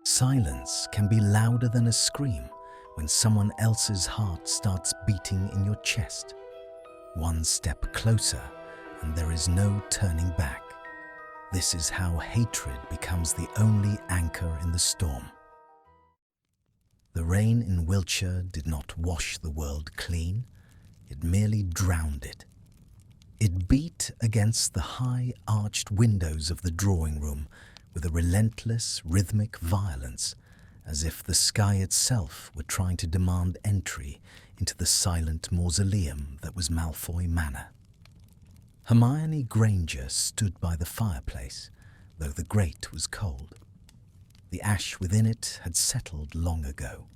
Silence can be louder than a scream when someone else's heart starts beating in your chest. One step closer and there is no turning back. This is how hatred becomes the only anchor in the storm. The rain in Wiltshire did not wash the world clean, it merely drowned it. It beat against the high arched windows of the drawing room with a relentless, rhythmic violence, as if the sky itself were trying to demand entry into the silent mausoleum that was Malfoy Manor. Hermione Granger stood by the fireplace, though the grate was cold. The ash within it had settled long ago,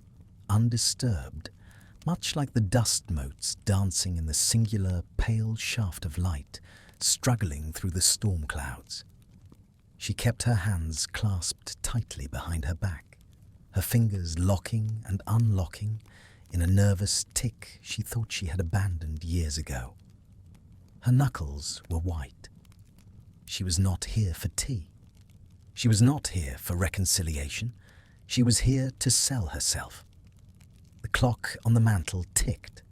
undisturbed, much like the dust motes dancing in the singular pale shaft of light struggling through the storm clouds. She kept her hands clasped tightly behind her back, her fingers locking and unlocking in a nervous tick she thought she had abandoned years ago. Her knuckles were white. She was not here for tea. She was not here for reconciliation. She was here to sell herself. The clock on the mantel ticked.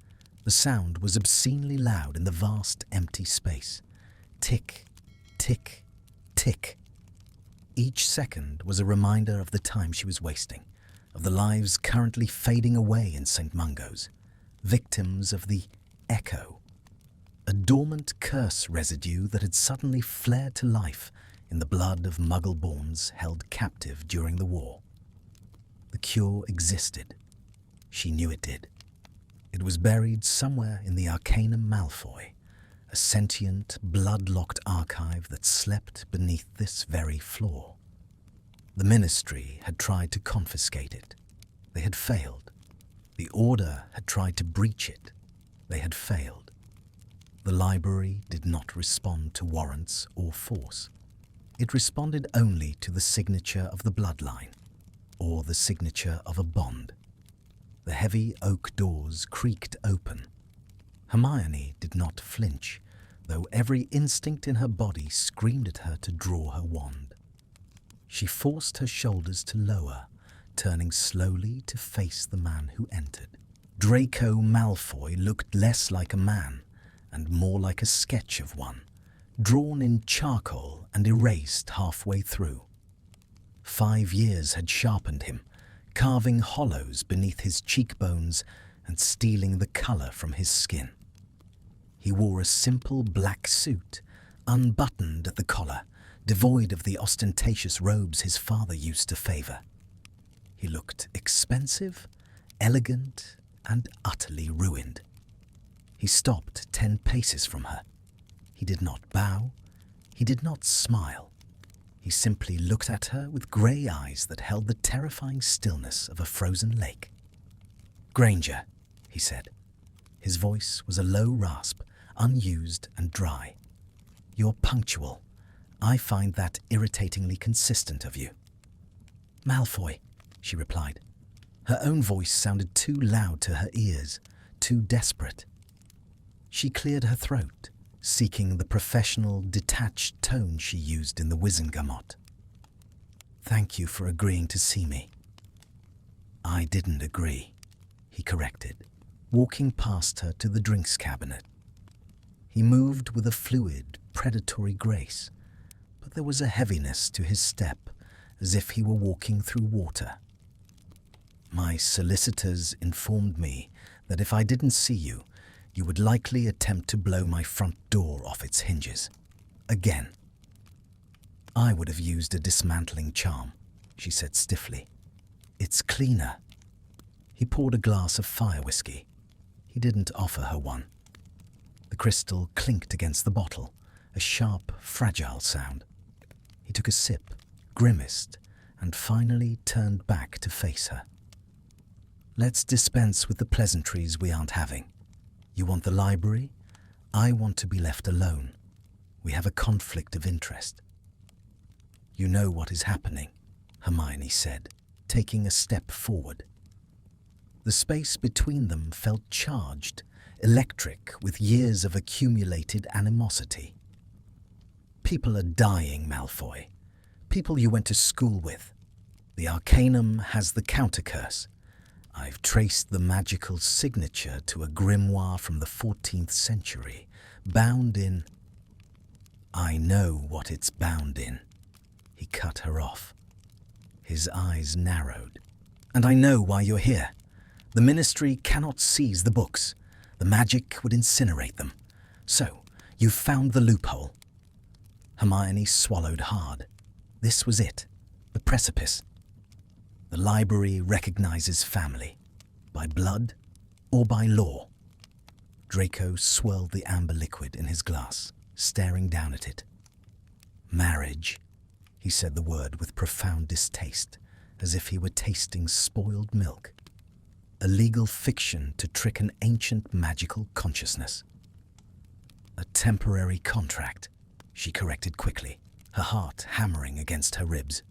The sound was obscenely loud in the vast empty space. Tick, tick, tick. Each second was a reminder of the time she was wasting, of the lives currently fading away in St. Mungo's, victims of the echo, a dormant curse residue that had suddenly flared to life in the blood of Muggle-borns held captive during the war. The cure existed. She knew it did. It was buried somewhere in the Arcanum Malfoy, a sentient, blood-locked archive that slept beneath this very floor. The Ministry had tried to confiscate it. They had failed. The Order had tried to breach it. They had failed. The library did not respond to warrants or force. It responded only to the signature of the bloodline, or the signature of a bond. The heavy oak doors creaked open. Hermione did not flinch, though every instinct in her body screamed at her to draw her wand. She forced her shoulders to lower, turning slowly to face the man who entered. Draco Malfoy looked less like a man and more like a sketch of one, drawn in charcoal and erased halfway through. 5 years had sharpened him, carving hollows beneath his cheekbones and stealing the color from his skin. He wore a simple black suit, unbuttoned at the collar, devoid of the ostentatious robes his father used to favor. He looked expensive, elegant, and utterly ruined. He stopped 10 paces from her. He did not bow. He did not smile. He simply looked at her with grey eyes that held the terrifying stillness of a frozen lake. "Granger," he said. His voice was a low rasp, unused and dry. "You're punctual. I find that irritatingly consistent of you." "Malfoy," she replied. Her own voice sounded too loud to her ears, too desperate. She cleared her throat, seeking the professional, detached tone she used in the Wizengamot. "Thank you for agreeing to see me." "I didn't agree," he corrected, walking past her to the drinks cabinet. He moved with a fluid, predatory grace, but there was a heaviness to his step, as if he were walking through water. "My solicitors informed me that if I didn't see you, you would likely attempt to blow my front door off its hinges. Again." "I would have used a dismantling charm," she said stiffly. "It's cleaner." He poured a glass of fire whiskey. He didn't offer her one. The crystal clinked against the bottle, a sharp, fragile sound. He took a sip, grimaced, and finally turned back to face her. "Let's dispense with the pleasantries we aren't having. You want the library? I want to be left alone. We have a conflict of interest." "You know what is happening," Hermione said, taking a step forward. The space between them felt charged, electric with years of accumulated animosity. "People are dying, Malfoy. People you went to school with." The Arcanum has the counter-curse. I've traced the magical signature to a grimoire from the 14th century, bound in... I know what it's bound in. He cut her off. His eyes narrowed. And I know why you're here. The Ministry cannot seize the books. The magic would incinerate them. So, you've found the loophole. Hermione swallowed hard. This was it. The precipice. The library recognizes family. By blood or by law. Draco swirled the amber liquid in his glass, staring down at it. Marriage. He said the word with profound distaste, as if he were tasting spoiled milk. A legal fiction to trick an ancient magical consciousness. A temporary contract, she corrected quickly, her heart hammering against her ribs.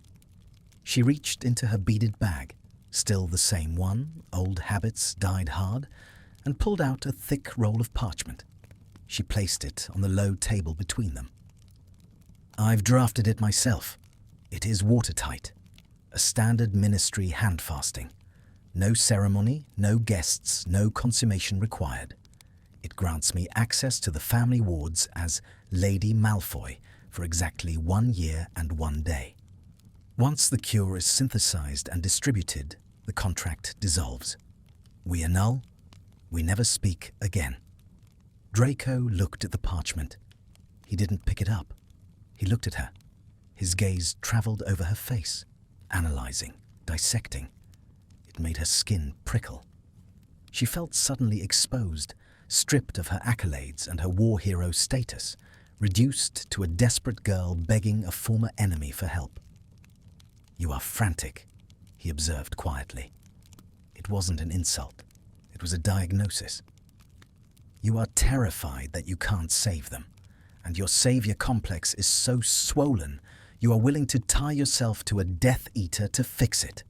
She reached into her beaded bag, still the same one, old habits died hard, and pulled out a thick roll of parchment. She placed it on the low table between them. I've drafted it myself. It is watertight. A standard Ministry handfasting. No ceremony, no guests, no consummation required. It grants me access to the family wards as Lady Malfoy for exactly 1 year and 1 day. Once the cure is synthesized and distributed, the contract dissolves. We annul. We never speak again. Draco looked at the parchment. He didn't pick it up. He looked at her. His gaze traveled over her face, analyzing, dissecting. It made her skin prickle. She felt suddenly exposed, stripped of her accolades and her war hero status, reduced to a desperate girl begging a former enemy for help. You are frantic, he observed quietly. It wasn't an insult. It was a diagnosis. You are terrified that you can't save them, and your savior complex is so swollen you are willing to tie yourself to a Death Eater to fix it.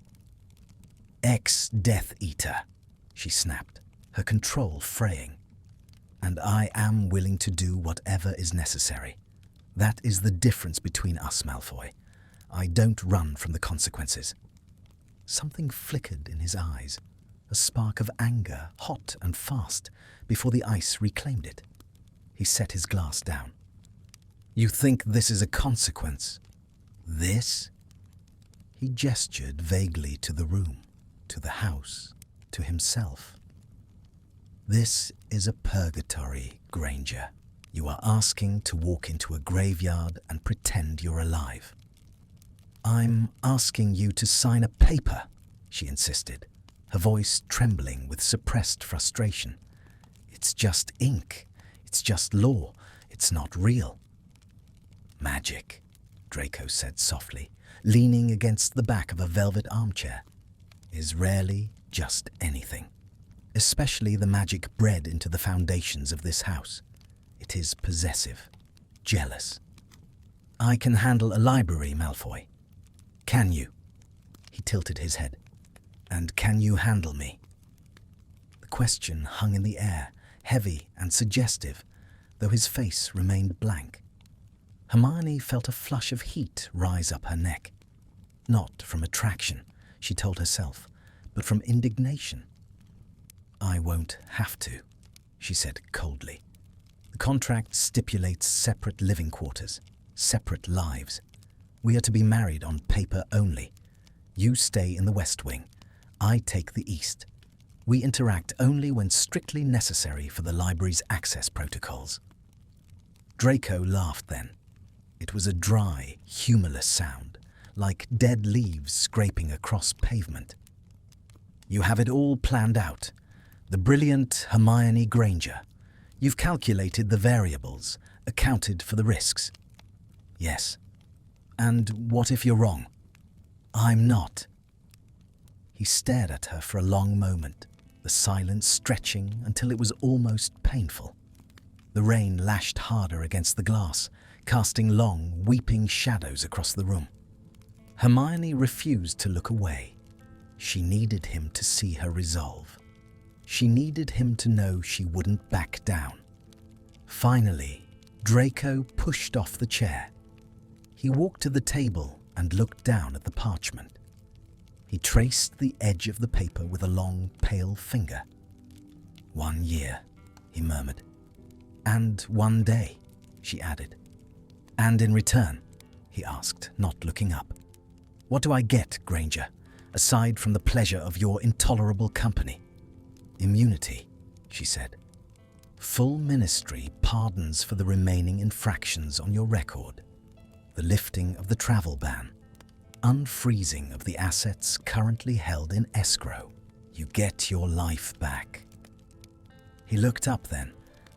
Ex-Death Eater, she snapped, her control fraying. And I am willing to do whatever is necessary. That is the difference between us, Malfoy. I don't run from the consequences. Something flickered in his eyes, a spark of anger, hot and fast, before the ice reclaimed it. He set his glass down. You think this is a consequence? This? He gestured vaguely to the room, to the house, to himself. This is a purgatory, Granger. You are asking to walk into a graveyard and pretend you're alive. I'm asking you to sign a paper, she insisted, her voice trembling with suppressed frustration. It's just ink. It's just law. It's not real. Magic, Draco said softly, leaning against the back of a velvet armchair, is rarely just anything. Especially the magic bred into the foundations of this house. It is possessive, jealous. I can handle a library, Malfoy. Can you? He tilted his head. And can you handle me? The question hung in the air, heavy and suggestive, though his face remained blank. Hermione felt a flush of heat rise up her neck. Not from attraction, she told herself, but from indignation. I won't have to, she said coldly. The contract stipulates separate living quarters, separate lives. We are to be married on paper only. You stay in the West Wing. I take the East. We interact only when strictly necessary for the library's access protocols. Draco laughed then. It was a dry, humorless sound, like dead leaves scraping across pavement. You have it all planned out. The brilliant Hermione Granger. You've calculated the variables, accounted for the risks. Yes. And what if you're wrong? I'm not. He stared at her for a long moment, the silence stretching until it was almost painful. The rain lashed harder against the glass, casting long, weeping shadows across the room. Hermione refused to look away. She needed him to see her resolve. She needed him to know she wouldn't back down. Finally, Draco pushed off the chair. He walked to the table and looked down at the parchment. He traced the edge of the paper with a long, pale finger. 1 year, he murmured. And 1 day, she added. And in return, he asked, not looking up. What do I get, Granger, aside from the pleasure of your intolerable company? Immunity, she said. Full ministry pardons for the remaining infractions on your record. The lifting of the travel ban. Unfreezing of the assets currently held in escrow. You get your life back. He looked up then,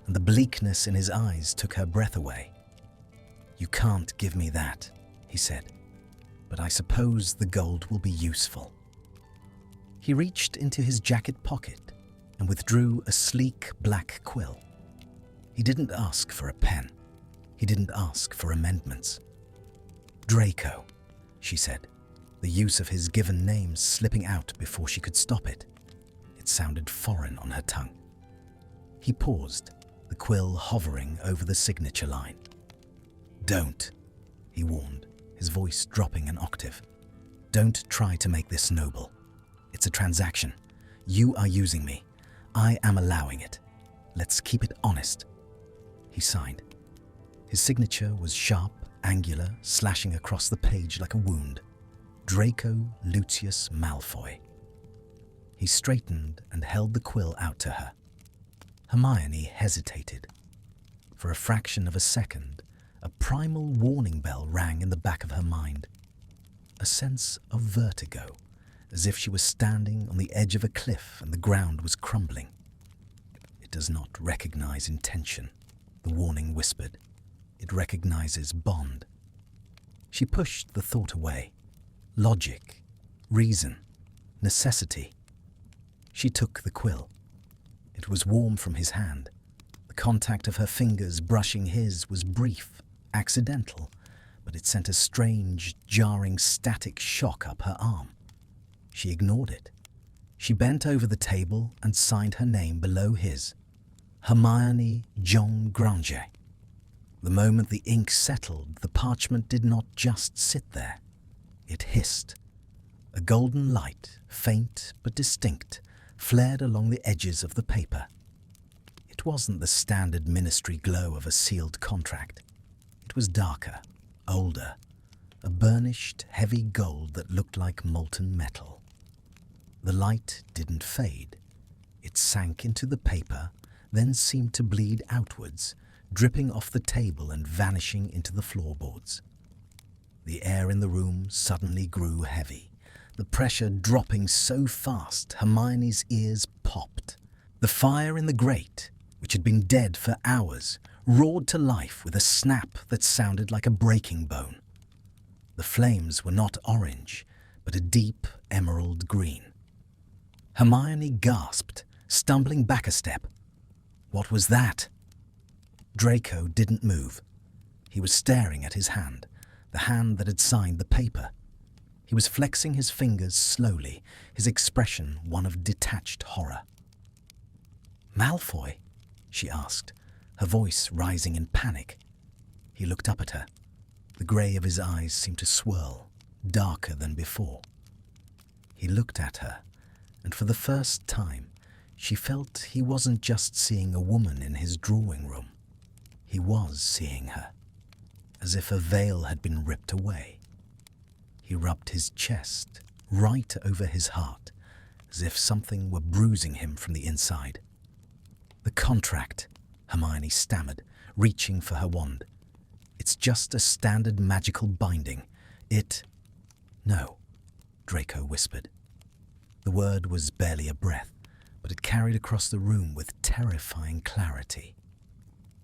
and the bleakness in his eyes took her breath away. You can't give me that, he said, but I suppose the gold will be useful. He reached into his jacket pocket and withdrew a sleek black quill. He didn't ask for a pen. He didn't ask for amendments. Draco, she said, the use of his given name slipping out before she could stop it. It sounded foreign on her tongue. He paused, the quill hovering over the signature line. Don't, he warned, his voice dropping an octave. Don't try to make this noble. It's a transaction. You are using me. I am allowing it. Let's keep it honest. He signed. His signature was sharp, angular, slashing across the page like a wound. Draco Lucius Malfoy. He straightened and held the quill out to her. Hermione hesitated. For a fraction of a second, a primal warning bell rang in the back of her mind. A sense of vertigo, as if she was standing on the edge of a cliff and the ground was crumbling. It does not recognize intention, the warning whispered. It recognizes bond. She pushed the thought away. Logic, reason, necessity. She took the quill. It was warm from his hand. The contact of her fingers brushing his was brief, accidental, but it sent a strange, jarring, static shock up her arm. She ignored it. She bent over the table and signed her name below his. Hermione Granger. The moment the ink settled, the parchment did not just sit there. It hissed. A golden light, faint but distinct, flared along the edges of the paper. It wasn't the standard ministry glow of a sealed contract. It was darker, older, a burnished, heavy gold that looked like molten metal. The light didn't fade. It sank into the paper, then seemed to bleed outwards, dripping off the table and vanishing into the floorboards. The air in the room suddenly grew heavy, the pressure dropping so fast Hermione's ears popped. The fire in the grate, which had been dead for hours, roared to life with a snap that sounded like a breaking bone. The flames were not orange, but a deep emerald green. Hermione gasped, stumbling back a step. What was that? Draco didn't move. He was staring at his hand, the hand that had signed the paper. He was flexing his fingers slowly, his expression one of detached horror. Malfoy? She asked, her voice rising in panic. He looked up at her. The grey of his eyes seemed to swirl, darker than before. He looked at her, and for the first time, she felt he wasn't just seeing a woman in his drawing room. He was seeing her, as if a veil had been ripped away. He rubbed his chest, right over his heart, as if something were bruising him from the inside. The contract, Hermione stammered, reaching for her wand. It's just a standard magical binding. No, Draco whispered. The word was barely a breath, but it carried across the room with terrifying clarity.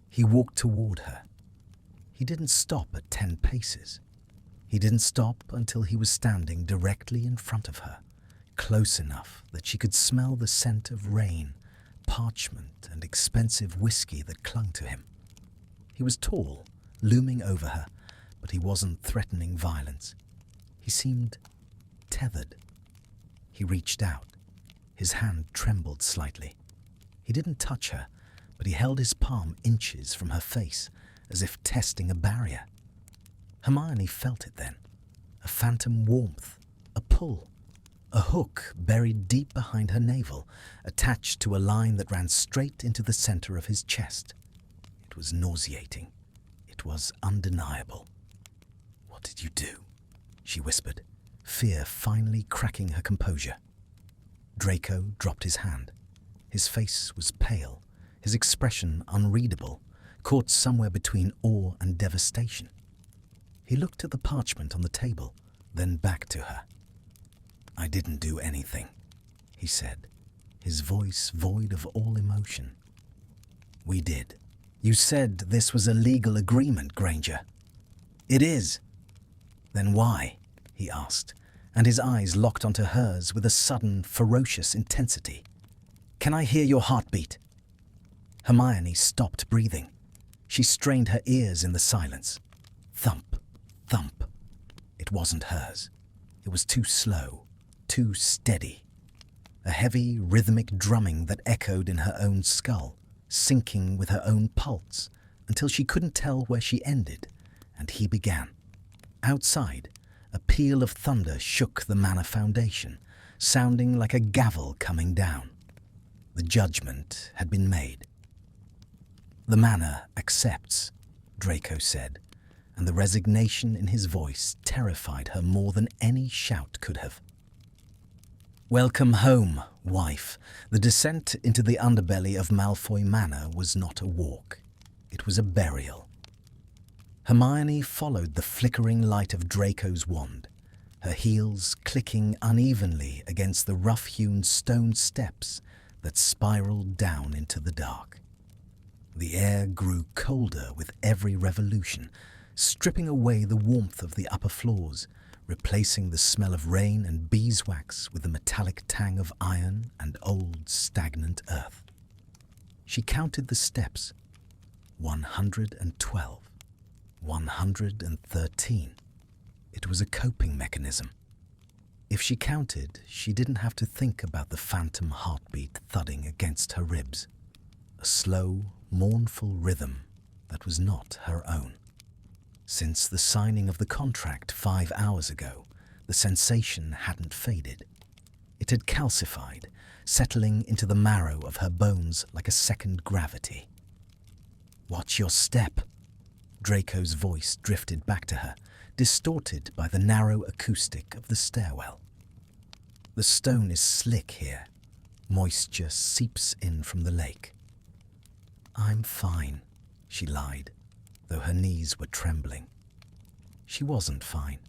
He walked toward her. He didn't stop at 10 paces. He didn't stop until he was standing directly in front of her, close enough that she could smell the scent of rain, parchment, and expensive whiskey that clung to him. He was tall, looming over her, but he wasn't threatening violence. He seemed tethered. He reached out. His hand trembled slightly. He didn't touch her, but he held his palm inches from her face, as if testing a barrier. Hermione felt it then. A phantom warmth, a pull. a hook buried deep behind her navel, attached to a line that ran straight into the center of his chest. It was nauseating. It was undeniable. "What did you do?" she whispered, fear finally cracking her composure. Draco dropped his hand. His face was pale, his expression unreadable, caught somewhere between awe and devastation. He looked at the parchment on the table, then back to her. "I didn't do anything," he said, his voice void of all emotion. "We did. You said this was a legal agreement, Granger." "It is." "Then why?" he asked, and his eyes locked onto hers with a sudden, ferocious intensity. "Can I hear your heartbeat?" Hermione stopped breathing. She strained her ears in the silence. Thump, thump. It wasn't hers. It was too slow, too steady. A heavy, rhythmic drumming that echoed in her own skull, syncing with her own pulse, until she couldn't tell where she ended, and he began. Outside, a peal of thunder shook the manor foundation, sounding like a gavel coming down. The judgment had been made. "The manor accepts," Draco said, and the resignation in his voice terrified her more than any shout could have. "Welcome home, wife." The descent into the underbelly of Malfoy Manor was not a walk. It was a burial. Hermione followed the flickering light of Draco's wand, her heels clicking unevenly against the rough-hewn stone steps that spiraled down into the dark. The air grew colder with every revolution, stripping away the warmth of the upper floors, replacing the smell of rain and beeswax with the metallic tang of iron and old, stagnant earth. She counted the steps. 112. 113. It was a coping mechanism. If she counted, she didn't have to think about the phantom heartbeat thudding against her ribs. A slow, mournful rhythm that was not her own. Since the signing of the contract 5 hours ago, the sensation hadn't faded. It had calcified, settling into the marrow of her bones like a second gravity. "Watch your step." Draco's voice drifted back to her, distorted by the narrow acoustic of the stairwell. "The stone is slick here. Moisture seeps in from the lake." "I'm fine," she lied, though her knees were trembling. She wasn't fine.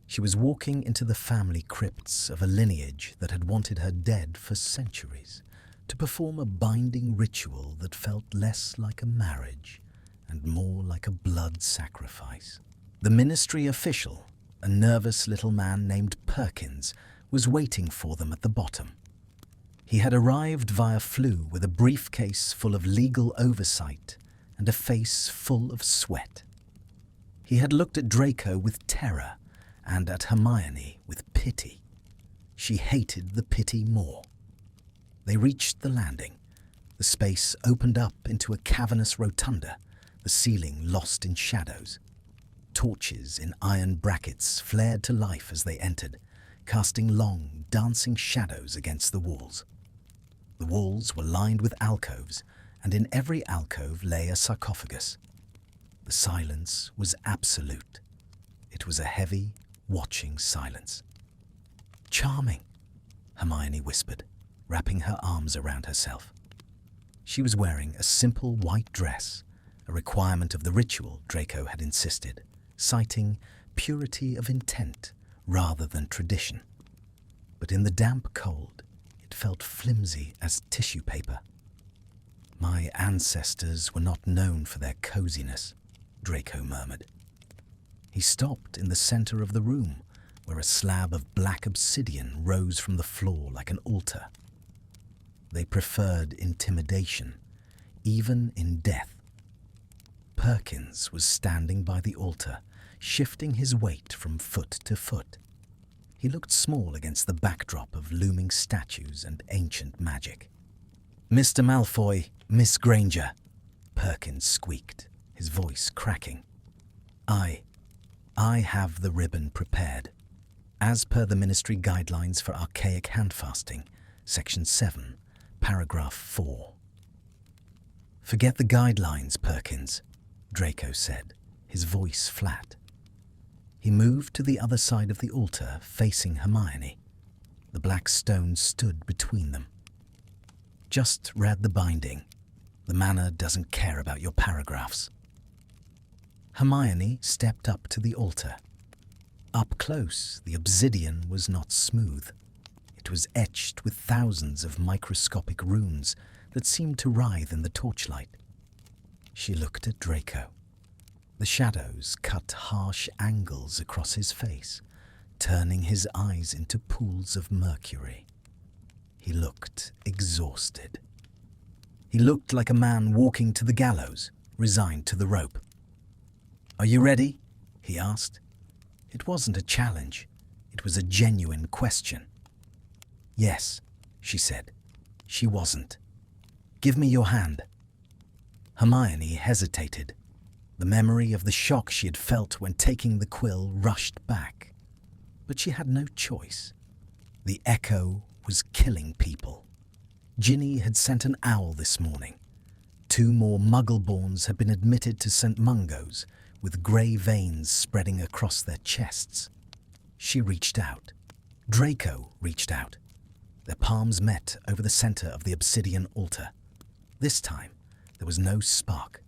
She was walking into the family crypts of a lineage that had wanted her dead for centuries, to perform a binding ritual that felt less like a marriage and more like a blood sacrifice. The ministry official, a nervous little man named Perkins, was waiting for them at the bottom. He had arrived via flu with a briefcase full of legal oversight and a face full of sweat. He had looked at Draco with terror and at Hermione with pity. She hated the pity more. They reached the landing. The space opened up into a cavernous rotunda, the ceiling lost in shadows. Torches in iron brackets flared to life as they entered, casting long, dancing shadows against the walls. The walls were lined with alcoves, and in every alcove lay a sarcophagus. The silence was absolute. It was a heavy, watching silence. "Charming," Hermione whispered, wrapping her arms around herself. She was wearing a simple white dress, a requirement of the ritual Draco had insisted, citing purity of intent rather than tradition. But in the damp cold, it felt flimsy as tissue paper. "My ancestors were not known for their coziness," Draco murmured. He stopped in the center of the room, where a slab of black obsidian rose from the floor like an altar. They preferred intimidation, even in death. Perkins was standing by the altar, shifting his weight from foot to foot. He looked small against the backdrop of looming statues and ancient magic. "Mr. Malfoy, Miss Granger," Perkins squeaked, his voice cracking. I have the ribbon prepared." as per the Ministry Guidelines for Archaic Handfasting, Section 7, Paragraph 4. "Forget the guidelines, Perkins," Draco said, his voice flat. He moved to the other side of the altar, facing Hermione. The black stone stood between them. "Just read the binding. The manor doesn't care about your paragraphs." Hermione stepped up to the altar. Up close, the obsidian was not smooth. It was etched with thousands of microscopic runes that seemed to writhe in the torchlight. She looked at Draco. The shadows cut harsh angles across his face, turning his eyes into pools of mercury. He looked exhausted. He looked like a man walking to the gallows, resigned to the rope. "Are you ready?" he asked. It wasn't a challenge. It was a genuine question. "Yes," she said. She wasn't. "Give me your hand." Hermione hesitated. The memory of the shock she had felt when taking the quill rushed back. But she had no choice. The echo was killing people. Ginny had sent an owl this morning. 2 more Muggle-borns had been admitted to St. Mungo's, with grey veins spreading across their chests. She reached out. Draco reached out. Their palms met over the centre of the obsidian altar. This time, there was no spark.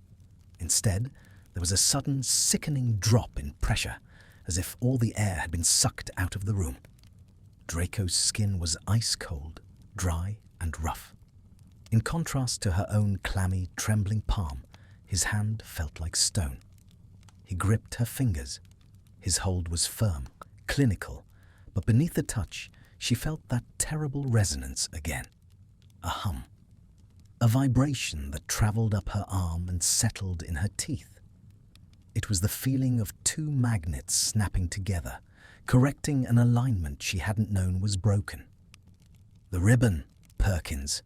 Instead, there was a sudden, sickening drop in pressure, as if all the air had been sucked out of the room. Draco's skin was ice-cold, dry and rough. In contrast to her own clammy, trembling palm, his hand felt like stone. He gripped her fingers. His hold was firm, clinical, but beneath the touch, she felt that terrible resonance again. A hum. A vibration that travelled up her arm and settled in her teeth. It was the feeling of 2 magnets snapping together, correcting an alignment she hadn't known was broken. "The ribbon, Perkins,"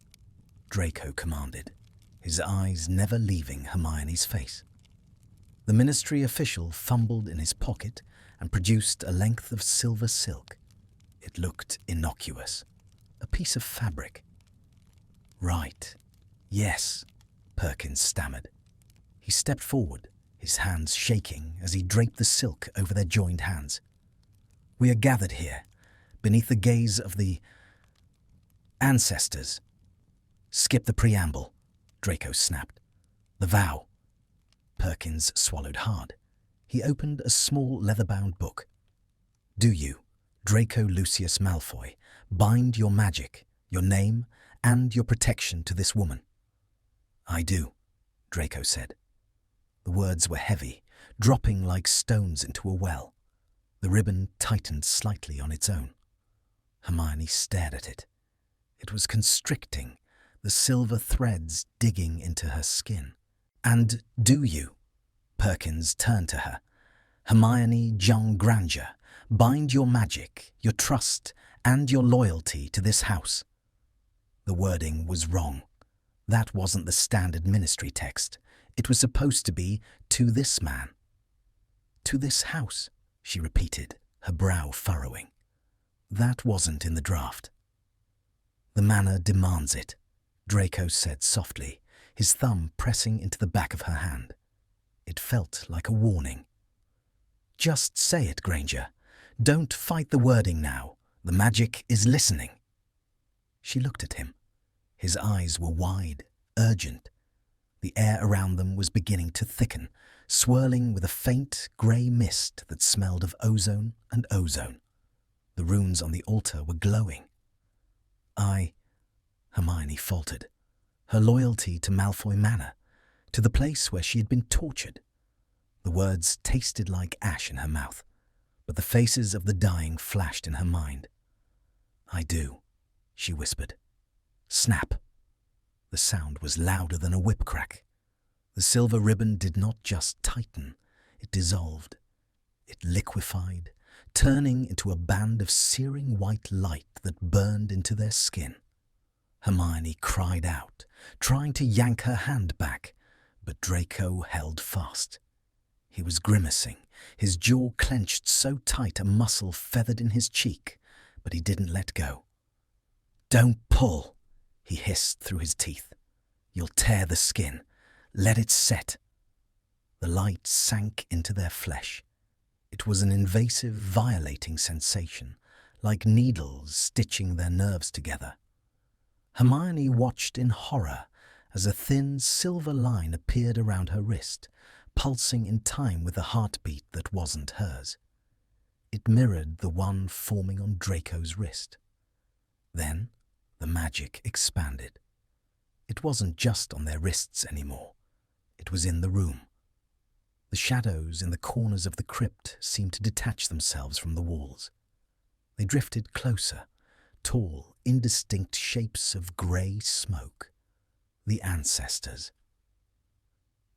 Draco commanded, his eyes never leaving Hermione's face. The ministry official fumbled in his pocket and produced a length of silver silk. It looked innocuous, a piece of fabric. "Right. Yes," Perkins stammered. He stepped forward, his hands shaking as he draped the silk over their joined hands. "We are gathered here, beneath the gaze of the ancestors." "Skip the preamble," Draco snapped. "The vow." Perkins swallowed hard. He opened a small leather-bound book. "Do you, Draco Lucius Malfoy, bind your magic, your name, and your protection to this woman?" "I do," Draco said. The words were heavy, dropping like stones into a well. The ribbon tightened slightly on its own. Hermione stared at it. It was constricting, the silver threads digging into her skin. "And do you?" Perkins turned to her. "Hermione Granger, bind your magic, your trust, and your loyalty to this house." The wording was wrong. That wasn't the standard ministry text. It was supposed to be, "to this man." "To this house," she repeated, her brow furrowing. That wasn't in the draft. "The manor demands it," Draco said softly, his thumb pressing into the back of her hand. It felt like a warning. "Just say it, Granger. Don't fight the wording now. The magic is listening." She looked at him. His eyes were wide, urgent. The air around them was beginning to thicken, swirling with a faint grey mist that smelled of ozone and ozone. The runes on the altar were glowing. Hermione faltered. Her loyalty to Malfoy Manor, to the place where she had been tortured. The words tasted like ash in her mouth, but the faces of the dying flashed in her mind. "I do," she whispered. Snap! The sound was louder than a whip crack. The silver ribbon did not just tighten, it dissolved. It liquefied, turning into a band of searing white light that burned into their skin. Hermione cried out, trying to yank her hand back, but Draco held fast. He was grimacing, his jaw clenched so tight a muscle feathered in his cheek, but he didn't let go. "Don't pull," he hissed through his teeth. "You'll tear the skin. Let it set." The light sank into their flesh. It was an invasive, violating sensation, like needles stitching their nerves together. Hermione watched in horror as a thin silver line appeared around her wrist, pulsing in time with a heartbeat that wasn't hers. It mirrored the one forming on Draco's wrist. Then the magic expanded. It wasn't just on their wrists anymore. It was in the room. The shadows in the corners of the crypt seemed to detach themselves from the walls. They drifted closer, tall, indistinct shapes of grey smoke. The ancestors.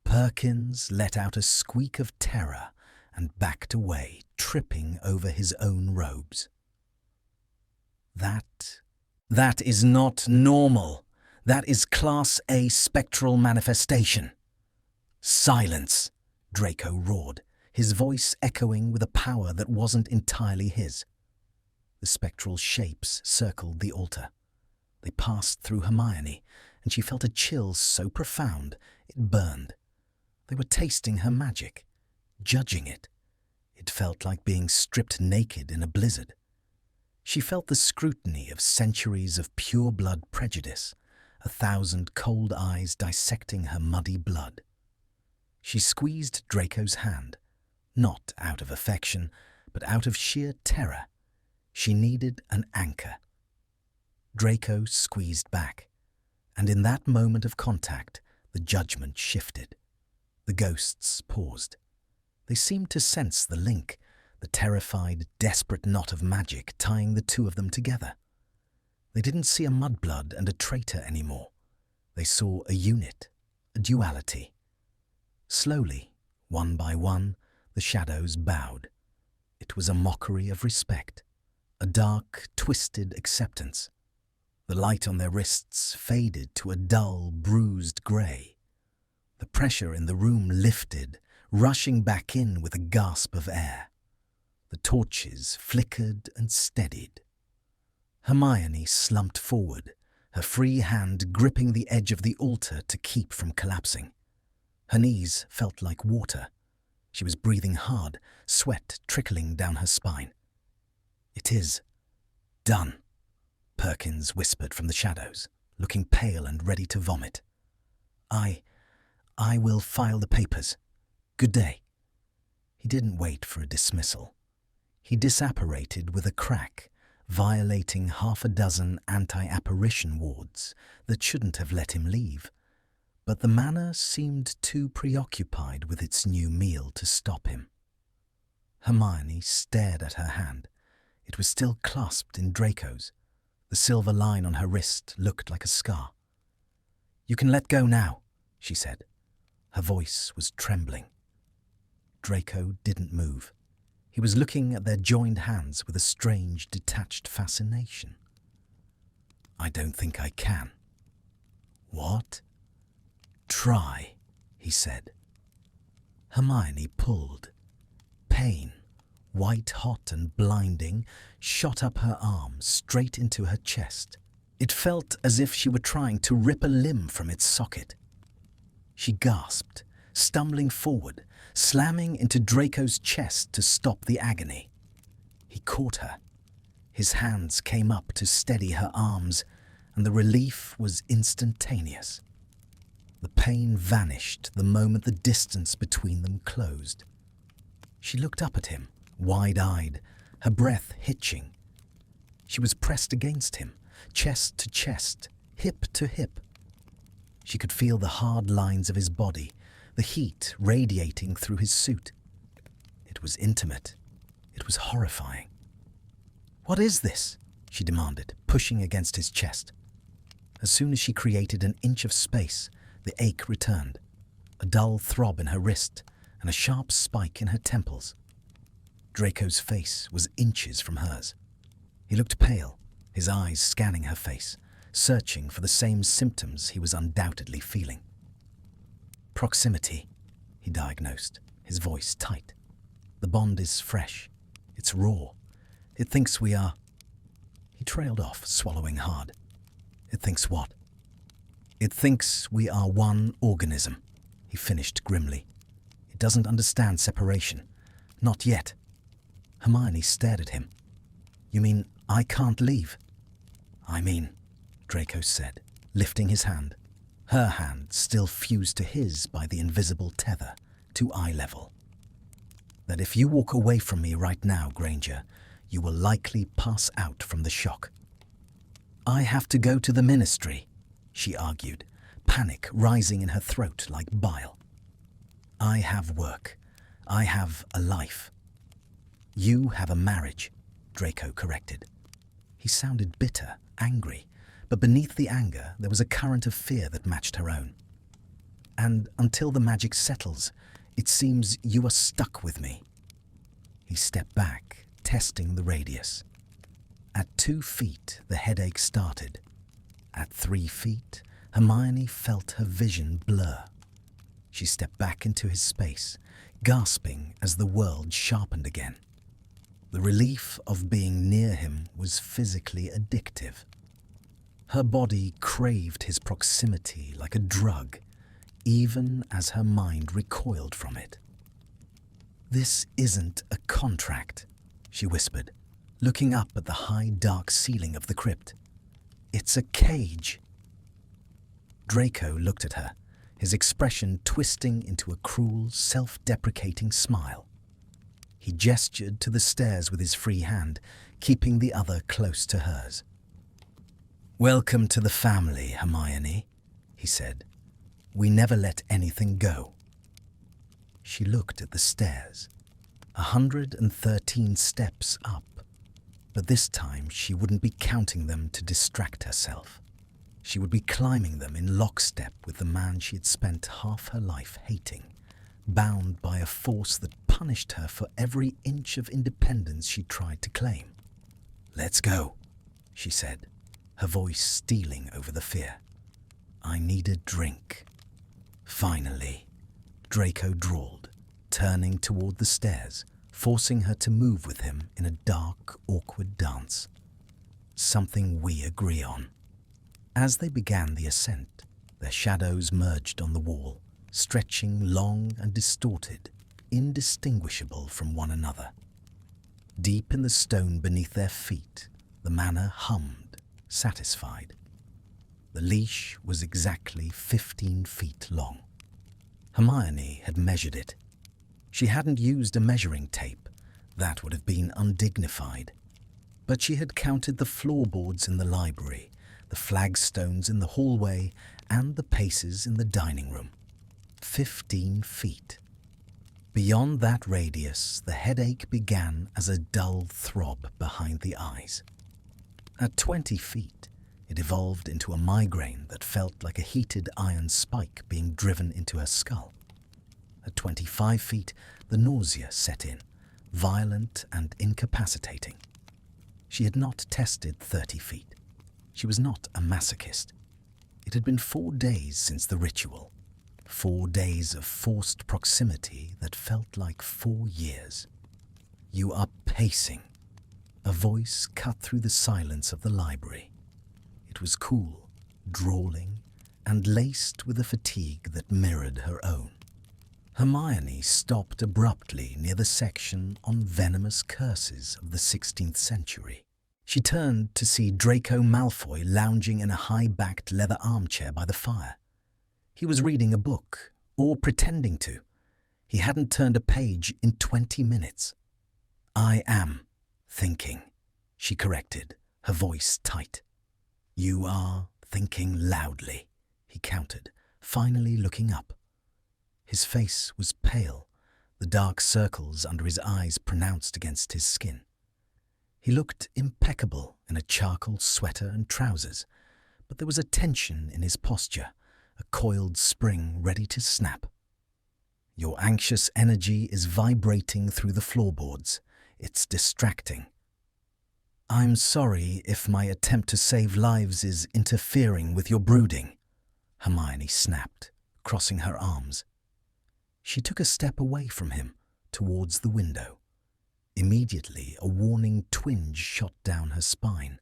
Perkins let out a squeak of terror and backed away, tripping over his own robes. That is not normal. That is Class A spectral manifestation. "Silence!" Draco roared, his voice echoing with a power that wasn't entirely his. The spectral shapes circled the altar. They passed through Hermione, and she felt a chill so profound it burned. They were tasting her magic, judging it. It felt like being stripped naked in a blizzard. She felt the scrutiny of centuries of pure-blood prejudice, 1,000 cold eyes dissecting her muddy blood. She squeezed Draco's hand, not out of affection, but out of sheer terror. She needed an anchor. Draco squeezed back, and in that moment of contact, the judgment shifted. The ghosts paused. They seemed to sense the link, the terrified, desperate knot of magic tying the two of them together. They didn't see a mudblood and a traitor anymore. They saw a unit, a duality. Slowly, one by one, the shadows bowed. It was a mockery of respect, a dark, twisted acceptance. The light on their wrists faded to a dull, bruised grey. The pressure in the room lifted, rushing back in with a gasp of air. The torches flickered and steadied. Hermione slumped forward, her free hand gripping the edge of the altar to keep from collapsing. Her knees felt like water. She was breathing hard, sweat trickling down her spine. "It is done," Perkins whispered from the shadows, looking pale and ready to vomit. I will file the papers. Good day." He didn't wait for a dismissal. He disapparated with a crack, violating 6 anti-apparition wards that shouldn't have let him leave. But the manor seemed too preoccupied with its new meal to stop him. Hermione stared at her hand. It was still clasped in Draco's. The silver line on her wrist looked like a scar. "You can let go now," she said. Her voice was trembling. Draco didn't move. He was looking at their joined hands with a strange, detached fascination. "I don't think I can." "What?" "Try," he said. Hermione pulled. Pain, white-hot and blinding, shot up her arm, straight into her chest. It felt as if she were trying to rip a limb from its socket. She gasped, stumbling forward, slamming into Draco's chest to stop the agony. He caught her. His hands came up to steady her arms, and the relief was instantaneous. The pain vanished the moment the distance between them closed. She looked up at him, wide-eyed, her breath hitching. She was pressed against him, chest to chest, hip to hip. She could feel the hard lines of his body, the heat radiating through his suit. It was intimate. It was horrifying. "What is this?" she demanded, pushing against his chest. As soon as she created an inch of space, the ache returned, a dull throb in her wrist and a sharp spike in her temples. Draco's face was inches from hers. He looked pale, his eyes scanning her face, searching for the same symptoms he was undoubtedly feeling. "Proximity," he diagnosed, his voice tight. The bond is fresh. It's raw. It thinks we are... He trailed off, swallowing hard. It thinks what? It thinks we are one organism, he finished grimly. It doesn't understand separation. Not yet. Hermione stared at him. You mean I can't leave? I mean, Draco said, lifting his hand. Her hand still fused to his by the invisible tether, to eye level. That if you walk away from me right now, Granger, you will likely pass out from the shock. I have to go to the ministry, she argued, panic rising in her throat like bile. I have work. I have a life. You have a marriage, Draco corrected. He sounded bitter, angry, but beneath the anger there was a current of fear that matched her own. And until the magic settles, it seems you are stuck with me. He stepped back, testing the radius. At 2 feet, the headache started. At 3 feet, Hermione felt her vision blur. She stepped back into his space, gasping as the world sharpened again. The relief of being near him was physically addictive. Her body craved his proximity like a drug, even as her mind recoiled from it. This isn't a contract, she whispered, looking up at the high, dark ceiling of the crypt. It's a cage. Draco looked at her, his expression twisting into a cruel, self-deprecating smile. He gestured to the stairs with his free hand, keeping the other close to hers. Welcome to the family, Hermione, he said. We never let anything go. She looked at the stairs, 113 steps up, but this time she wouldn't be counting them to distract herself. She would be climbing them in lockstep with the man she had spent half her life hating, bound by a force that punished her for every inch of independence she tried to claim. Let's go, she said, her voice stealing over the fear. I need a drink. Finally, Draco drawled, turning toward the stairs, forcing her to move with him in a dark, awkward dance. Something we agree on. As they began the ascent, their shadows merged on the wall, stretching long and distorted, indistinguishable from one another. Deep in the stone beneath their feet, the manor hummed, satisfied. The leash was exactly 15 feet long. Hermione had measured it. She hadn't used a measuring tape. That would have been undignified. But she had counted the floorboards in the library, the flagstones in the hallway, and the paces in the dining room. 15 feet. Beyond that radius, the headache began as a dull throb behind the eyes. At 20 feet, it evolved into a migraine that felt like a heated iron spike being driven into her skull. At 25 feet, the nausea set in, violent and incapacitating. She had not tested 30 feet. She was not a masochist. It had been 4 days since the ritual, 4 days of forced proximity that felt like 4 years. You are pacing. A voice cut through the silence of the library. It was cool, drawling, and laced with a fatigue that mirrored her own. Hermione stopped abruptly near the section on venomous curses of the 16th century. She turned to see Draco Malfoy lounging in a high-backed leather armchair by the fire. He was reading a book, or pretending to. He hadn't turned a page in 20 minutes. I am thinking, she corrected, her voice tight. You are thinking loudly, he countered, finally looking up. His face was pale, the dark circles under his eyes pronounced against his skin. He looked impeccable in a charcoal sweater and trousers, but there was a tension in his posture, a coiled spring ready to snap. Your anxious energy is vibrating through the floorboards. It's distracting. I'm sorry if my attempt to save lives is interfering with your brooding, Hermione snapped, crossing her arms. She took a step away from him, towards the window. Immediately, a warning twinge shot down her spine,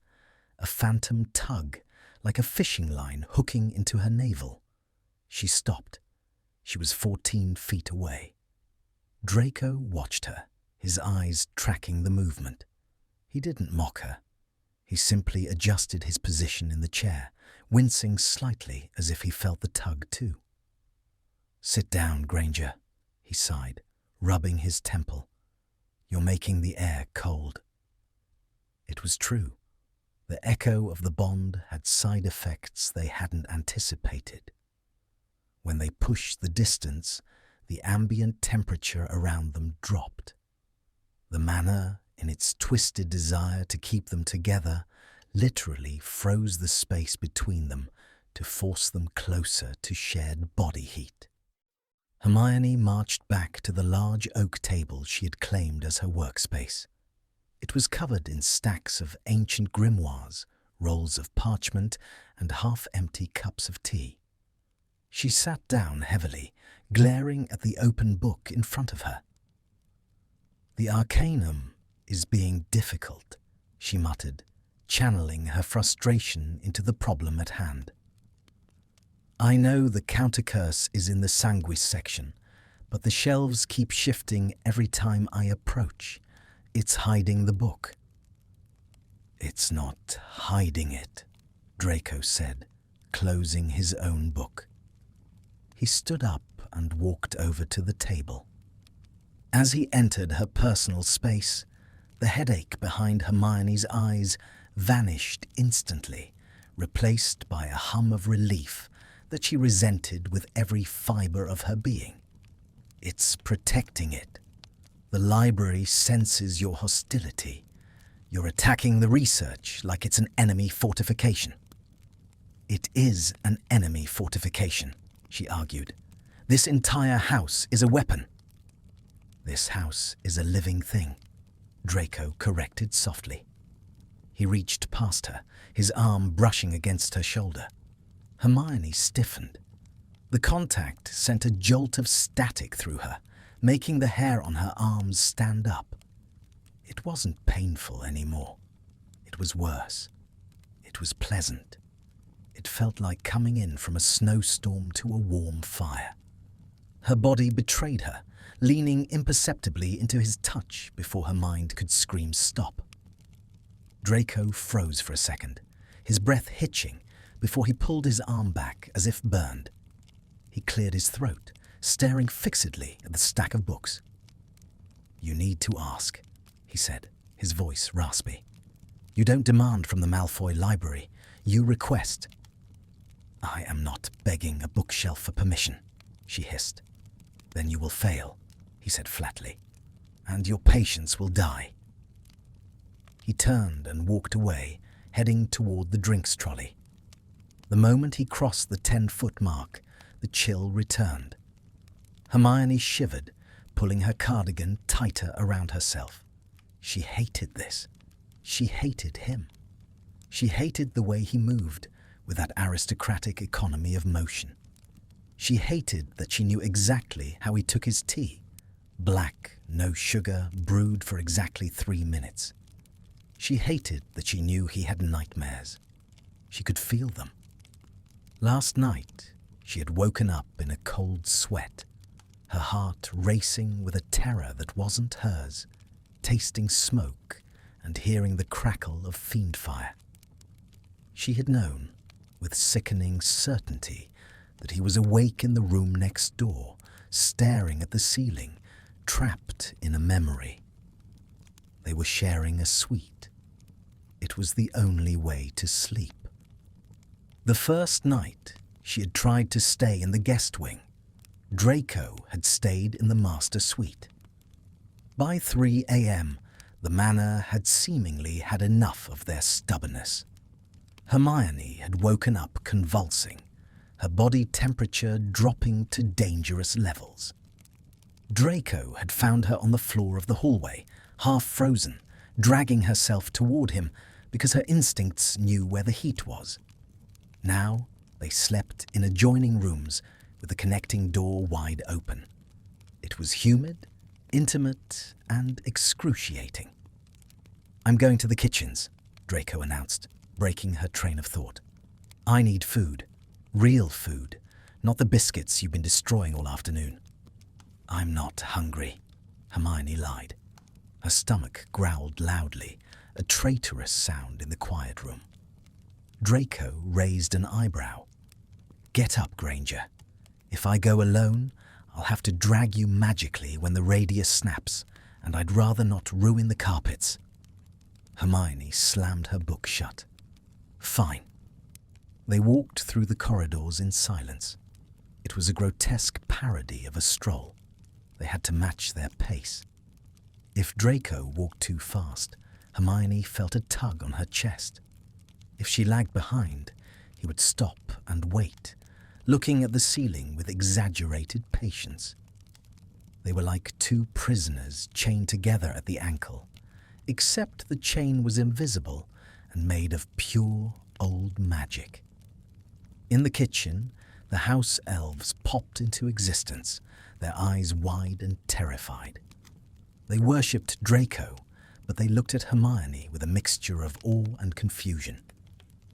a phantom tug, like a fishing line hooking into her navel. She stopped. She was 14 feet away. Draco watched her, his eyes tracking the movement. He didn't mock her. He simply adjusted his position in the chair, wincing slightly as if he felt the tug too. "Sit down, Granger," he sighed, rubbing his temple. "You're making the air cold." It was true. The echo of the bond had side effects they hadn't anticipated. When they pushed the distance, the ambient temperature around them dropped. The manor, in its twisted desire to keep them together, literally froze the space between them to force them closer to shared body heat. Hermione marched back to the large oak table she had claimed as her workspace. It was covered in stacks of ancient grimoires, rolls of parchment, and half-empty cups of tea. She sat down heavily, glaring at the open book in front of her. "The Arcanum is being difficult," she muttered, channeling her frustration into the problem at hand. "I know the countercurse is in the Sanguis section, but the shelves keep shifting every time I approach. It's hiding the book." "It's not hiding it," Draco said, closing his own book. He stood up and walked over to the table. As he entered her personal space, the headache behind Hermione's eyes vanished instantly, replaced by a hum of relief that she resented with every fiber of her being. "It's protecting it. The library senses your hostility. You're attacking the research like it's an enemy fortification." "It is an enemy fortification," she argued. "This entire house is a weapon." "This house is a living thing," Draco corrected softly. He reached past her, his arm brushing against her shoulder. Hermione stiffened. The contact sent a jolt of static through her, making the hair on her arms stand up. It wasn't painful anymore. It was worse. It was pleasant. It felt like coming in from a snowstorm to a warm fire. Her body betrayed her, leaning imperceptibly into his touch before her mind could scream stop. Draco froze for a second, his breath hitching, before he pulled his arm back as if burned. He cleared his throat, staring fixedly at the stack of books. "You need to ask," he said, his voice raspy. "You don't demand from the Malfoy library, you request." "I am not begging a bookshelf for permission," she hissed. "Then you will fail," he said flatly, "and your patience will die." He turned and walked away, heading toward the drinks trolley. The moment he crossed the 10-foot mark, the chill returned. Hermione shivered, pulling her cardigan tighter around herself. She hated this. She hated him. She hated the way he moved, with that aristocratic economy of motion. She hated that she knew exactly how he took his tea. Black, no sugar, brewed for exactly 3 minutes. She hated that she knew he had nightmares. She could feel them. Last night, she had woken up in a cold sweat, her heart racing with a terror that wasn't hers, tasting smoke and hearing the crackle of fiend fire. She had known, with sickening certainty, that he was awake in the room next door, staring at the ceiling, trapped in a memory. They were sharing a suite. It was the only way to sleep. The first night, she had tried to stay in the guest wing. Draco had stayed in the master suite. By 3 a.m., the manor had seemingly had enough of their stubbornness. Hermione had woken up convulsing, her body temperature dropping to dangerous levels. Draco had found her on the floor of the hallway, half frozen, dragging herself toward him because her instincts knew where the heat was. Now they slept in adjoining rooms with the connecting door wide open. It was humid, intimate and excruciating. "I'm going to the kitchens," Draco announced, breaking her train of thought. "I need food. Real food, not the biscuits you've been destroying all afternoon." "I'm not hungry," Hermione lied. Her stomach growled loudly, a traitorous sound in the quiet room. Draco raised an eyebrow. "Get up, Granger. If I go alone, I'll have to drag you magically when the radius snaps, and I'd rather not ruin the carpets." Hermione slammed her book shut. "Fine." They walked through the corridors in silence. It was a grotesque parody of a stroll. They had to match their pace. If Draco walked too fast, Hermione felt a tug on her chest. If she lagged behind, he would stop and wait, looking at the ceiling with exaggerated patience. They were like two prisoners chained together at the ankle, except the chain was invisible and made of pure old magic. In the kitchen, the house elves popped into existence, their eyes wide and terrified. They worshipped Draco, but they looked at Hermione with a mixture of awe and confusion.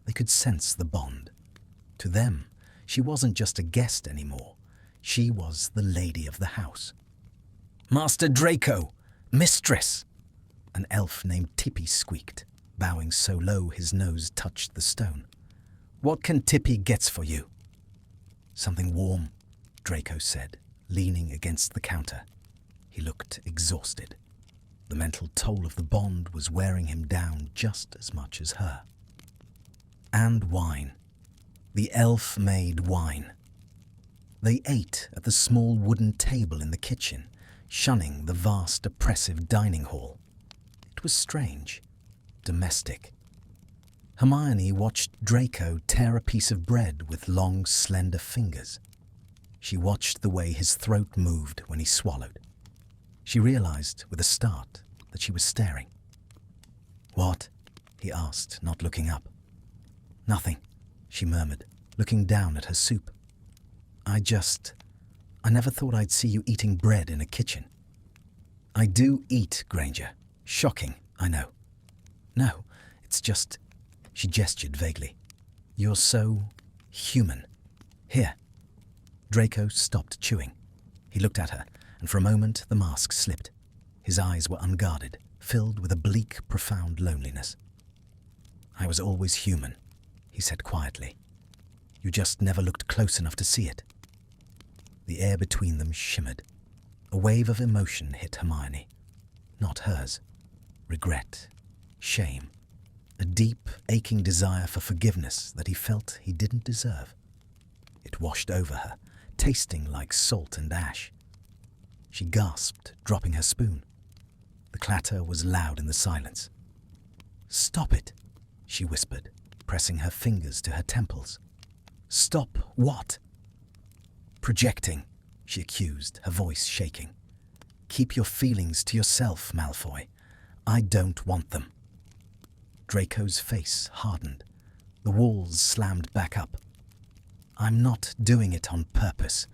They could sense the bond. To them, she wasn't just a guest anymore. She was the lady of the house. "Master Draco! Mistress!" An elf named Tippy squeaked, bowing so low his nose touched the stone. "What can Tippy get for you?" "Something warm," Draco said, leaning against the counter. He looked exhausted. The mental toll of the bond was wearing him down just as much as her. And wine. The elf made wine. They ate at the small wooden table in the kitchen, shunning the vast, oppressive dining hall. It was strange, domestic. Hermione watched Draco tear a piece of bread with long, slender fingers. She watched the way his throat moved when he swallowed. She realized with a start that she was staring. "What?" he asked, not looking up. "Nothing," she murmured, looking down at her soup. I never thought I'd see you eating bread in a kitchen." "I do eat, Granger. Shocking, I know." "No, it's just..." She gestured vaguely. "You're so human. Here." Draco stopped chewing. He looked at her, and for a moment the mask slipped. His eyes were unguarded, filled with a bleak, profound loneliness. "I was always human," he said quietly. "You just never looked close enough to see it." The air between them shimmered. A wave of emotion hit Hermione. Not hers. Regret. Shame. A deep, aching desire for forgiveness that he felt he didn't deserve. It washed over her, tasting like salt and ash. She gasped, dropping her spoon. The clatter was loud in the silence. "Stop it," she whispered, pressing her fingers to her temples. "Stop what?" "Projecting," she accused, her voice shaking. "Keep your feelings to yourself, Malfoy. I don't want them." Draco's face hardened. The walls slammed back up. "I'm not doing it on purpose.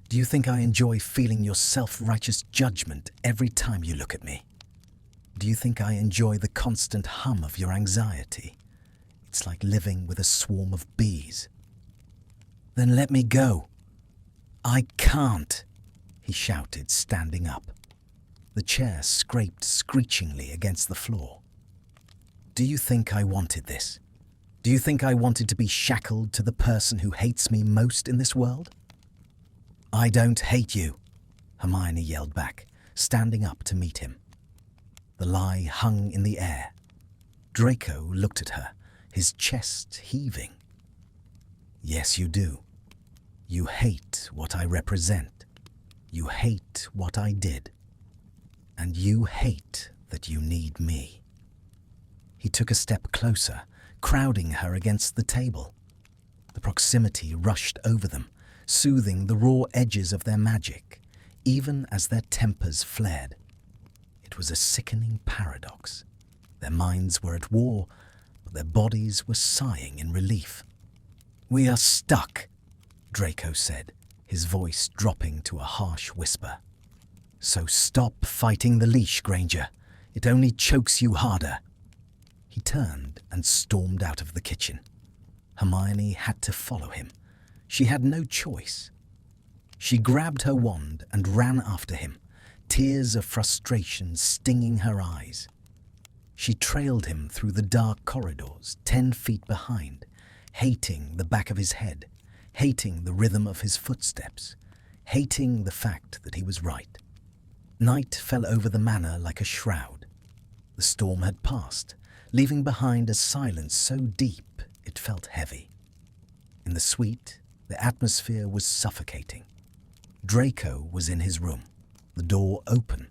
Do you think I enjoy feeling your self-righteous judgment every time you look at me? Do you think I enjoy the constant hum of your anxiety? It's like living with a swarm of bees." "Then let me go." "I can't," he shouted, standing up. The chair scraped screechingly against the floor. "Do you think I wanted this? Do you think I wanted to be shackled to the person who hates me most in this world?" "I don't hate you," Hermione yelled back, standing up to meet him. The lie hung in the air. Draco looked at her, his chest heaving. "Yes, you do. You hate what I represent. You hate what I did. And you hate that you need me." He took a step closer, crowding her against the table. The proximity rushed over them, soothing the raw edges of their magic, even as their tempers flared. It was a sickening paradox. Their minds were at war, but their bodies were sighing in relief. "We are stuck," Draco said, his voice dropping to a harsh whisper. So stop fighting the leash, Granger. It only chokes you harder. He turned and stormed out of the kitchen. Hermione had to follow him. She had no choice. She grabbed her wand and ran after him, tears of frustration stinging her eyes. She trailed him through the dark corridors, 10 feet behind, hating the back of his head, hating the rhythm of his footsteps, hating the fact that he was right. Night fell over the manor like a shroud. The storm had passed, leaving behind a silence so deep it felt heavy. In the suite, the atmosphere was suffocating. Draco was in his room, the door open.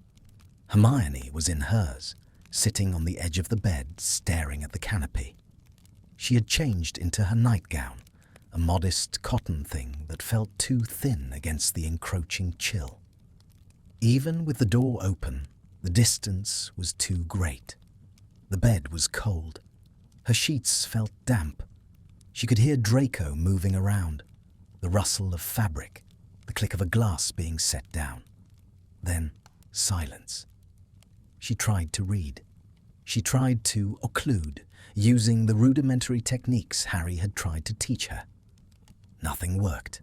Hermione was in hers, sitting on the edge of the bed, staring at the canopy. She had changed into her nightgown, a modest cotton thing that felt too thin against the encroaching chill. Even with the door open, the distance was too great. The bed was cold. Her sheets felt damp. She could hear Draco moving around, the rustle of fabric, the click of a glass being set down. Then silence. She tried to read. She tried to occlude, using the rudimentary techniques Harry had tried to teach her. Nothing worked.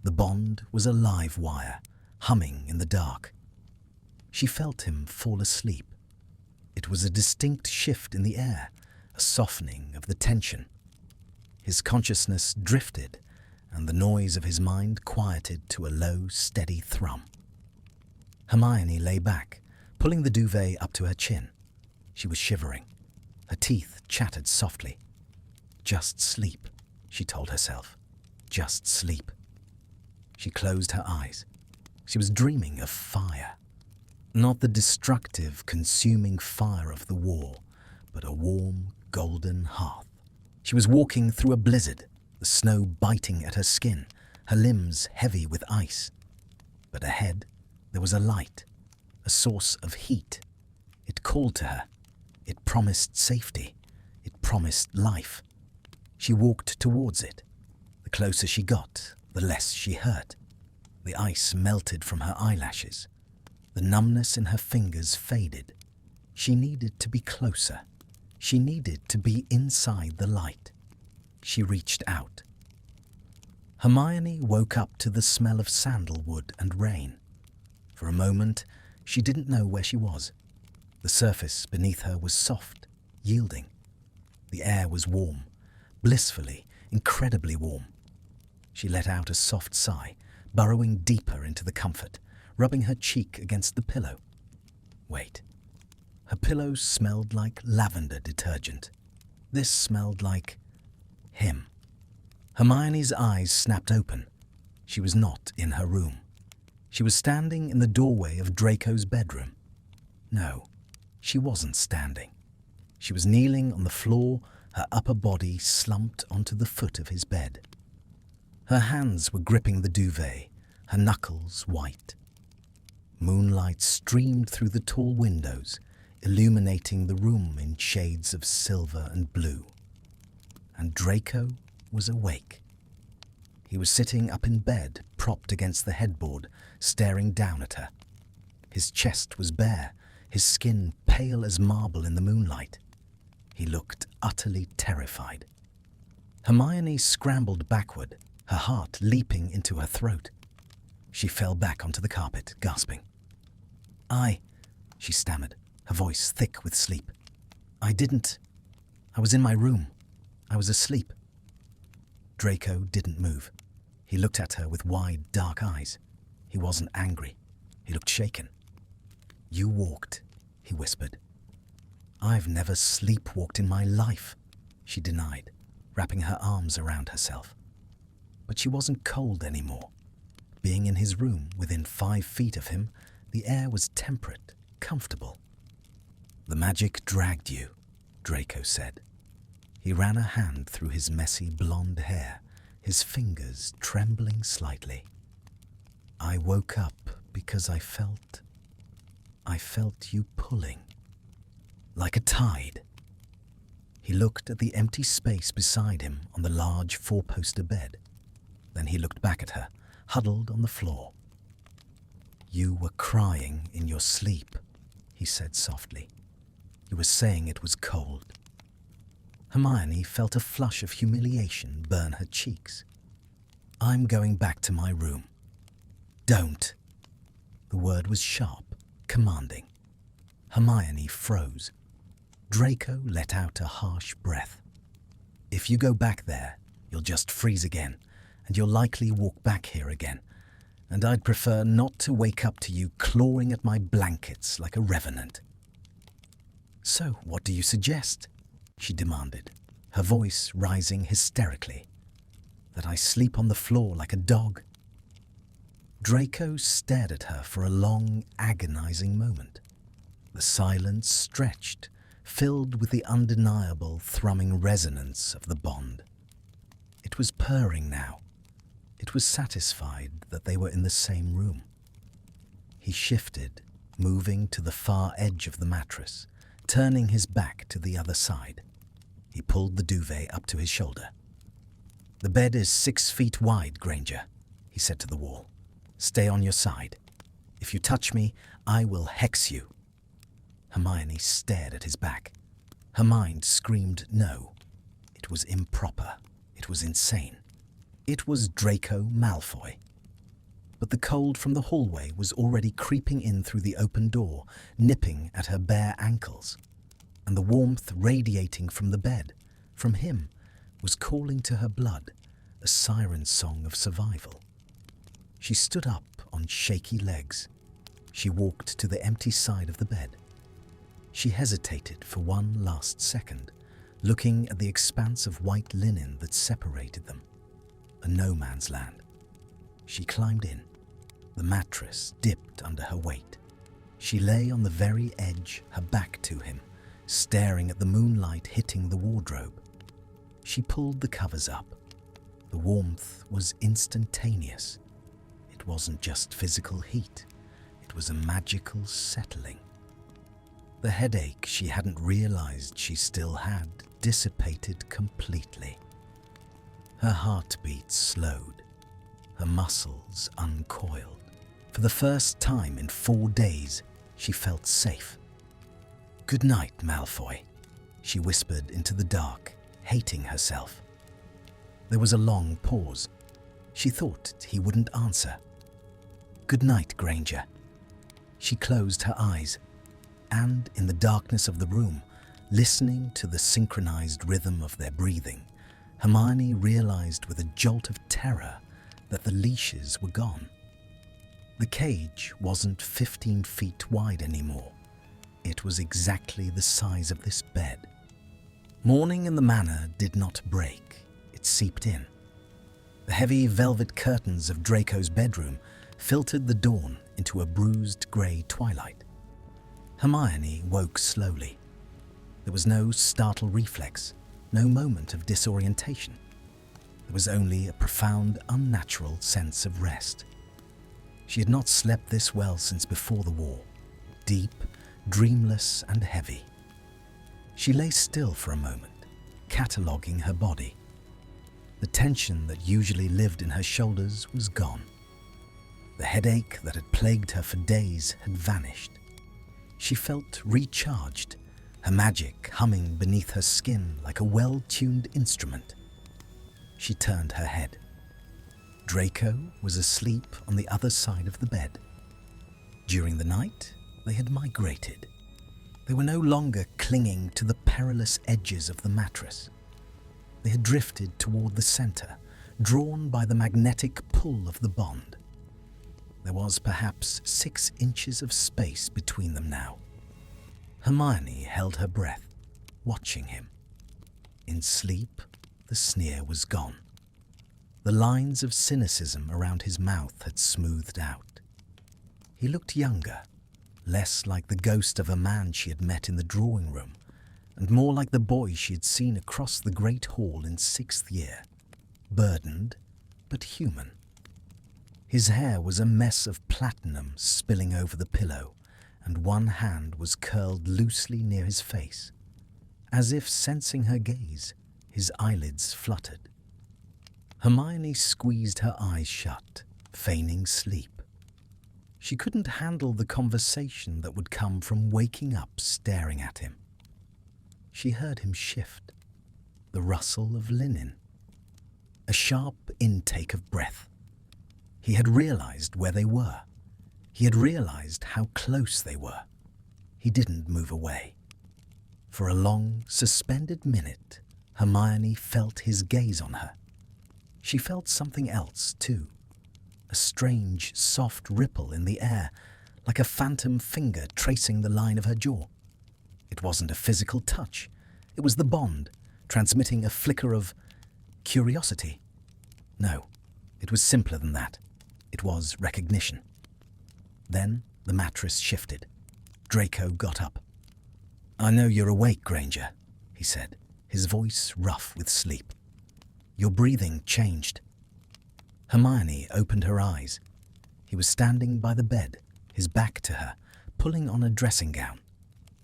The bond was a live wire, humming in the dark. She felt him fall asleep. It was a distinct shift in the air, a softening of the tension. His consciousness drifted, and the noise of his mind quieted to a low, steady thrum. Hermione lay back, pulling the duvet up to her chin. She was shivering. Her teeth chattered softly. Just sleep, she told herself. Just sleep. She closed her eyes. She was dreaming of fire. Not the destructive, consuming fire of the war, but a warm, golden hearth. She was walking through a blizzard, the snow biting at her skin, her limbs heavy with ice. But ahead, there was a light, a source of heat. It called to her. It promised safety. It promised life. She walked towards it. The closer she got, the less she hurt. The ice melted from her eyelashes. The numbness in her fingers faded. She needed to be closer. She needed to be inside the light. She reached out. Hermione woke up to the smell of sandalwood and rain. For a moment, she didn't know where she was. The surface beneath her was soft, yielding. The air was warm, blissfully, incredibly warm. She let out a soft sigh, burrowing deeper into the comfort, rubbing her cheek against the pillow. Wait. Her pillow smelled like lavender detergent. This smelled like him. Hermione's eyes snapped open. She was not in her room. She was standing in the doorway of Draco's bedroom. No, she wasn't standing. She was kneeling on the floor, her upper body slumped onto the foot of his bed. Her hands were gripping the duvet, her knuckles white. Moonlight streamed through the tall windows, illuminating the room in shades of silver and blue. And Draco was awake. He was sitting up in bed, propped against the headboard, staring down at her. His chest was bare, his skin pale as marble in the moonlight. He looked utterly terrified. Hermione scrambled backward, her heart leaping into her throat. She fell back onto the carpet, gasping. She stammered, her voice thick with sleep. I was in my room. I was asleep. Draco didn't move. He looked at her with wide, dark eyes. He wasn't angry. He looked shaken. You walked, he whispered. I've never sleepwalked in my life, she denied, wrapping her arms around herself. But she wasn't cold anymore. Being in his room, within 5 feet of him, the air was temperate, comfortable. The magic dragged you, Draco said. He ran a hand through his messy blonde hair, his fingers trembling slightly. I woke up because I felt you pulling, like a tide. He looked at the empty space beside him on the large 4-poster bed. Then he looked back at her, huddled on the floor. You were crying in your sleep, he said softly. You were saying it was cold. Hermione felt a flush of humiliation burn her cheeks. I'm going back to my room. Don't. The word was sharp, commanding. Hermione froze. Draco let out a harsh breath. If you go back there, you'll just freeze again, and you'll likely walk back here again. And I'd prefer not to wake up to you clawing at my blankets like a revenant. So, what do you suggest? She demanded, her voice rising hysterically. That I sleep on the floor like a dog? Draco stared at her for a long, agonizing moment. The silence stretched, filled with the undeniable thrumming resonance of the bond. It was purring now. It was satisfied that they were in the same room. He shifted, moving to the far edge of the mattress, turning his back to the other side. He pulled the duvet up to his shoulder. The bed is 6 feet wide, Granger, he said to the wall. Stay on your side. If you touch me, I will hex you. Hermione stared at his back. Her mind screamed no. It was improper. It was insane. It was Draco Malfoy. But the cold from the hallway was already creeping in through the open door, nipping at her bare ankles. And the warmth radiating from the bed, from him, was calling to her blood, a siren song of survival. She stood up on shaky legs. She walked to the empty side of the bed. She hesitated for one last second, looking at the expanse of white linen that separated them. A no-man's land. She climbed in. The mattress dipped under her weight. She lay on the very edge, her back to him, staring at the moonlight hitting the wardrobe. She pulled the covers up. The warmth was instantaneous. It wasn't just physical heat. It was a magical settling. The headache she hadn't realized she still had dissipated completely. Her heartbeat slowed. Her muscles uncoiled. For the first time in 4 days, she felt safe. "Good night, Malfoy," she whispered into the dark, hating herself. There was a long pause. She thought he wouldn't answer. "Good night, Granger." She closed her eyes, and in the darkness of the room, listening to the synchronized rhythm of their breathing, Hermione realized with a jolt of terror that the leashes were gone. The cage wasn't 15 feet wide anymore. It was exactly the size of this bed. Morning in the manor did not break. It seeped in. The heavy velvet curtains of Draco's bedroom filtered the dawn into a bruised grey twilight. Hermione woke slowly. There was no startle reflex, no moment of disorientation. There was only a profound, unnatural sense of rest. She had not slept this well since before the war, deep, dreamless and heavy. She lay still for a moment, cataloguing her body. The tension that usually lived in her shoulders was gone. The headache that had plagued her for days had vanished. She felt recharged, her magic humming beneath her skin like a well-tuned instrument. She turned her head. Draco was asleep on the other side of the bed. During the night, they had migrated. They were no longer clinging to the perilous edges of the mattress. They had drifted toward the center, drawn by the magnetic pull of the bond. There was perhaps 6 inches of space between them now. Hermione held her breath, watching him. In sleep, the sneer was gone. The lines of cynicism around his mouth had smoothed out. He looked younger, less like the ghost of a man she had met in the drawing room, and more like the boy she had seen across the great hall in 6th year, burdened but human. His hair was a mess of platinum spilling over the pillow, and one hand was curled loosely near his face. As if sensing her gaze, his eyelids fluttered. Hermione squeezed her eyes shut, feigning sleep. She couldn't handle the conversation that would come from waking up staring at him. She heard him shift, the rustle of linen, a sharp intake of breath. He had realized where they were. He had realized how close they were. He didn't move away. For a long, suspended minute, Hermione felt his gaze on her. She felt something else, too. A strange, soft ripple in the air, like a phantom finger tracing the line of her jaw. It wasn't a physical touch. It was the bond, transmitting a flicker of curiosity. No, it was simpler than that. It was recognition. Then the mattress shifted. Draco got up. "I know you're awake, Granger," he said, his voice rough with sleep. "Your breathing changed." Hermione opened her eyes. He was standing by the bed, his back to her, pulling on a dressing gown.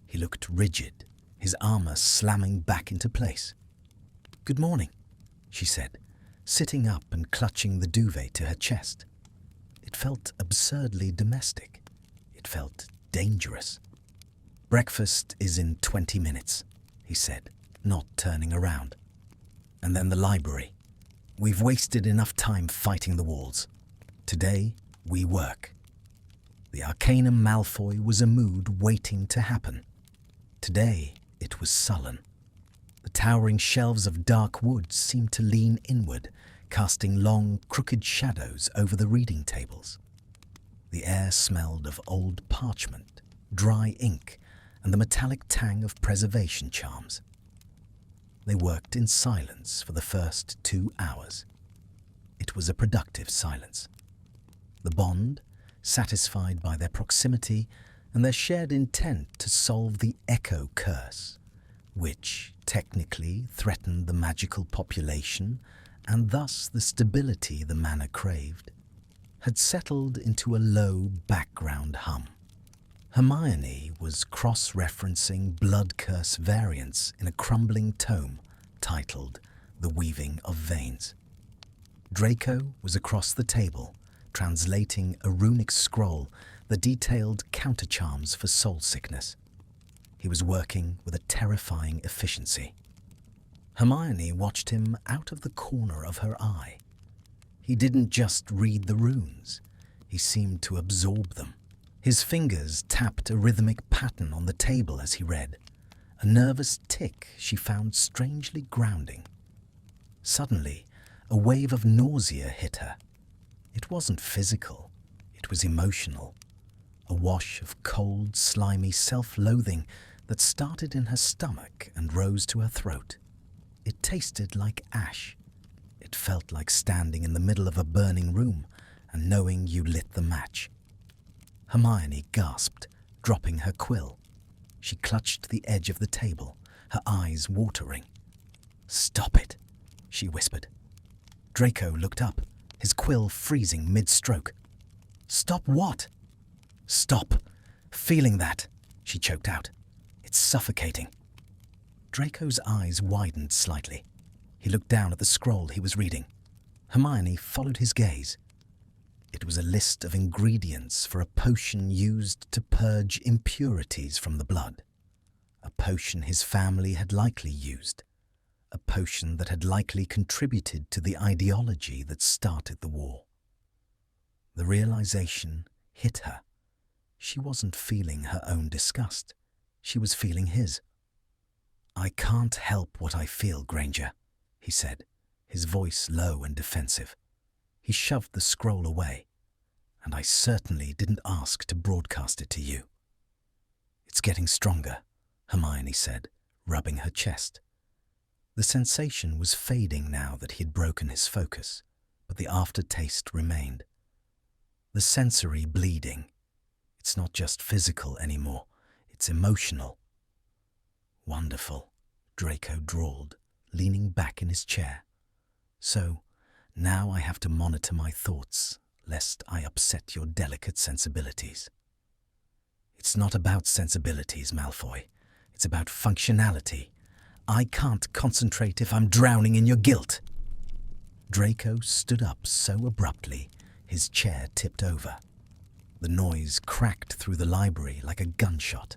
He looked rigid, his armor slamming back into place. "Good morning," she said, sitting up and clutching the duvet to her chest. It felt absurdly domestic. It felt dangerous. "Breakfast is in 20 minutes, he said, not turning around. "And then the library. We've wasted enough time fighting the walls. Today, we work." The Arcanum Malfoy was a mood waiting to happen. Today, it was sullen. The towering shelves of dark wood seemed to lean inward, casting long, crooked shadows over the reading tables. The air smelled of old parchment, dry ink, and the metallic tang of preservation charms. They worked in silence for the first 2 hours. It was a productive silence. The bond, satisfied by their proximity and their shared intent to solve the echo curse, which technically threatened the magical population and thus the stability the manor craved, had settled into a low background hum. Hermione was cross-referencing blood curse variants in a crumbling tome titled The Weaving of Veins. Draco was across the table, translating a runic scroll that detailed countercharms for soul sickness. He was working with a terrifying efficiency. Hermione watched him out of the corner of her eye. He didn't just read the runes, he seemed to absorb them. His fingers tapped a rhythmic pattern on the table as he read, a nervous tick she found strangely grounding. Suddenly, a wave of nausea hit her. It wasn't physical, it was emotional. A wash of cold, slimy self-loathing that started in her stomach and rose to her throat. It tasted like ash. It felt like standing in the middle of a burning room and knowing you lit the match. Hermione gasped, dropping her quill. She clutched the edge of the table, her eyes watering. "Stop it," she whispered. Draco looked up, his quill freezing mid-stroke. "Stop what?" "Stop. Feeling that," she choked out. "It's suffocating." Draco's eyes widened slightly. He looked down at the scroll he was reading. Hermione followed his gaze. It was a list of ingredients for a potion used to purge impurities from the blood. A potion his family had likely used. A potion that had likely contributed to the ideology that started the war. The realization hit her. She wasn't feeling her own disgust. She was feeling his. "I can't help what I feel, Granger," he said, his voice low and defensive. He shoved the scroll away, "and I certainly didn't ask to broadcast it to you." "It's getting stronger," Hermione said, rubbing her chest. The sensation was fading now that he had broken his focus, but the aftertaste remained. The sensory bleeding. It's not just physical anymore, it's emotional. "Wonderful," Draco drawled, leaning back in his chair. "So, now I have to monitor my thoughts, lest I upset your delicate sensibilities." "It's not about sensibilities, Malfoy. It's about functionality. I can't concentrate if I'm drowning in your guilt." Draco stood up so abruptly, his chair tipped over. The noise cracked through the library like a gunshot.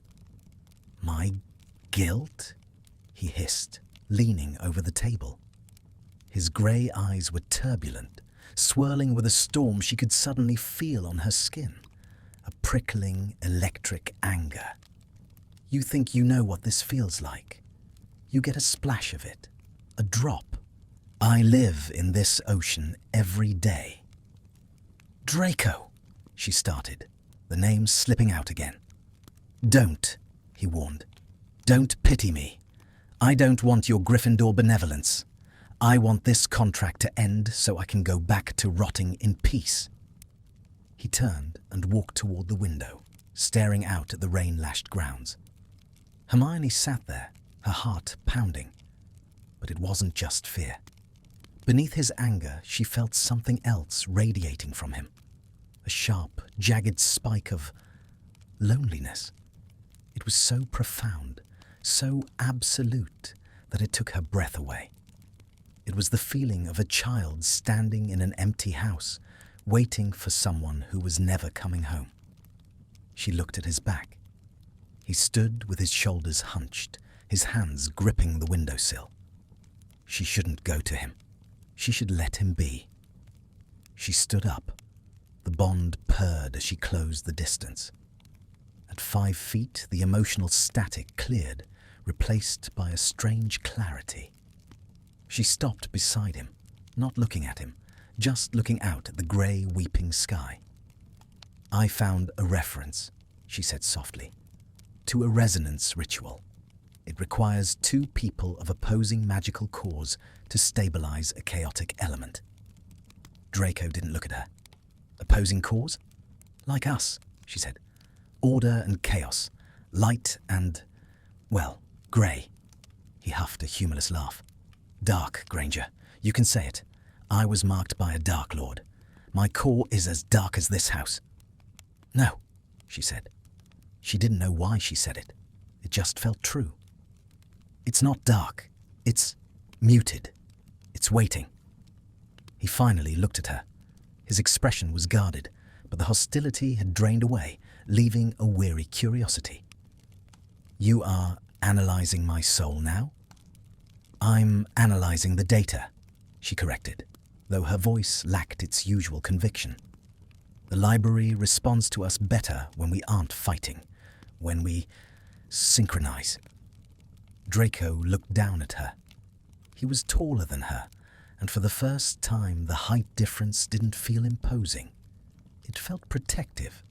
"My guilt?" he hissed, leaning over the table. His grey eyes were turbulent, swirling with a storm she could suddenly feel on her skin. A prickling, electric anger. "You think you know what this feels like. You get a splash of it, a drop. I live in this ocean every day." "Draco," she started, the name slipping out again. "Don't," he warned. "Don't pity me. I don't want your Gryffindor benevolence. I want this contract to end so I can go back to rotting in peace." He turned and walked toward the window, staring out at the rain-lashed grounds. Hermione sat there, her heart pounding. But it wasn't just fear. Beneath his anger, she felt something else radiating from him. A sharp, jagged spike of loneliness. It was so profound, so absolute, that it took her breath away. It was the feeling of a child standing in an empty house, waiting for someone who was never coming home. She looked at his back. He stood with his shoulders hunched, his hands gripping the windowsill. She shouldn't go to him. She should let him be. She stood up. The bond purred as she closed the distance. At 5 feet, the emotional static cleared, replaced by a strange clarity. She stopped beside him, not looking at him, just looking out at the grey, weeping sky. "I found a reference," she said softly, "to a resonance ritual. It requires 2 people of opposing magical cause to stabilize a chaotic element." Draco didn't look at her. "Opposing cause?" "Like us," she said. "Order and chaos. Light and, well, grey." He huffed a humorless laugh. "Dark, Granger. You can say it. I was marked by a Dark Lord. My core is as dark as this house." "No," she said. She didn't know why she said it. It just felt true. "It's not dark. It's muted. It's waiting." He finally looked at her. His expression was guarded, but the hostility had drained away, leaving a weary curiosity. "You are analyzing my soul now?" "I'm analyzing the data," she corrected, though her voice lacked its usual conviction. "The library responds to us better when we aren't fighting, when we synchronize." Draco looked down at her. He was taller than her, and for the first time the height difference didn't feel imposing. It felt protective.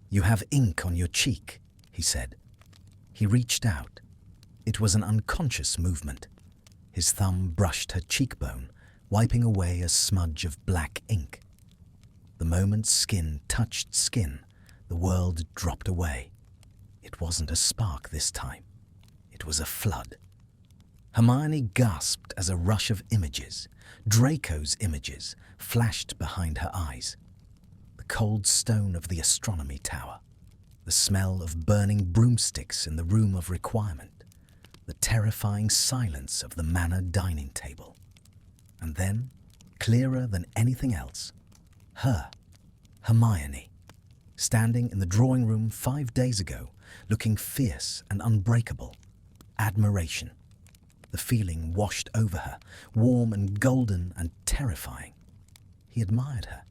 "You have ink on your cheek," he said. He reached out. It was an unconscious movement. His thumb brushed her cheekbone, wiping away a smudge of black ink. The moment skin touched skin, the world dropped away. It wasn't a spark this time. It was a flood. Hermione gasped as a rush of images, Draco's images, flashed behind her eyes. The cold stone of the astronomy tower, the smell of burning broomsticks in the room of requirement, the terrifying silence of the manor dining table. And then, clearer than anything else, her, Hermione, standing in the drawing room 5 days ago, looking fierce and unbreakable. Admiration. The feeling washed over her, warm and golden and terrifying. He admired her.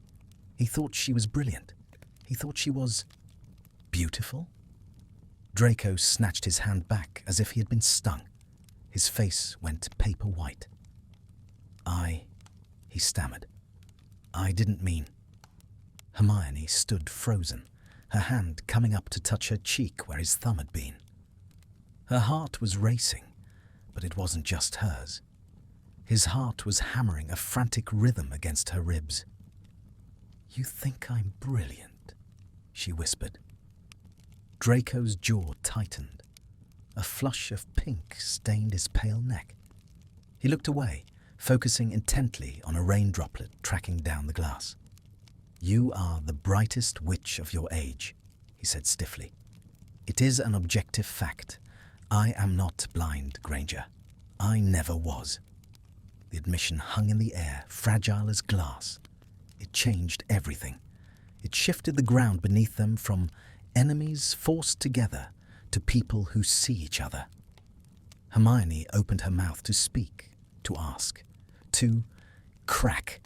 He thought she was brilliant. He thought she was beautiful. Draco snatched his hand back as if he had been stung. His face went paper white. He stammered. "I didn't mean." Hermione stood frozen, her hand coming up to touch her cheek where his thumb had been. Her heart was racing, but it wasn't just hers. His heart was hammering a frantic rhythm against her ribs. "You think I'm brilliant," she whispered. Draco's jaw tightened. A flush of pink stained his pale neck. He looked away, focusing intently on a rain droplet tracking down the glass. "You are the brightest witch of your age," he said stiffly. "It is an objective fact. I am not blind, Granger. I never was." The admission hung in the air, fragile as glass. It changed everything. It shifted the ground beneath them from enemies forced together to people who see each other. Hermione opened her mouth to speak, to ask, to crack.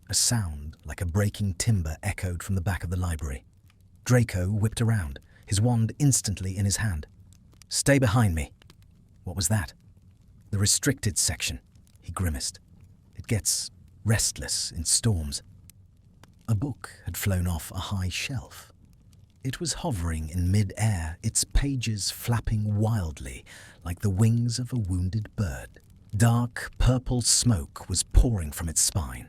A sound like a breaking timber echoed from the back of the library. Draco whipped around, his wand instantly in his hand. "Stay behind me." What was that? The restricted section, he grimaced. It gets restless in storms. A book had flown off a high shelf. It was hovering in mid-air, its pages flapping wildly like the wings of a wounded bird. Dark purple smoke was pouring from its spine.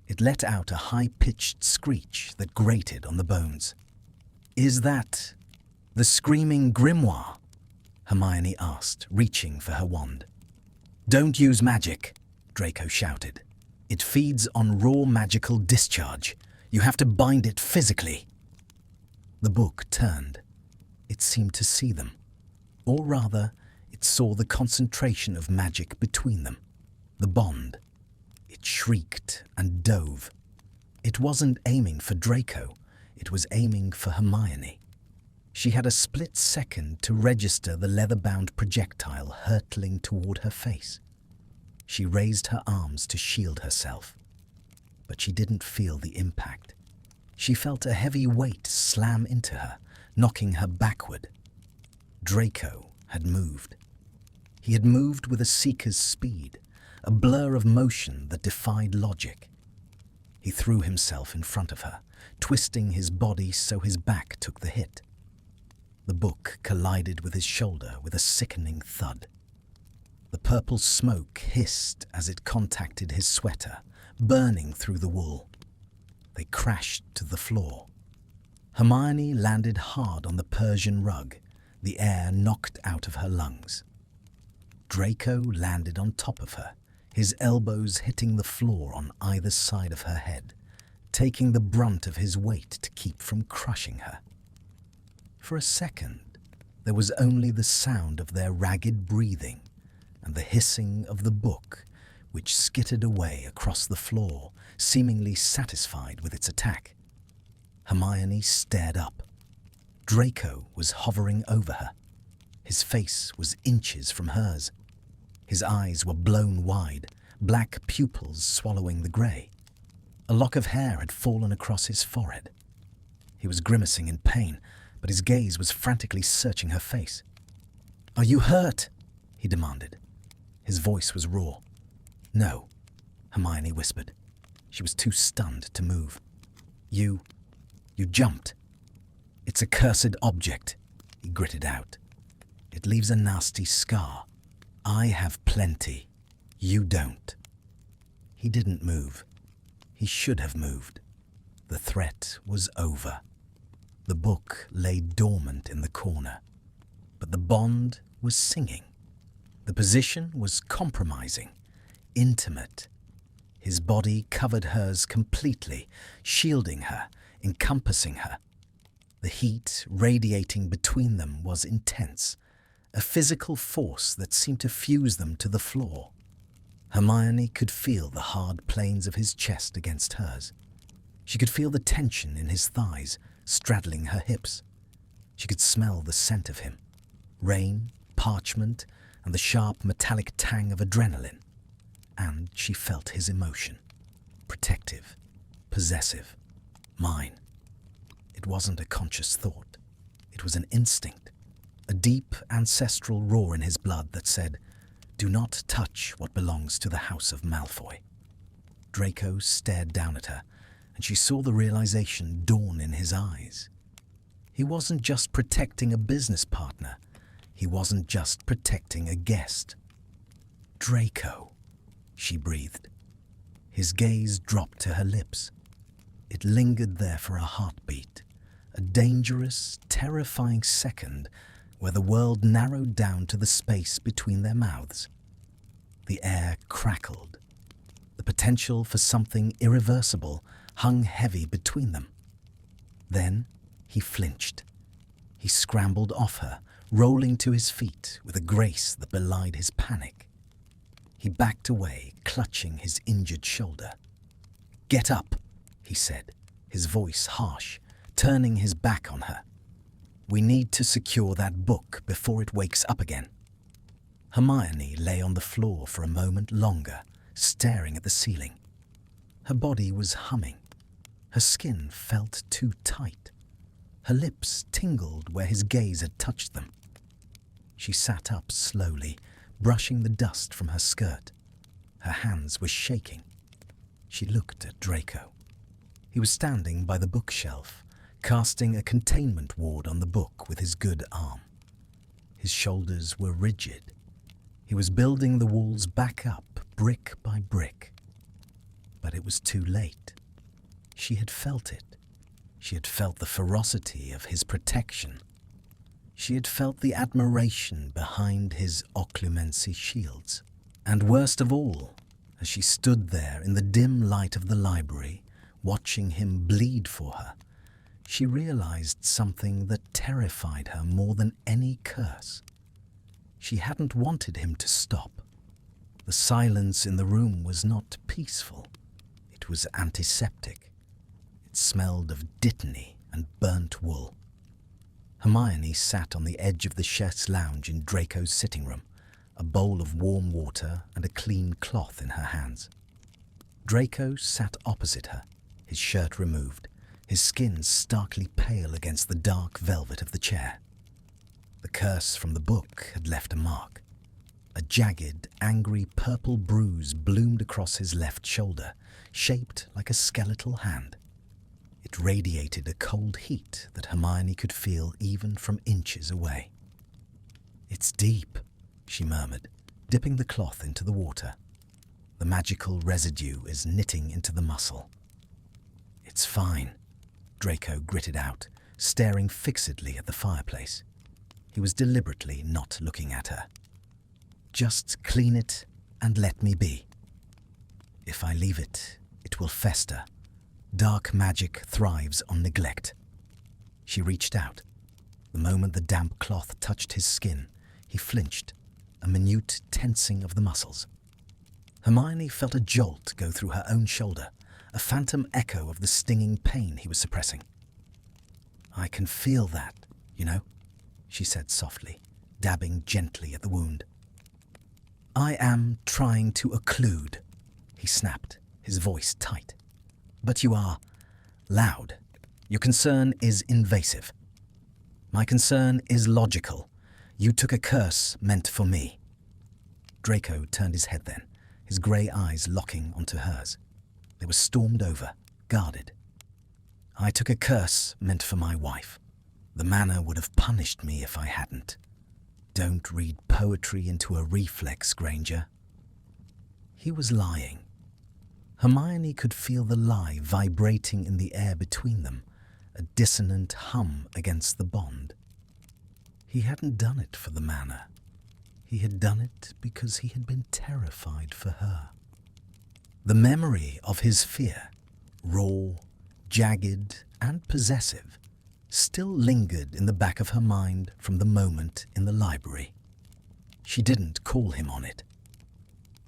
It let out a high-pitched screech that grated on the bones. "Is that the screaming grimoire?" Hermione asked, reaching for her wand. "Don't use magic," Draco shouted. "It feeds on raw magical discharge. You have to bind it physically." The book turned. It seemed to see them. Or rather, it saw the concentration of magic between them. The bond. It shrieked and dove. It wasn't aiming for Draco. It was aiming for Hermione. She had a split second to register the leather-bound projectile hurtling toward her face. She raised her arms to shield herself. But she didn't feel the impact. She felt a heavy weight slam into her, knocking her backward. Draco had moved. He had moved with a seeker's speed, a blur of motion that defied logic. He threw himself in front of her, twisting his body so his back took the hit. The book collided with his shoulder with a sickening thud. The purple smoke hissed as it contacted his sweater, burning through the wool. They crashed to the floor. Hermione landed hard on the Persian rug, the air knocked out of her lungs. Draco landed on top of her, his elbows hitting the floor on either side of her head, taking the brunt of his weight to keep from crushing her. For a second, there was only the sound of their ragged breathing and the hissing of the book, which skittered away across the floor, seemingly satisfied with its attack. Hermione stared up. Draco was hovering over her. His face was inches from hers. His eyes were blown wide, black pupils swallowing the grey. A lock of hair had fallen across his forehead. He was grimacing in pain, but his gaze was frantically searching her face. "Are you hurt?" he demanded. His voice was raw. "No," Hermione whispered. She was too stunned to move. You jumped." "It's a cursed object," he gritted out. "It leaves a nasty scar. I have plenty. You don't." He didn't move. He should have moved. The threat was over. The book lay dormant in the corner, but the bond was singing. The position was compromising, intimate. His body covered hers completely, shielding her, encompassing her. The heat radiating between them was intense, a physical force that seemed to fuse them to the floor. Hermione could feel the hard planes of his chest against hers. She could feel the tension in his thighs, straddling her hips. She could smell the scent of him, rain, parchment, and the sharp metallic tang of adrenaline. And she felt his emotion, protective, possessive, mine. It wasn't a conscious thought. It was an instinct, a deep ancestral roar in his blood that said, "Do not touch what belongs to the house of Malfoy." Draco stared down at her, and she saw the realization dawn in his eyes. He wasn't just protecting a business partner. He wasn't just protecting a guest. "Draco," she breathed. His gaze dropped to her lips. It lingered there for a heartbeat, a dangerous, terrifying second where the world narrowed down to the space between their mouths. The air crackled. The potential for something irreversible hung heavy between them. Then he flinched. He scrambled off her, rolling to his feet with a grace that belied his panic. He backed away, clutching his injured shoulder. "Get up," he said. his voice harsh, turning his back on her. "We need to secure that book before it wakes up again." Hermione lay on the floor for a moment longer, staring at the ceiling. Her body was humming. Her skin felt too tight. Her lips tingled where his gaze had touched them. She sat up slowly, brushing the dust from her skirt. Her hands were shaking. She looked at Draco. He was standing by the bookshelf, casting a containment ward on the book with his good arm. His shoulders were rigid. He was building the walls back up, brick by brick. But it was too late. She had felt it. She had felt the ferocity of his protection. She had felt the admiration behind his occlumency shields. And worst of all, as she stood there in the dim light of the library, watching him bleed for her, she realized something that terrified her more than any curse. She hadn't wanted him to stop. The silence in the room was not peaceful. It was antiseptic. It smelled of dittany and burnt wool. Hermione sat on the edge of the chef's lounge in Draco's sitting room, a bowl of warm water and a clean cloth in her hands. Draco sat opposite her, his shirt removed, his skin starkly pale against the dark velvet of the chair. The curse from the book had left a mark. A jagged, angry purple bruise bloomed across his left shoulder, shaped like a skeletal hand. It radiated a cold heat that Hermione could feel even from inches away. "It's deep," she murmured, dipping the cloth into the water. "The magical residue is knitting into the muscle." "It's fine," Draco gritted out, staring fixedly at the fireplace. He was deliberately not looking at her. "Just clean it and let me be. If I leave it, it will fester. Dark magic thrives on neglect." She reached out. The moment the damp cloth touched his skin, he flinched, a minute tensing of the muscles. Hermione felt a jolt go through her own shoulder, a phantom echo of the stinging pain he was suppressing. "I can feel that, you know," she said softly, dabbing gently at the wound. "I am trying to occlude," he snapped, his voice tight. "But you are loud. Your concern is invasive. My concern is logical. You took a curse meant for me." Draco turned his head then, his grey eyes locking onto hers. They were stormed over, guarded. "I took a curse meant for my wife. The manor would have punished me if I hadn't. Don't read poetry into a reflex, Granger." He was lying. Hermione could feel the lie vibrating in the air between them, a dissonant hum against the bond. He hadn't done it for the manor. He had done it because he had been terrified for her. The memory of his fear, raw, jagged, and possessive, still lingered in the back of her mind from the moment in the library. She didn't call him on it.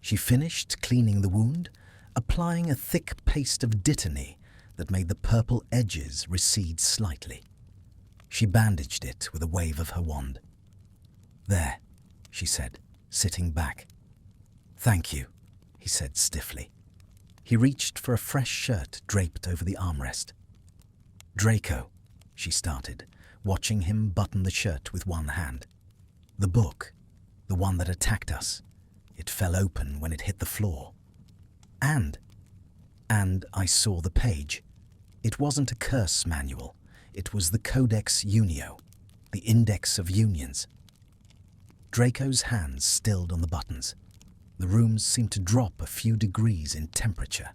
She finished cleaning the wound, applying a thick paste of dittany that made the purple edges recede slightly. She bandaged it with a wave of her wand. "There," she said, sitting back. "Thank you," he said stiffly. He reached for a fresh shirt draped over the armrest. "Draco," she started, watching him button the shirt with one hand. "The book, the one that attacked us, it fell open when it hit the floor. And I saw the page. It wasn't a curse manual. It was the Codex Unio, the Index of Unions." Draco's hands stilled on the buttons. The rooms seemed to drop a few degrees in temperature.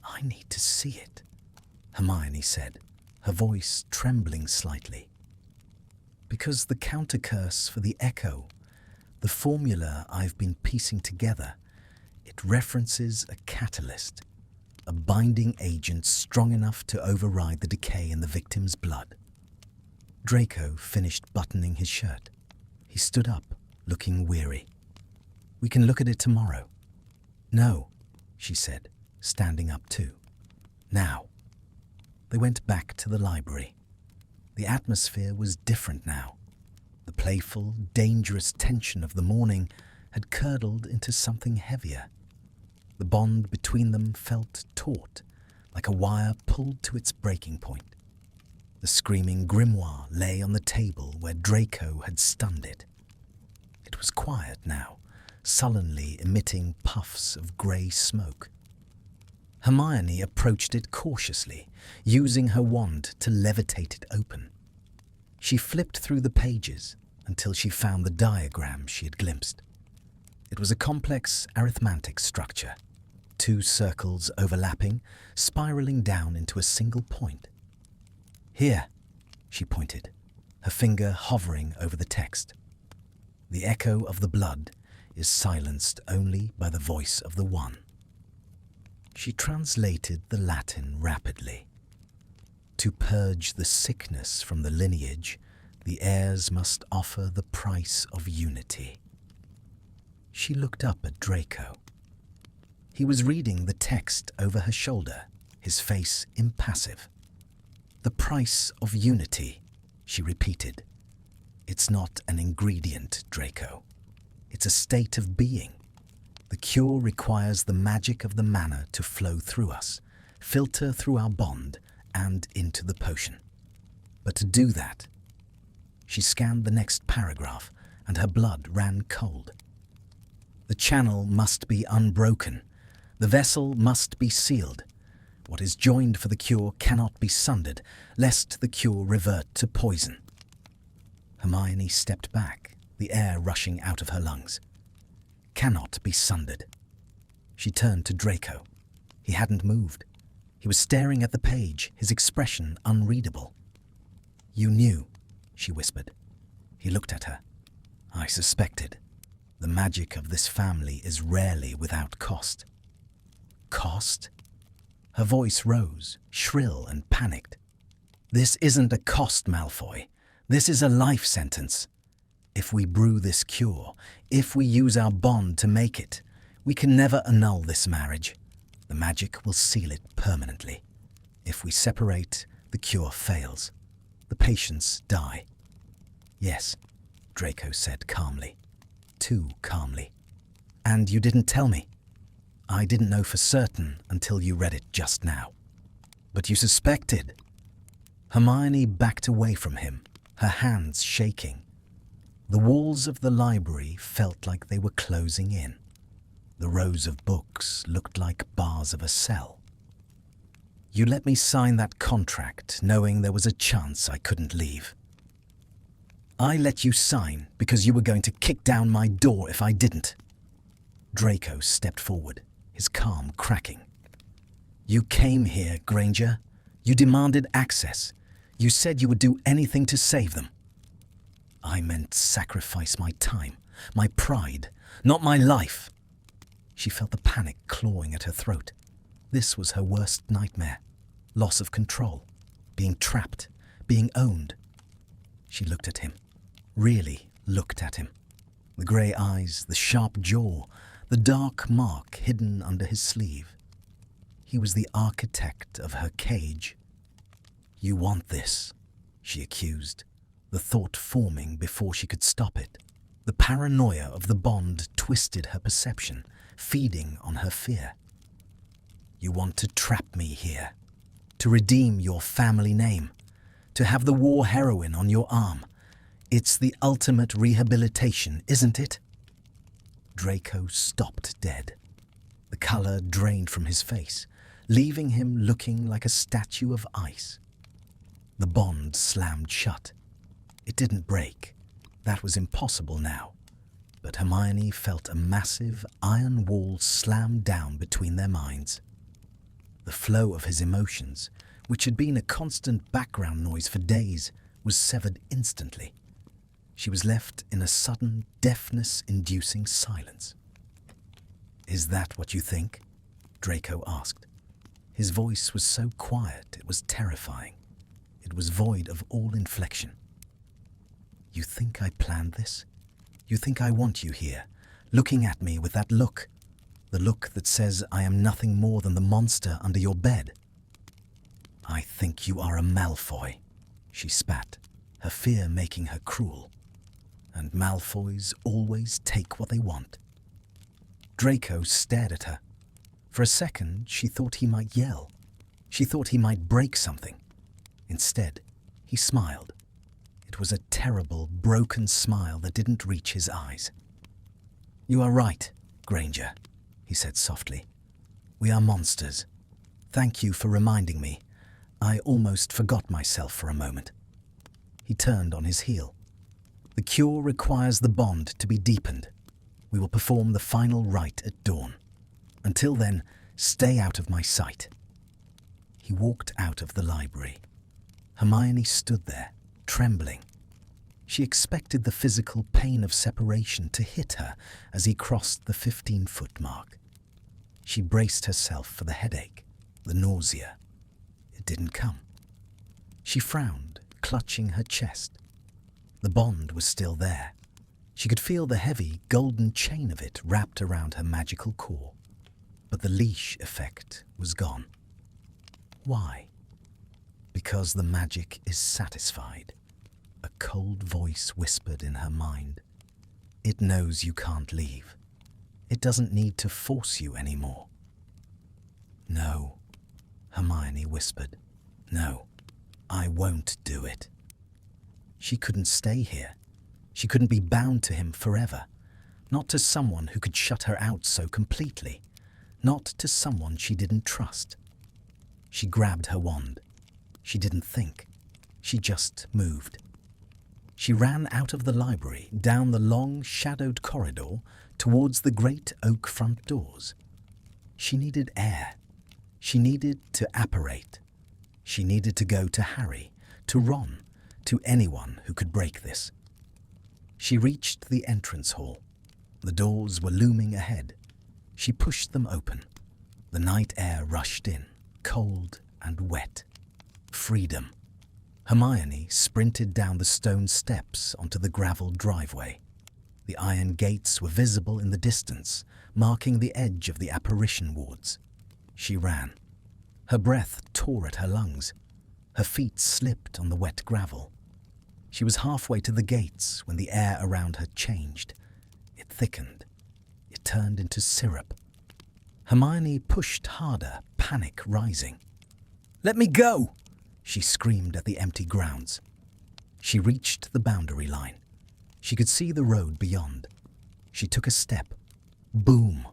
"I need to see it," Hermione said, her voice trembling slightly. "Because the counter-curse for the echo, the formula I've been piecing together, it references a catalyst, a binding agent strong enough to override the decay in the victim's blood." Draco finished buttoning his shirt. He stood up, looking weary. "We can look at it tomorrow." "No," she said, standing up too. "Now." They went back to the library. The atmosphere was different now. The playful, dangerous tension of the morning had curdled into something heavier. The bond between them felt taut, like a wire pulled to its breaking point. The screaming grimoire lay on the table where Draco had stunned it. It was quiet now, sullenly emitting puffs of grey smoke. Hermione approached it cautiously, using her wand to levitate it open. She flipped through the pages until she found the diagram she had glimpsed. It was a complex arithmetic structure, 2 circles overlapping, spiraling down into a single point. "Here," she pointed, her finger hovering over the text. "The echo of the blood is silenced only by the voice of the One." She translated the Latin rapidly. "To purge the sickness from the lineage, the heirs must offer the price of unity." She looked up at Draco. He was reading the text over her shoulder, his face impassive. "The price of unity," she repeated. "It's not an ingredient, Draco. It's a state of being. The cure requires the magic of the manor to flow through us, filter through our bond, and into the potion. But to do that..." She scanned the next paragraph, and her blood ran cold. "The channel must be unbroken. The vessel must be sealed. What is joined for the cure cannot be sundered, lest the cure revert to poison." Hermione stepped back, the air rushing out of her lungs. "Cannot be sundered." She turned to Draco. He hadn't moved. He was staring at the page, his expression unreadable. "You knew," she whispered. He looked at her. "I suspected. The magic of this family is rarely without cost." "Cost?" Her voice rose, shrill and panicked. "This isn't a cost, Malfoy. This is a life sentence. If we brew this cure, if we use our bond to make it, we can never annul this marriage. The magic will seal it permanently. If we separate, the cure fails. The patients die." "Yes," Draco said calmly. Too calmly. "And you didn't tell me. I didn't know for certain until you read it just now." "But you suspected." Hermione backed away from him, her hands shaking. The walls of the library felt like they were closing in. The rows of books looked like bars of a cell. "You let me sign that contract knowing there was a chance I couldn't leave." "I let you sign because you were going to kick down my door if I didn't." Draco stepped forward, his calm cracking. "You came here, Granger. You demanded access. You said you would do anything to save them." "I meant sacrifice my time, my pride, not my life." She felt the panic clawing at her throat. This was her worst nightmare. Loss of control, being trapped, being owned. She looked at him, really looked at him. The grey eyes, the sharp jaw, the dark mark hidden under his sleeve. He was the architect of her cage. "You want this," she accused, the thought forming before she could stop it. The paranoia of the bond twisted her perception, feeding on her fear. "You want to trap me here, to redeem your family name, to have the war heroine on your arm. It's the ultimate rehabilitation, isn't it?" Draco stopped dead. The colour drained from his face, leaving him looking like a statue of ice. The bond slammed shut. It didn't break. That was impossible now. But Hermione felt a massive iron wall slam down between their minds. The flow of his emotions, which had been a constant background noise for days, was severed instantly. She was left in a sudden, deafness-inducing silence. "Is that what you think?" Draco asked. His voice was so quiet it was terrifying. It was void of all inflection. "You think I planned this? You think I want you here, looking at me with that look? The look that says I am nothing more than the monster under your bed?" "I think you are a Malfoy," she spat, her fear making her cruel. And Malfoys always take what they want. Draco stared at her. For a second, she thought he might yell. She thought he might break something. Instead, he smiled. It was a terrible, broken smile that didn't reach his eyes. "You are right, Granger," he said softly. "We are monsters. Thank you for reminding me. I almost forgot myself for a moment." He turned on his heel. "The cure requires the bond to be deepened. We will perform the final rite at dawn. Until then, stay out of my sight." He walked out of the library. Hermione stood there, trembling. She expected the physical pain of separation to hit her as he crossed the 15-foot mark. She braced herself for the headache, the nausea. It didn't come. She frowned, clutching her chest. The bond was still there. She could feel the heavy, golden chain of it wrapped around her magical core. But the leash effect was gone. Why? Because the magic is satisfied. A cold voice whispered in her mind. It knows you can't leave. It doesn't need to force you anymore. "No," Hermione whispered. "No, I won't do it." She couldn't stay here. She couldn't be bound to him forever. Not to someone who could shut her out so completely. Not to someone she didn't trust. She grabbed her wand. She didn't think. She just moved. She ran out of the library, down the long, shadowed corridor, towards the great oak front doors. She needed air. She needed to apparate. She needed to go to Harry, to Ron, to anyone who could break this. She reached the entrance hall. The doors were looming ahead. She pushed them open. The night air rushed in, cold and wet. Freedom. Hermione sprinted down the stone steps onto the gravel driveway. The iron gates were visible in the distance, marking the edge of the apparition wards. She ran. Her breath tore at her lungs. Her feet slipped on the wet gravel. She was halfway to the gates when the air around her changed. It thickened. It turned into syrup. Hermione pushed harder, panic rising. "Let me go!" she screamed at the empty grounds. She reached the boundary line. She could see the road beyond. She took a step. Boom!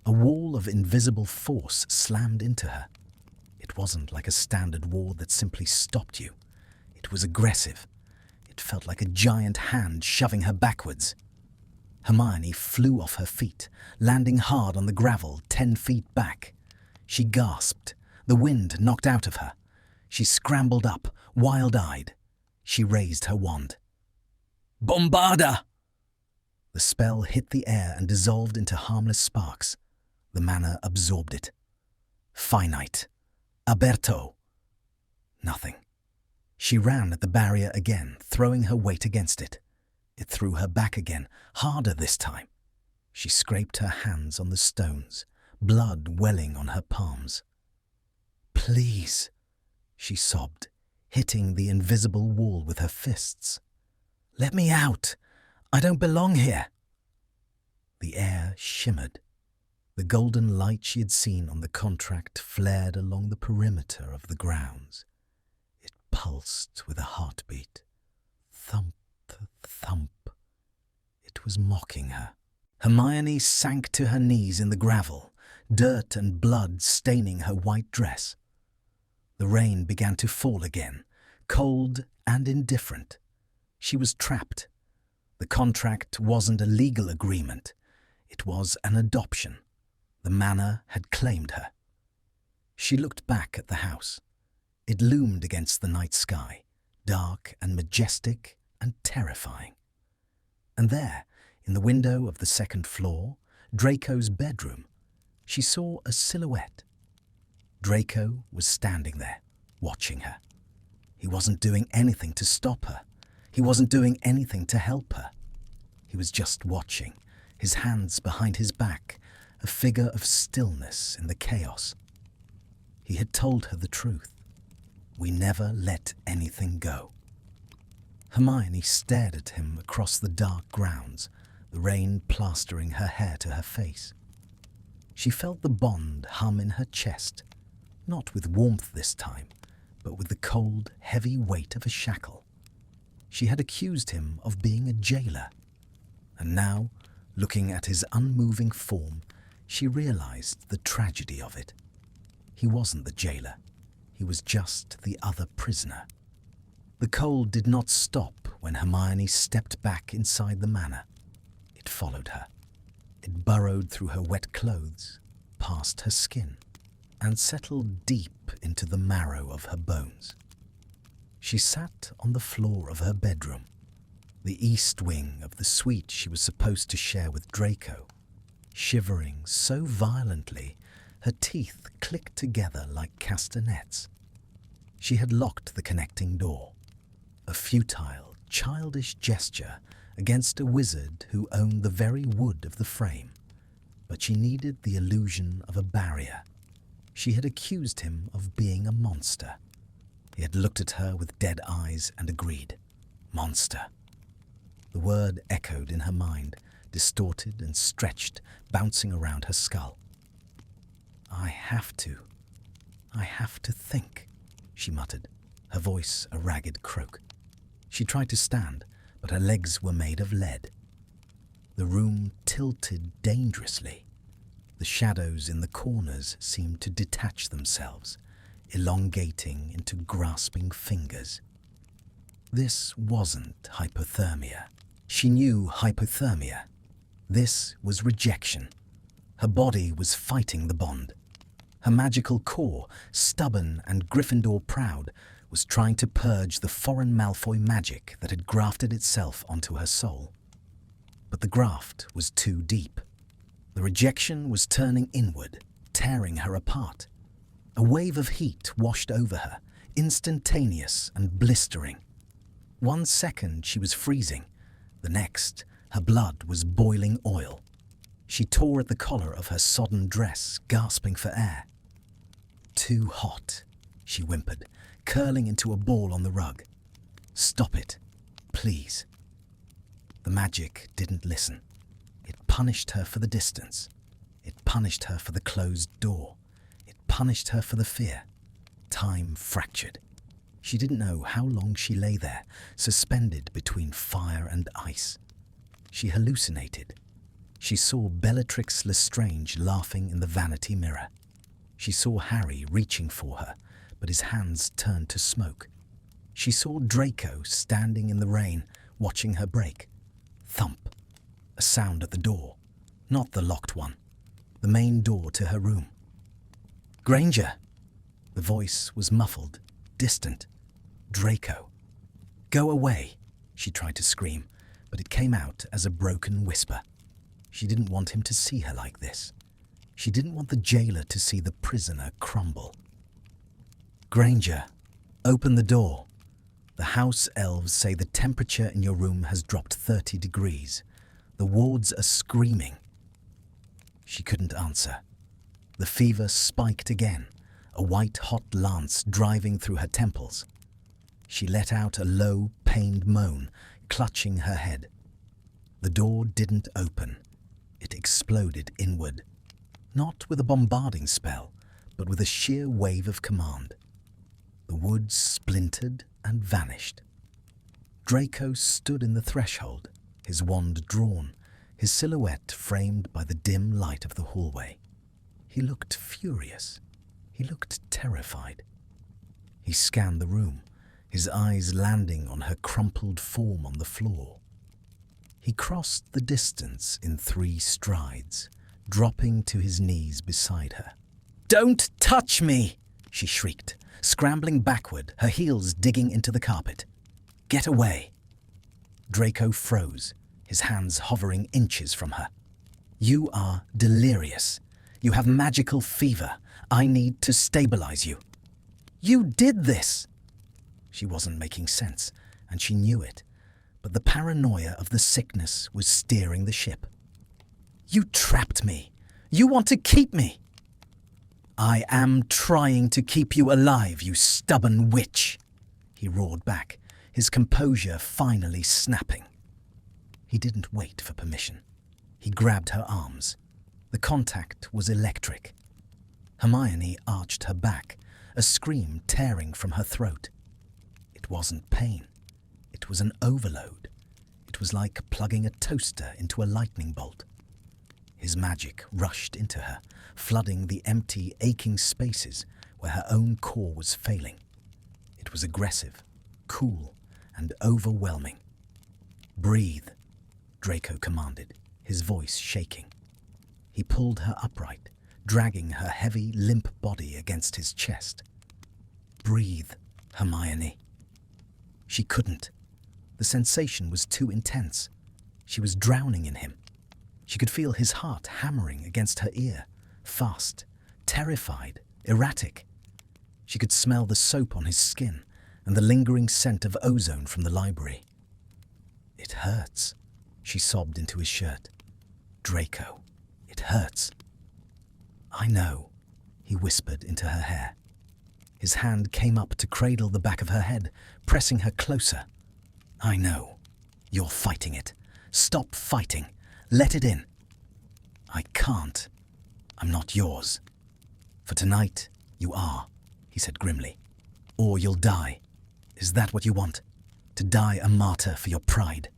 A wall of invisible force slammed into her. It wasn't like a standard wall that simply stopped you. It was aggressive. It felt like a giant hand shoving her backwards. Hermione flew off her feet, landing hard on the gravel 10 feet back. She gasped. The wind knocked out of her. She scrambled up, wild-eyed. She raised her wand. "Bombarda!" The spell hit the air and dissolved into harmless sparks. The manor absorbed it. Finite. Aberto. Nothing. She ran at the barrier again, throwing her weight against it. It threw her back again, harder this time. She scraped her hands on the stones, blood welling on her palms. "Please," she sobbed, hitting the invisible wall with her fists. "Let me out! I don't belong here!" The air shimmered. The golden light she had seen on the contract flared along the perimeter of the grounds. It pulsed with a heartbeat. Thump, thump. It was mocking her. Hermione sank to her knees in the gravel, dirt and blood staining her white dress. The rain began to fall again, cold and indifferent. She was trapped. The contract wasn't a legal agreement. It was an adoption. The manor had claimed her. She looked back at the house. It loomed against the night sky, dark and majestic and terrifying. And there, in the window of the second floor, Draco's bedroom, she saw a silhouette. Draco was standing there, watching her. He wasn't doing anything to stop her. He wasn't doing anything to help her. He was just watching, his hands behind his back, a figure of stillness in the chaos. He had told her the truth. We never let anything go. Hermione stared at him across the dark grounds, the rain plastering her hair to her face. She felt the bond hum in her chest, not with warmth this time, but with the cold, heavy weight of a shackle. She had accused him of being a jailer, and now, looking at his unmoving form, she realized the tragedy of it. He wasn't the jailer. He was just the other prisoner. The cold did not stop when Hermione stepped back inside the manor. It followed her. It burrowed through her wet clothes, past her skin, and settled deep into the marrow of her bones. She sat on the floor of her bedroom, the east wing of the suite she was supposed to share with Draco, shivering so violently her teeth clicked together like castanets. She had locked the connecting door, a futile, childish gesture against a wizard who owned the very wood of the frame, but she needed the illusion of a barrier. She had accused him of being a monster. He had looked at her with dead eyes and agreed. Monster. The word echoed in her mind, distorted and stretched, bouncing around her skull. I have to think, she muttered, her voice a ragged croak. She tried to stand, but her legs were made of lead. The room tilted dangerously. The shadows in the corners seemed to detach themselves, elongating into grasping fingers. This wasn't hypothermia. She knew hypothermia. This was rejection. Her body was fighting the bond. Her magical core, stubborn and Gryffindor proud, was trying to purge the foreign Malfoy magic that had grafted itself onto her soul. But the graft was too deep. The rejection was turning inward, tearing her apart. A wave of heat washed over her, instantaneous and blistering. 1 second she was freezing. The next, her blood was boiling oil. She tore at the collar of her sodden dress, gasping for air. Too hot, she whimpered, curling into a ball on the rug. Stop it, please. The magic didn't listen. It punished her for the distance. It punished her for the closed door. It punished her for the fear. Time fractured. She didn't know how long she lay there, suspended between fire and ice. She hallucinated. She saw Bellatrix Lestrange laughing in the vanity mirror. She saw Harry reaching for her, but his hands turned to smoke. She saw Draco standing in the rain, watching her break. Thump. A sound at the door. Not the locked one. The main door to her room. Granger. The voice was muffled, distant. Draco. Go away, she tried to scream, but it came out as a broken whisper. She didn't want him to see her like this. She didn't want the jailer to see the prisoner crumble. Granger, open the door. The house elves say the temperature in your room has dropped 30 degrees. The wards are screaming. She couldn't answer. The fever spiked again, a white-hot lance driving through her temples. She let out a low, pained moan, clutching her head. The door didn't open. It exploded inward, not with a bombarding spell, but with a sheer wave of command. The wood splintered and vanished. Draco stood in the threshold, his wand drawn, his silhouette framed by the dim light of the hallway. He looked furious. He looked terrified. He scanned the room, his eyes landing on her crumpled form on the floor. He crossed the distance in 3 strides, dropping to his knees beside her. "Don't touch me!" she shrieked, scrambling backward, her heels digging into the carpet. "Get away!" Draco froze, his hands hovering inches from her. "You are delirious. You have magical fever. I need to stabilize you." "You did this!" She wasn't making sense, and she knew it, but the paranoia of the sickness was steering the ship. "You trapped me. You want to keep me." "I am trying to keep you alive, you stubborn witch," he roared back, his composure finally snapping. He didn't wait for permission. He grabbed her arms. The contact was electric. Hermione arched her back, a scream tearing from her throat. It wasn't pain. It was an overload. It was like plugging a toaster into a lightning bolt. His magic rushed into her, flooding the empty, aching spaces where her own core was failing. It was aggressive, cool, and overwhelming. "Breathe," Draco commanded, his voice shaking. He pulled her upright, dragging her heavy, limp body against his chest. "Breathe, Hermione." She couldn't. The sensation was too intense. She was drowning in him. She could feel his heart hammering against her ear, fast, terrified, erratic. She could smell the soap on his skin and the lingering scent of ozone from the library. "It hurts," she sobbed into his shirt. "Draco, it hurts." "I know," he whispered into her hair. His hand came up to cradle the back of her head, pressing her closer. "I know. You're fighting it. Stop fighting. Let it in." "I can't. I'm not yours." "For tonight, you are," he said grimly. "Or you'll die. Is that what you want? To die a martyr for your pride?"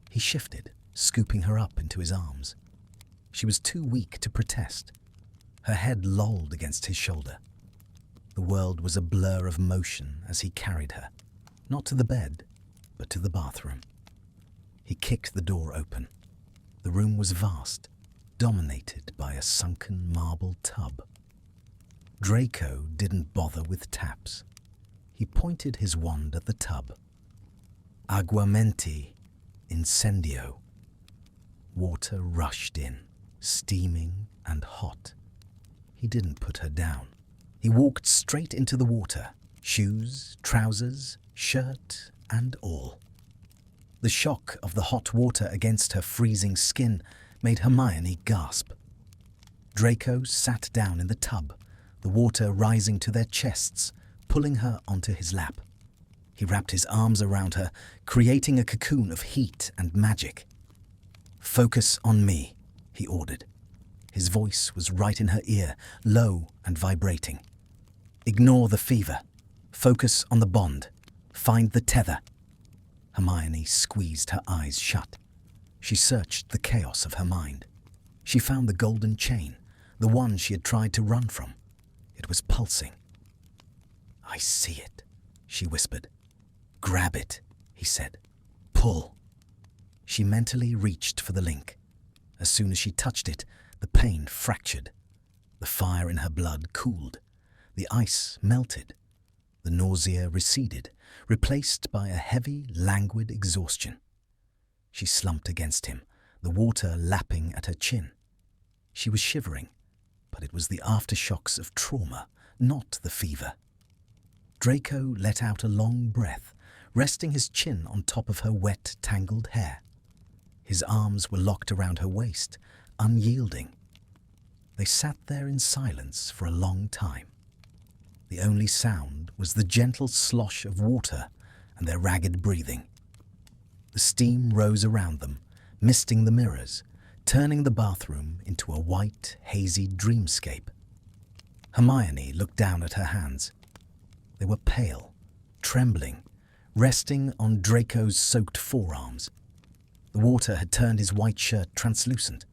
He shifted, scooping her up into his arms. She was too weak to protest. Her head lolled against his shoulder. The world was a blur of motion as he carried her, not to the bed, but to the bathroom. He kicked the door open. The room was vast, dominated by a sunken marble tub. Draco didn't bother with taps. He pointed his wand at the tub. "Aguamenti incendio." Water rushed in, steaming and hot. He didn't put her down. He walked straight into the water, shoes, trousers, shirt, and all. The shock of the hot water against her freezing skin made Hermione gasp. Draco sat down in the tub, the water rising to their chests, pulling her onto his lap. He wrapped his arms around her, creating a cocoon of heat and magic. "Focus on me," he ordered. His voice was right in her ear, low and vibrating. "Ignore the fever. Focus on the bond. Find the tether." Hermione squeezed her eyes shut. She searched the chaos of her mind. She found the golden chain, the one she had tried to run from. It was pulsing. "I see it," she whispered. "Grab it," he said. "Pull." She mentally reached for the link. As soon as she touched it, the pain fractured. The fire in her blood cooled. The ice melted. The nausea receded, replaced by a heavy, languid exhaustion. She slumped against him, the water lapping at her chin. She was shivering, but it was the aftershocks of trauma, not the fever. Draco let out a long breath, resting his chin on top of her wet, tangled hair. His arms were locked around her waist, unyielding. They sat there in silence for a long time. The only sound was the gentle slosh of water and their ragged breathing. The steam rose around them, misting the mirrors, turning the bathroom into a white, hazy dreamscape. Hermione looked down at her hands. They were pale, trembling, resting on Draco's soaked forearms. The water had turned his white shirt translucent.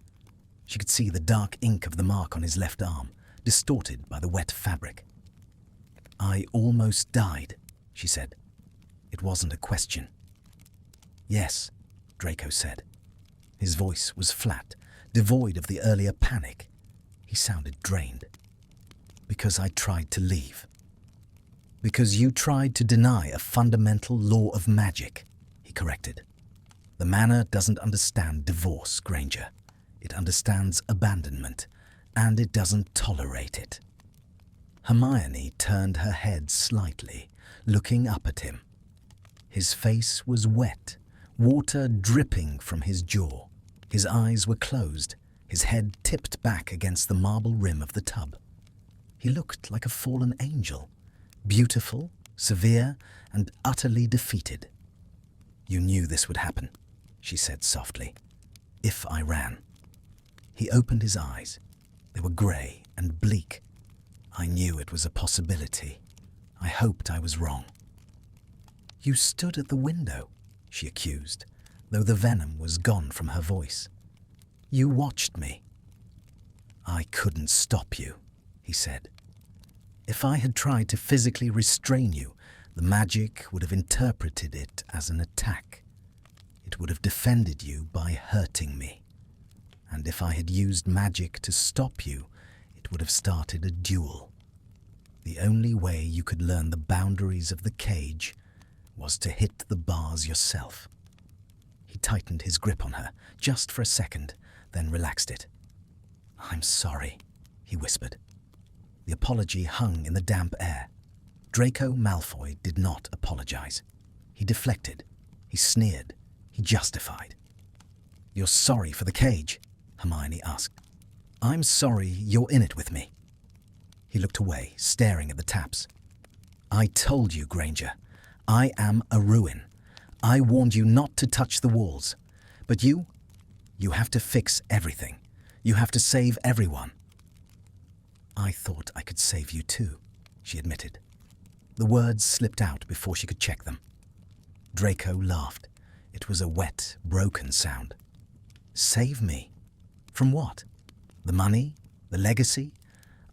She could see the dark ink of the mark on his left arm, distorted by the wet fabric. "I almost died," she said. It wasn't a question. "Yes," Draco said. His voice was flat, devoid of the earlier panic. He sounded drained. "Because I tried to leave." "Because you tried to deny a fundamental law of magic," he corrected. "The Manor doesn't understand divorce, Granger. It understands abandonment, and it doesn't tolerate it." Hermione turned her head slightly, looking up at him. His face was wet, water dripping from his jaw. His eyes were closed, his head tipped back against the marble rim of the tub. He looked like a fallen angel, beautiful, severe, and utterly defeated. "You knew this would happen," she said softly. "If I ran." He opened his eyes. They were grey and bleak. "I knew it was a possibility. I hoped I was wrong." "You stood at the window," she accused, though the venom was gone from her voice. "You watched me." "I couldn't stop you," he said. "If I had tried to physically restrain you, the magic would have interpreted it as an attack. It would have defended you by hurting me. And if I had used magic to stop you, it would have started a duel. The only way you could learn the boundaries of the cage was to hit the bars yourself." He tightened his grip on her, just for a second, then relaxed it. "I'm sorry," he whispered. The apology hung in the damp air. Draco Malfoy did not apologize. He deflected. He sneered. He justified. "You're sorry for the cage?" Hermione asked. "I'm sorry you're in it with me." He looked away, staring at the taps. "I told you, Granger. I am a ruin. I warned you not to touch the walls. But you have to fix everything. You have to save everyone." "I thought I could save you too," she admitted. The words slipped out before she could check them. Draco laughed. It was a wet, broken sound. "Save me? From what? The money? The legacy?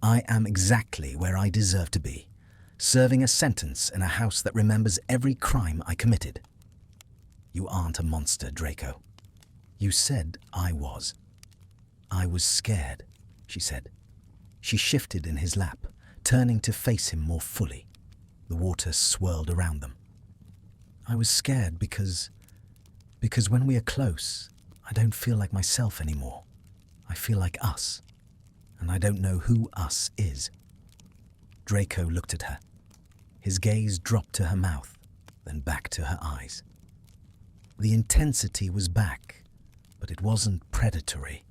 I am exactly where I deserve to be, serving a sentence in a house that remembers every crime I committed." "You aren't a monster, Draco. You said I was." "I was scared," she said. She shifted in his lap, turning to face him more fully. The water swirled around them. "I was scared because when we are close, I don't feel like myself anymore. I feel like us, and I don't know who us is." Draco looked at her. His gaze dropped to her mouth, then back to her eyes. The intensity was back, but it wasn't predatory.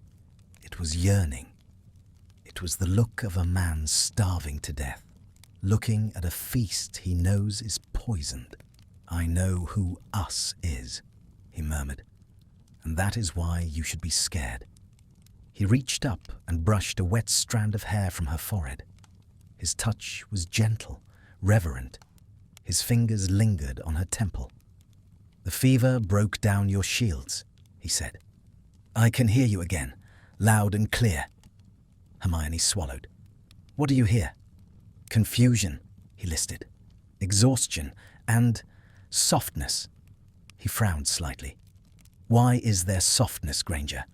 It was yearning. It was the look of a man starving to death, looking at a feast he knows is poisoned. "I know who us is," he murmured, "and that is why you should be scared." He reached up and brushed a wet strand of hair from her forehead. His touch was gentle, reverent. His fingers lingered on her temple. "The fever broke down your shields," he said. "I can hear you again, loud and clear." Hermione swallowed. "What do you hear?" "Confusion," he listed. "Exhaustion and softness." He frowned slightly. "Why is there softness, Granger?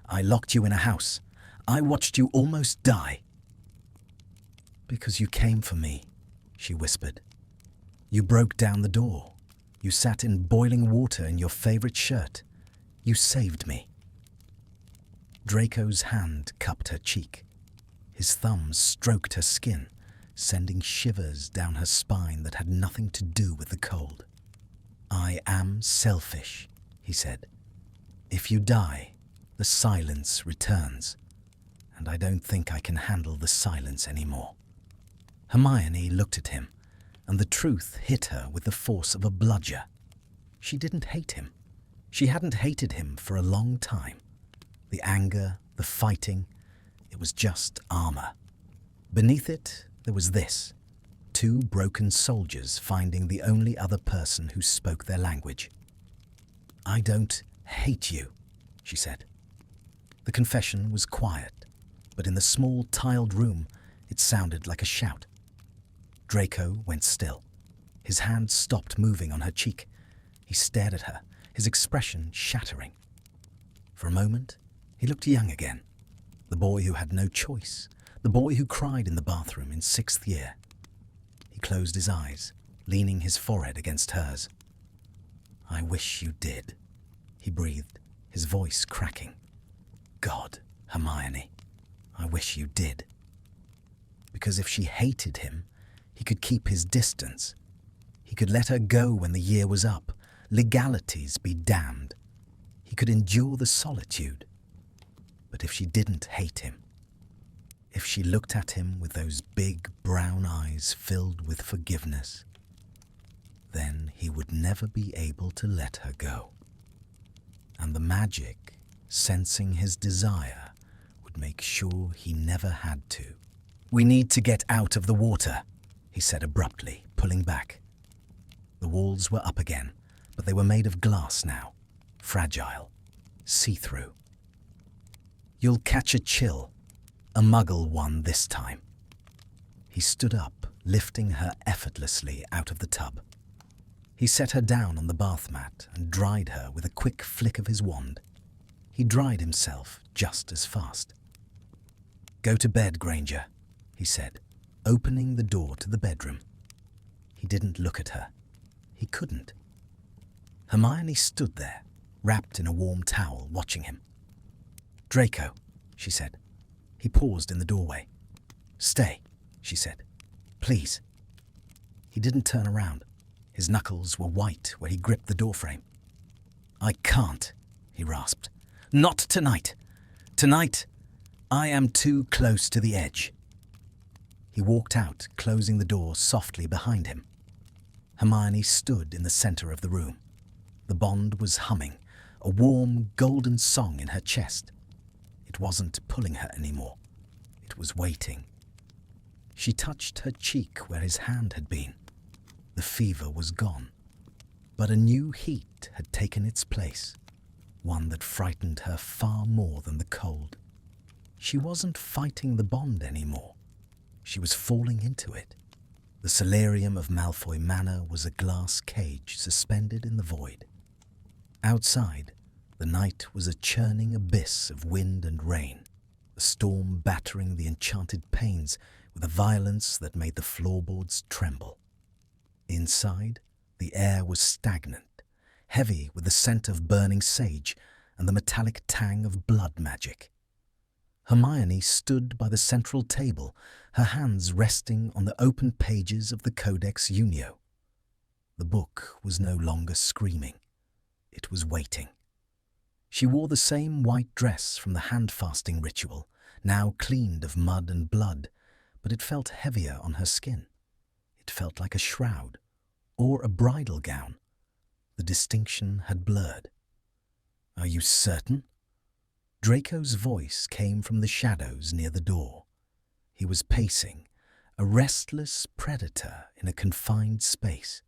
I locked you in a house. I watched you almost die." "Because you came for me," she whispered. "You broke down the door. You sat in boiling water in your favorite shirt. You saved me." Draco's hand cupped her cheek. His thumbs stroked her skin, sending shivers down her spine that had nothing to do with the cold. "I am selfish," he said. "If you die, the silence returns, and I don't think I can handle the silence anymore." Hermione looked at him, and the truth hit her with the force of a bludger. She didn't hate him. She hadn't hated him for a long time. The anger, the fighting, it was just armor. Beneath it, there was this: two broken soldiers finding the only other person who spoke their language. "I don't hate you," she said. The confession was quiet, but in the small tiled room, it sounded like a shout. Draco went still. His hand stopped moving on her cheek. He stared at her, his expression shattering. For a moment, he looked young again. The boy who had no choice. The boy who cried in the bathroom in 6th year. He closed his eyes, leaning his forehead against hers. "I wish you did," he breathed, his voice cracking. "God, Hermione, I wish you did." Because if she hated him, he could keep his distance. He could let her go when the year was up, legalities be damned. He could endure the solitude. But if she didn't hate him, if she looked at him with those big brown eyes filled with forgiveness, then he would never be able to let her go. And the magic, sensing his desire, would make sure he never had to. "We need to get out of the water," he said abruptly, pulling back. The walls were up again, but they were made of glass now, fragile, see-through. "You'll catch a chill, a muggle one this time." He stood up, lifting her effortlessly out of the tub. He set her down on the bath mat and dried her with a quick flick of his wand. He dried himself just as fast. "Go to bed, Granger," he said, opening the door to the bedroom. He didn't look at her. He couldn't. Hermione stood there, wrapped in a warm towel, watching him. "Draco," she said. He paused in the doorway. "Stay," she said. "Please." He didn't turn around. His knuckles were white where he gripped the doorframe. "I can't," he rasped. "Not tonight. Tonight, I am too close to the edge." He walked out, closing the door softly behind him. Hermione stood in the center of the room. The bond was humming, a warm, golden song in her chest. It wasn't pulling her anymore. It was waiting. She touched her cheek where his hand had been. The fever was gone, but a new heat had taken its place, one that frightened her far more than the cold. She wasn't fighting the bond anymore. She was falling into it. The solarium of Malfoy Manor was a glass cage suspended in the void. Outside, the night was a churning abyss of wind and rain, the storm battering the enchanted panes with a violence that made the floorboards tremble. Inside, the air was stagnant, heavy with the scent of burning sage and the metallic tang of blood magic. Hermione stood by the central table, her hands resting on the open pages of the Codex Unio. The book was no longer screaming. It was waiting. She wore the same white dress from the hand-fasting ritual, now cleaned of mud and blood, but it felt heavier on her skin. It felt like a shroud, or a bridal gown. The distinction had blurred. "Are you certain?" Draco's voice came from the shadows near the door. He was pacing, a restless predator in a confined space.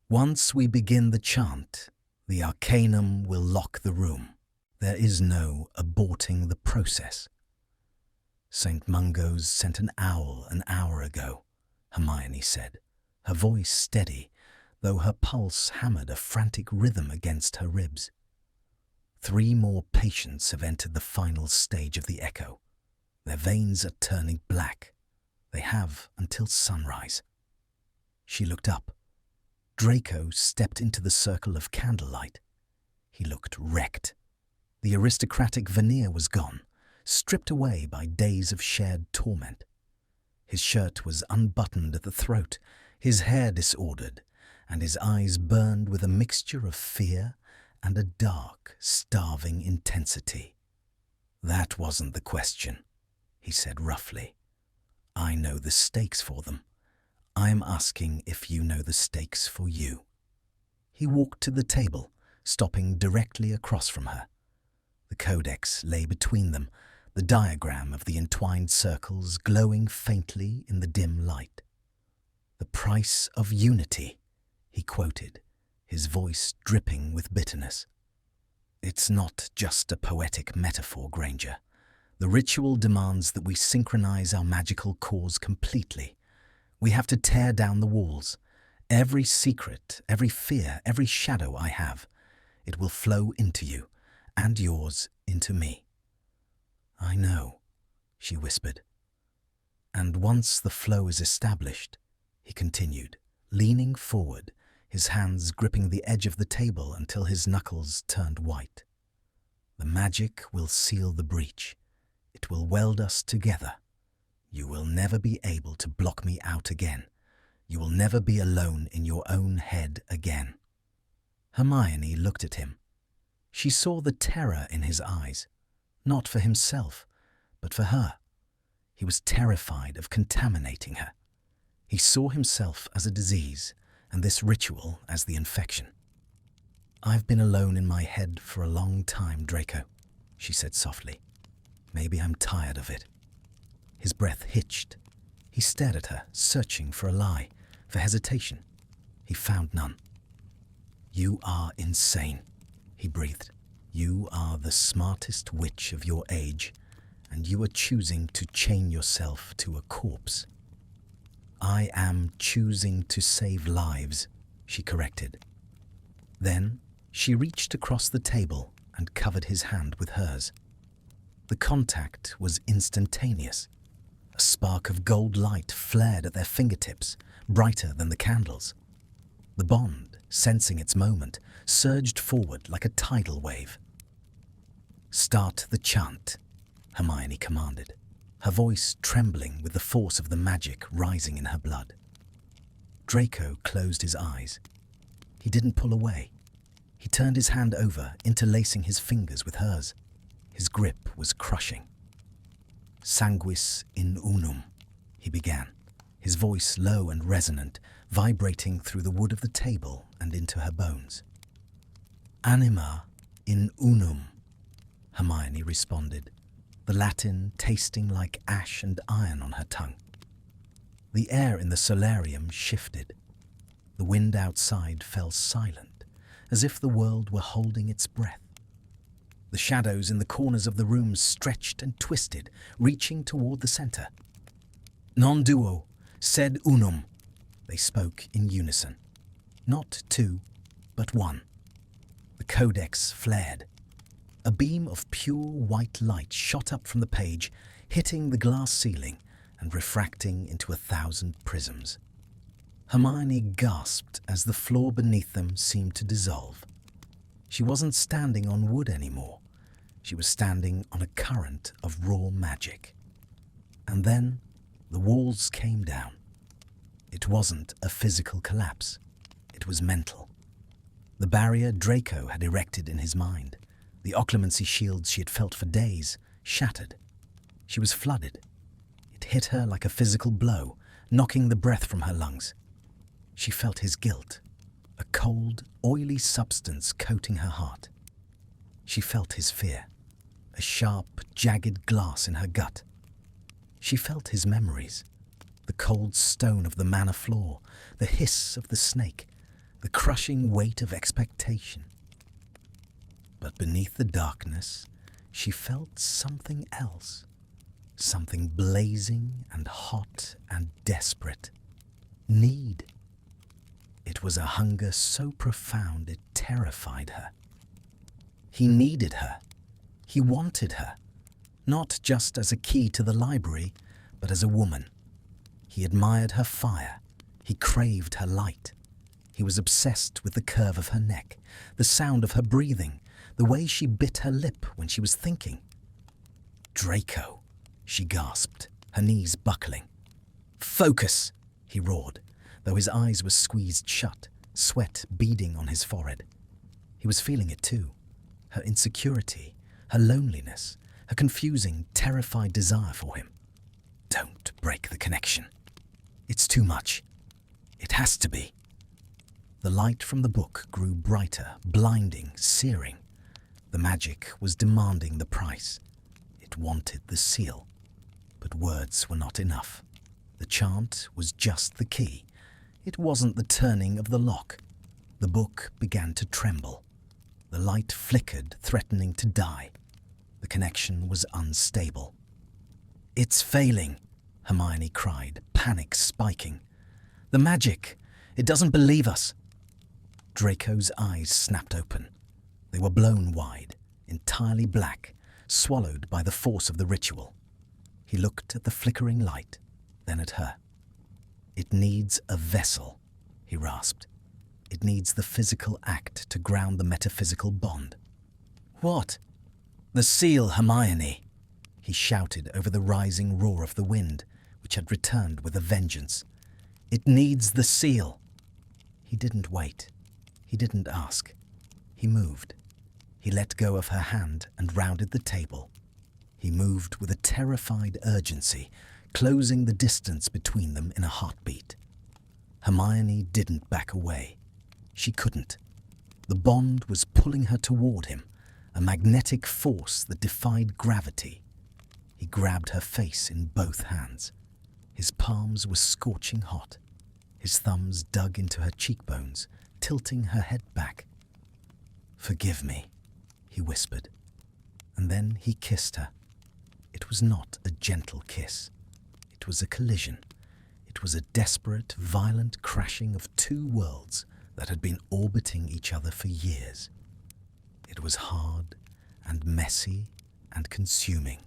"Once we begin the chant, the arcanum will lock the room. There is no aborting the process." "St. Mungo's sent an owl an hour ago," Hermione said, her voice steady, though her pulse hammered a frantic rhythm against her ribs. 3 more patients have entered the final stage of the echo. Their veins are turning black. They have until sunrise. She looked up. Draco stepped into the circle of candlelight. He looked wrecked. The aristocratic veneer was gone, stripped away by days of shared torment. His shirt was unbuttoned at the throat, his hair disordered, and his eyes burned with a mixture of fear and a dark, starving intensity. "That wasn't the question," he said roughly. "I know the stakes for them. I'm asking if you know the stakes for you." He walked to the table, stopping directly across from her. The codex lay between them, the diagram of the entwined circles glowing faintly in the dim light. "The price of unity," he quoted, his voice dripping with bitterness. "It's not just a poetic metaphor, Granger. The ritual demands that we synchronize our magical cause completely. We have to tear down the walls. Every secret, every fear, every shadow I have, it will flow into you, and yours into me." "I know," she whispered. "And once the flow is established," he continued, leaning forward, his hands gripping the edge of the table until his knuckles turned white, "the magic will seal the breach. It will weld us together. You will never be able to block me out again. You will never be alone in your own head again." Hermione looked at him. She saw the terror in his eyes, not for himself, but for her. He was terrified of contaminating her. He saw himself as a disease and this ritual as the infection. "I've been alone in my head for a long time, Draco," she said softly. "Maybe I'm tired of it." His breath hitched. He stared at her, searching for a lie, for hesitation. He found none. "You are insane," he breathed. "You are the smartest witch of your age, and you are choosing to chain yourself to a corpse." "I am choosing to save lives," she corrected. Then she reached across the table and covered his hand with hers. The contact was instantaneous. A spark of gold light flared at their fingertips, brighter than the candles. The bond, sensing its moment, surged forward like a tidal wave. "Start the chant," Hermione commanded, her voice trembling with the force of the magic rising in her blood. Draco closed his eyes. He didn't pull away. He turned his hand over, interlacing his fingers with hers. His grip was crushing. "Sanguis in unum," he began, his voice low and resonant, vibrating through the wood of the table and into her bones. "Anima in unum," Hermione responded, the Latin tasting like ash and iron on her tongue. The air in the solarium shifted. The wind outside fell silent, as if the world were holding its breath. The shadows in the corners of the room stretched and twisted, reaching toward the center. "Non duo, sed unum," they spoke in unison. Not two, but one. The codex flared. A beam of pure white light shot up from the page, hitting the glass ceiling and refracting into 1,000 prisms. Hermione gasped as the floor beneath them seemed to dissolve. She wasn't standing on wood anymore. She was standing on a current of raw magic. And then the walls came down. It wasn't a physical collapse. It was mental. The barrier Draco had erected in his mind, the occlumency shields she had felt for days, shattered. She was flooded. It hit her like a physical blow, knocking the breath from her lungs. She felt his guilt, a cold, oily substance coating her heart. She felt his fear, a sharp, jagged glass in her gut. She felt his memories, the cold stone of the manor floor, the hiss of the snake, the crushing weight of expectation. But beneath the darkness, she felt something else, something blazing and hot and desperate. Need. It was a hunger so profound it terrified her. He needed her. He wanted her, not just as a key to the library, but as a woman. He admired her fire. He craved her light. He was obsessed with the curve of her neck, the sound of her breathing, the way she bit her lip when she was thinking. "Draco," she gasped, her knees buckling. "Focus," he roared, though his eyes were squeezed shut, sweat beading on his forehead. He was feeling it too, her insecurity, her loneliness, her confusing, terrified desire for him. "Don't break the connection. It's too much. It has to be." The light from the book grew brighter, blinding, searing. The magic was demanding the price. It wanted the seal. But words were not enough. The chant was just the key. It wasn't the turning of the lock. The book began to tremble. The light flickered, threatening to die. The connection was unstable. "It's failing," Hermione cried, panic spiking. "The magic! It doesn't believe us!" Draco's eyes snapped open. They were blown wide, entirely black, swallowed by the force of the ritual. He looked at the flickering light, then at her. "It needs a vessel," he rasped. "It needs the physical act to ground the metaphysical bond." "What?" "The seal, Hermione," he shouted over the rising roar of the wind, which had returned with a vengeance. "It needs the seal." He didn't wait. He didn't ask. He moved. He let go of her hand and rounded the table. He moved with a terrified urgency, closing the distance between them in a heartbeat. Hermione didn't back away. She couldn't. The bond was pulling her toward him, a magnetic force that defied gravity. He grabbed her face in both hands. His palms were scorching hot. His thumbs dug into her cheekbones, tilting her head back. "Forgive me," he whispered. And then he kissed her. It was not a gentle kiss. It was a collision. It was a desperate, violent crashing of two worlds that had been orbiting each other for years. It was hard and messy and consuming.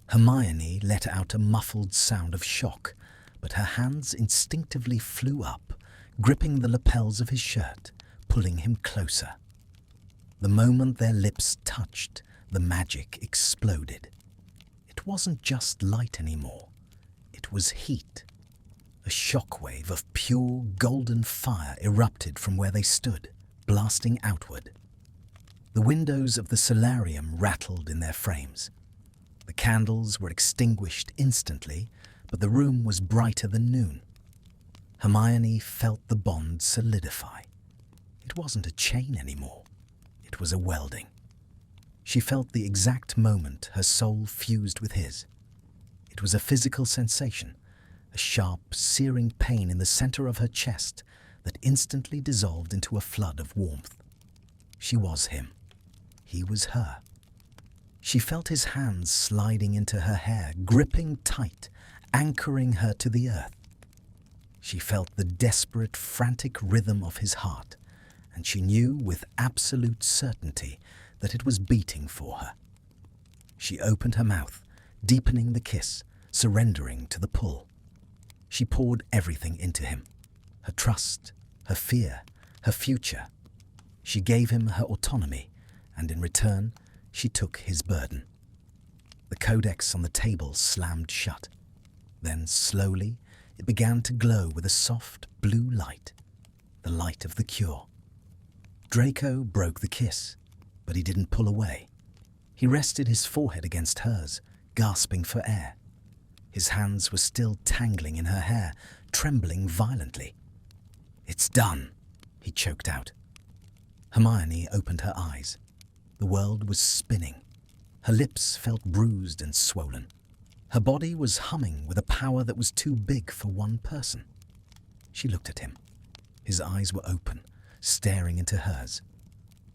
Hermione let out a muffled sound of shock, but her hands instinctively flew up, gripping the lapels of his shirt, pulling him closer. The moment their lips touched, the magic exploded. It wasn't just light anymore. It was heat. A shockwave of pure golden fire erupted from where they stood, blasting outward. The windows of the solarium rattled in their frames. The candles were extinguished instantly, but the room was brighter than noon. Hermione felt the bond solidify. It wasn't a chain anymore. It was a welding. She felt the exact moment her soul fused with his. It was a physical sensation, a sharp, searing pain in the center of her chest that instantly dissolved into a flood of warmth. She was him. He was her. She felt his hands sliding into her hair, gripping tight, anchoring her to the earth. She felt the desperate, frantic rhythm of his heart, and she knew with absolute certainty that it was beating for her. She opened her mouth, deepening the kiss, surrendering to the pull. She poured everything into him, her trust, her fear, her future. She gave him her autonomy, and in return, she took his burden. The codex on the table slammed shut. Then, slowly, it began to glow with a soft blue light, the light of the cure. Draco broke the kiss, but he didn't pull away. He rested his forehead against hers, gasping for air. His hands were still tangling in her hair, trembling violently. "It's done," he choked out. Hermione opened her eyes. The world was spinning. Her lips felt bruised and swollen. Her body was humming with a power that was too big for one person. She looked at him. His eyes were open, staring into hers,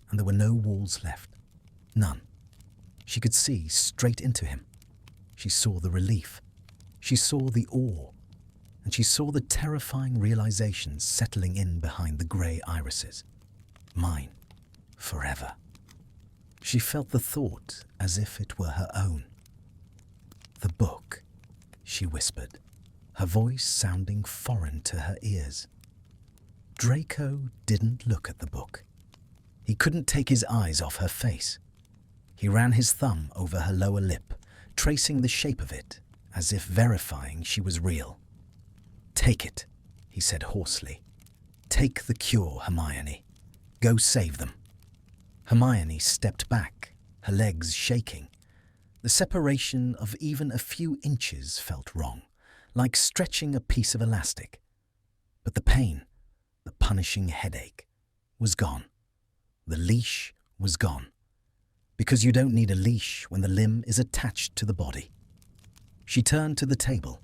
and there were no walls left. None. She could see straight into him. She saw the relief. She saw the awe. And she saw the terrifying realizations settling in behind the grey irises. Mine. Forever. She felt the thought as if it were her own. "The book," she whispered, her voice sounding foreign to her ears. Draco didn't look at the book. He couldn't take his eyes off her face. He ran his thumb over her lower lip, tracing the shape of it, as if verifying she was real. "Take it," he said hoarsely. "Take the cure, Hermione. Go save them." Hermione stepped back, her legs shaking. The separation of even a few inches felt wrong, like stretching a piece of elastic. But the pain, the punishing headache, was gone. The leash was gone. Because you don't need a leash when the limb is attached to the body. She turned to the table.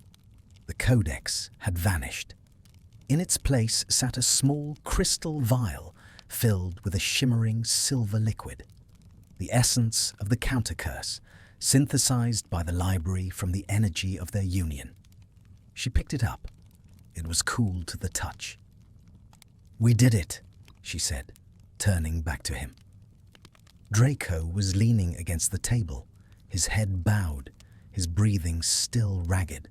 The codex had vanished. In its place sat a small crystal vial filled with a shimmering silver liquid, the essence of the countercurse, synthesized by the library from the energy of their union. She picked it up. It was cool to the touch. "We did it," she said, turning back to him. Draco was leaning against the table, his head bowed, his breathing still ragged.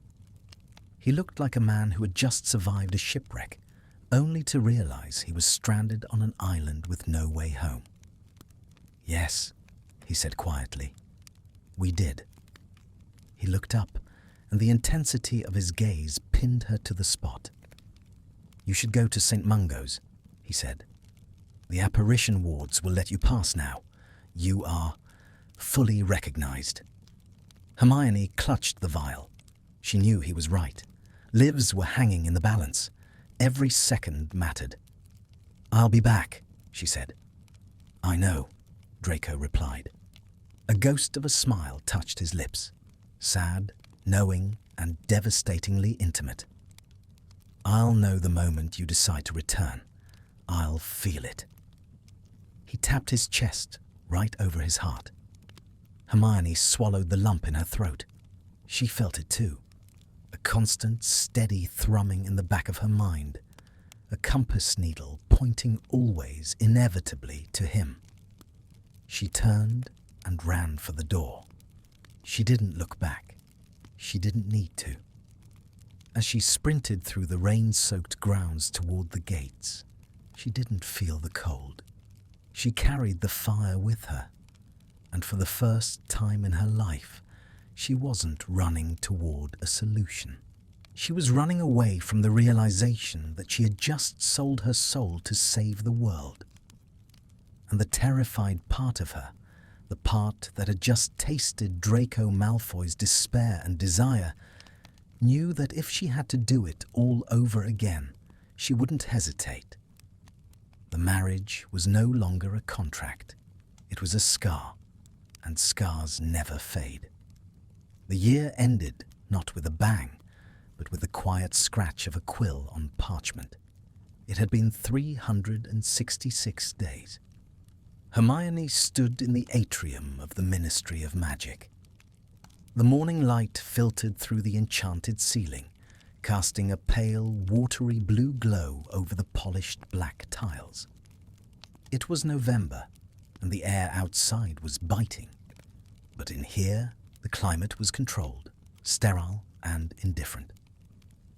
He looked like a man who had just survived a shipwreck, only to realize he was stranded on an island with no way home. "Yes," he said quietly. "We did." He looked up, and the intensity of his gaze pinned her to the spot. "You should go to St. Mungo's," he said. "The apparition wards will let you pass now. You are fully recognized." Hermione clutched the vial. She knew he was right. Lives were hanging in the balance. Every second mattered. "I'll be back," she said. "I know," Draco replied. A ghost of a smile touched his lips. Sad, knowing, and devastatingly intimate. "I'll know the moment you decide to return. I'll feel it." He tapped his chest, right over his heart. Hermione swallowed the lump in her throat. She felt it too. A constant, steady thrumming in the back of her mind. A compass needle pointing always, inevitably, to him. She turned and ran for the door. She didn't look back. She didn't need to. As she sprinted through the rain-soaked grounds toward the gates, she didn't feel the cold. She carried the fire with her, and for the first time in her life, she wasn't running toward a solution. She was running away from the realization that she had just sold her soul to save the world. And the terrified part of her, the part that had just tasted Draco Malfoy's despair and desire, knew that if she had to do it all over again, she wouldn't hesitate. The marriage was no longer a contract. It was a scar, and scars never fade. The year ended not with a bang, but with the quiet scratch of a quill on parchment. It had been 366 days. Hermione stood in the atrium of the Ministry of Magic. The morning light filtered through the enchanted ceiling, casting a pale, watery blue glow over the polished black tiles. It was November, and the air outside was biting. But in here, the climate was controlled, sterile, and indifferent.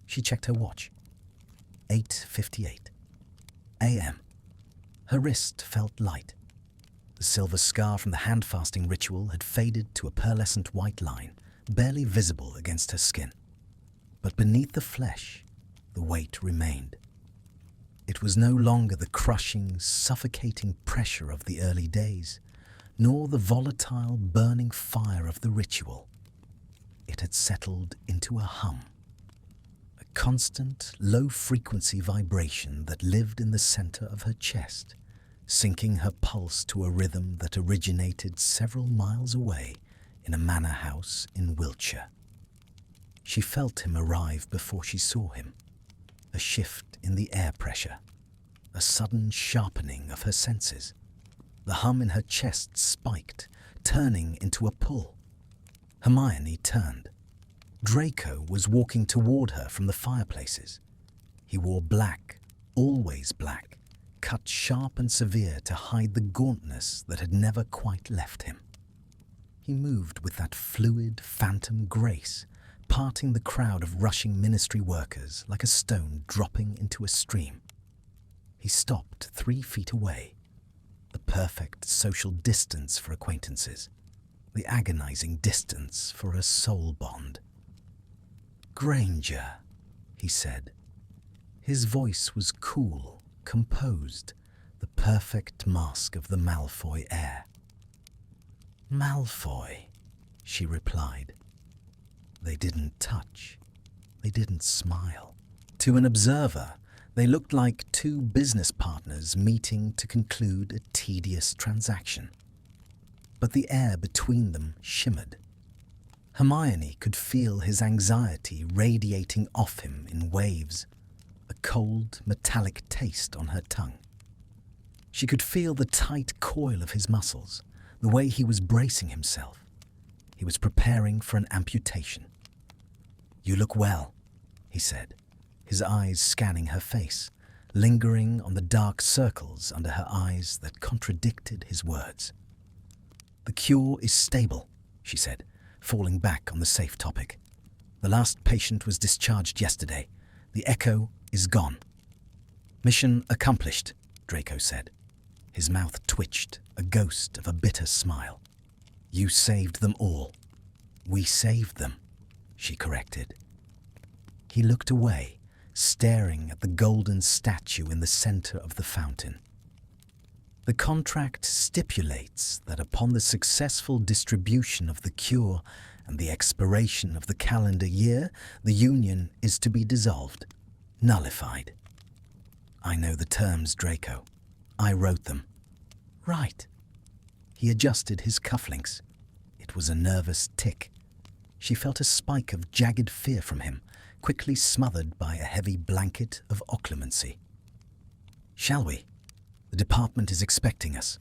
She checked her watch. 8:58 a.m. Her wrist felt light. The silver scar from the hand-fasting ritual had faded to a pearlescent white line, barely visible against her skin. But beneath the flesh, the weight remained. It was no longer the crushing, suffocating pressure of the early days, nor the volatile, burning fire of the ritual. It had settled into a hum. A constant, low-frequency vibration that lived in the center of her chest, syncing her pulse to a rhythm that originated several miles away in a manor house in Wiltshire. She felt him arrive before she saw him. A shift in the air pressure, a sudden sharpening of her senses. The hum in her chest spiked, turning into a pull. Hermione turned. Draco was walking toward her from the fireplaces. He wore black, always black, cut sharp and severe to hide the gauntness that had never quite left him. He moved with that fluid, phantom grace, parting the crowd of rushing ministry workers like a stone dropping into a stream. He stopped 3 feet away, the perfect social distance for acquaintances, the agonizing distance for a soul bond. "Granger," he said. His voice was cool, composed, the perfect mask of the Malfoy air. "Malfoy," she replied. They didn't touch. They didn't smile. To an observer, they looked like two business partners meeting to conclude a tedious transaction. But the air between them shimmered. Hermione could feel his anxiety radiating off him in waves, a cold, metallic taste on her tongue. She could feel the tight coil of his muscles, the way he was bracing himself. He was preparing for an amputation. "You look well," he said, his eyes scanning her face, lingering on the dark circles under her eyes that contradicted his words. "The cure is stable," she said, falling back on the safe topic. "The last patient was discharged yesterday. The echo is gone." "Mission accomplished," Draco said. His mouth twitched, a ghost of a bitter smile. "You saved them all." "We saved them," she corrected. He looked away, staring at the golden statue in the center of the fountain. "The contract stipulates that upon the successful distribution of the cure, and the expiration of the calendar year, the union is to be dissolved, nullified. I know the terms, Draco. I wrote them. Right. He adjusted his cufflinks. It was a nervous tick. She felt a spike of jagged fear from him, quickly smothered by a heavy blanket of occlumency. Shall we? The department is expecting us.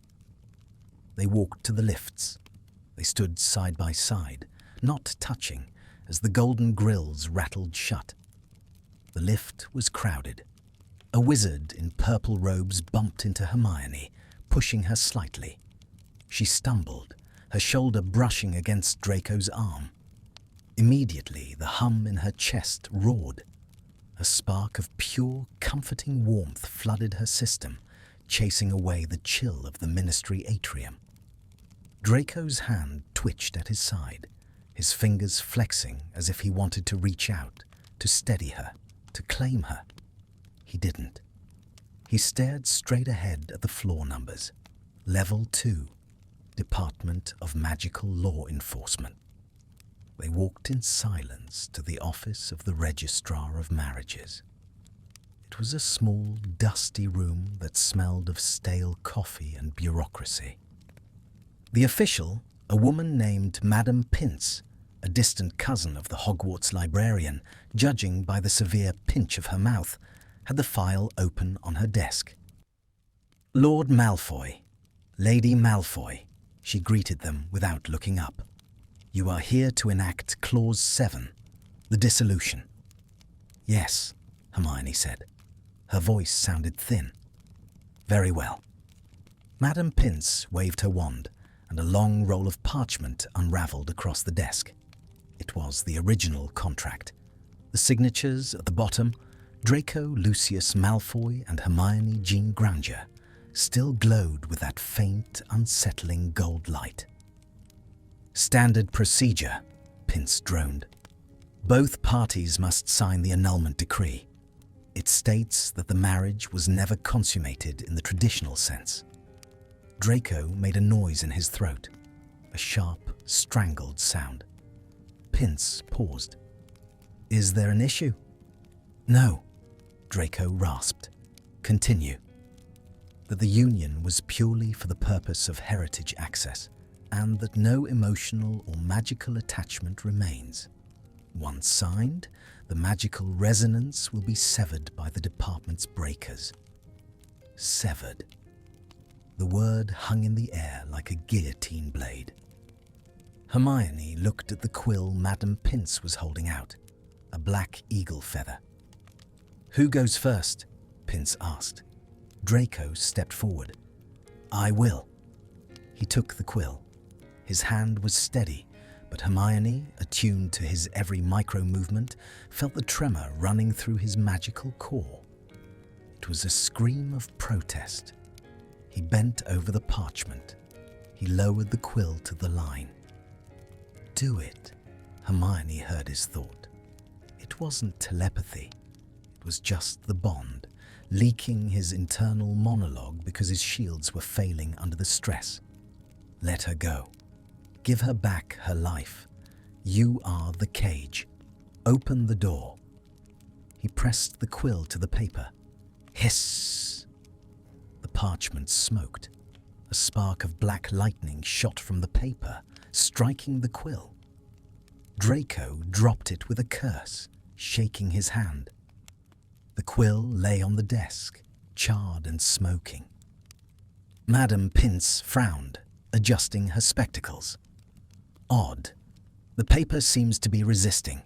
They walked to the lifts. They stood side by side, not touching, as the golden grills rattled shut. The lift was crowded. A wizard in purple robes bumped into Hermione, pushing her slightly. She stumbled, her shoulder brushing against Draco's arm. Immediately, the hum in her chest roared. A spark of pure, comforting warmth flooded her system, chasing away the chill of the ministry atrium. Draco's hand twitched at his side, his fingers flexing as if he wanted to reach out, to steady her, to claim her. He didn't. He stared straight ahead at the floor numbers. Level 2, Department of Magical Law Enforcement. They walked in silence to the office of the Registrar of Marriages. It was a small, dusty room that smelled of stale coffee and bureaucracy. The official, a woman named Madame Pince, a distant cousin of the Hogwarts librarian, judging by the severe pinch of her mouth, had the file open on her desk. Lord Malfoy, Lady Malfoy, she greeted them without looking up. You are here to enact Clause 7, the dissolution. Yes, Hermione said. Her voice sounded thin. Very well. Madame Pince waved her wand, and a long roll of parchment unravelled across the desk. It was the original contract. The signatures at the bottom, Draco Lucius Malfoy and Hermione Jean Granger, still glowed with that faint, unsettling gold light. Standard procedure, Pince droned. Both parties must sign the annulment decree. It states that the marriage was never consummated in the traditional sense. Draco made a noise in his throat, a sharp, strangled sound. Pince paused. Is there an issue? No, Draco rasped. Continue. That the union was purely for the purpose of heritage access, and that no emotional or magical attachment remains. Once signed, the magical resonance will be severed by the department's breakers. Severed. The word hung in the air like a guillotine blade. Hermione looked at the quill Madame Pince was holding out, a black eagle feather. Who goes first? Pince asked. Draco stepped forward. I will. He took the quill. His hand was steady, but Hermione, attuned to his every micro-movement, felt the tremor running through his magical core. It was a scream of protest. He bent over the parchment. He lowered the quill to the line. Do it, Hermione heard his thought. It wasn't telepathy. It was just the bond, leaking his internal monologue because his shields were failing under the stress. Let her go. Give her back her life. You are the cage. Open the door. He pressed the quill to the paper. Hiss! The parchment smoked. A spark of black lightning shot from the paper, striking the quill. Draco dropped it with a curse, shaking his hand. The quill lay on the desk, charred and smoking. Madame Pince frowned, adjusting her spectacles. Odd. The paper seems to be resisting.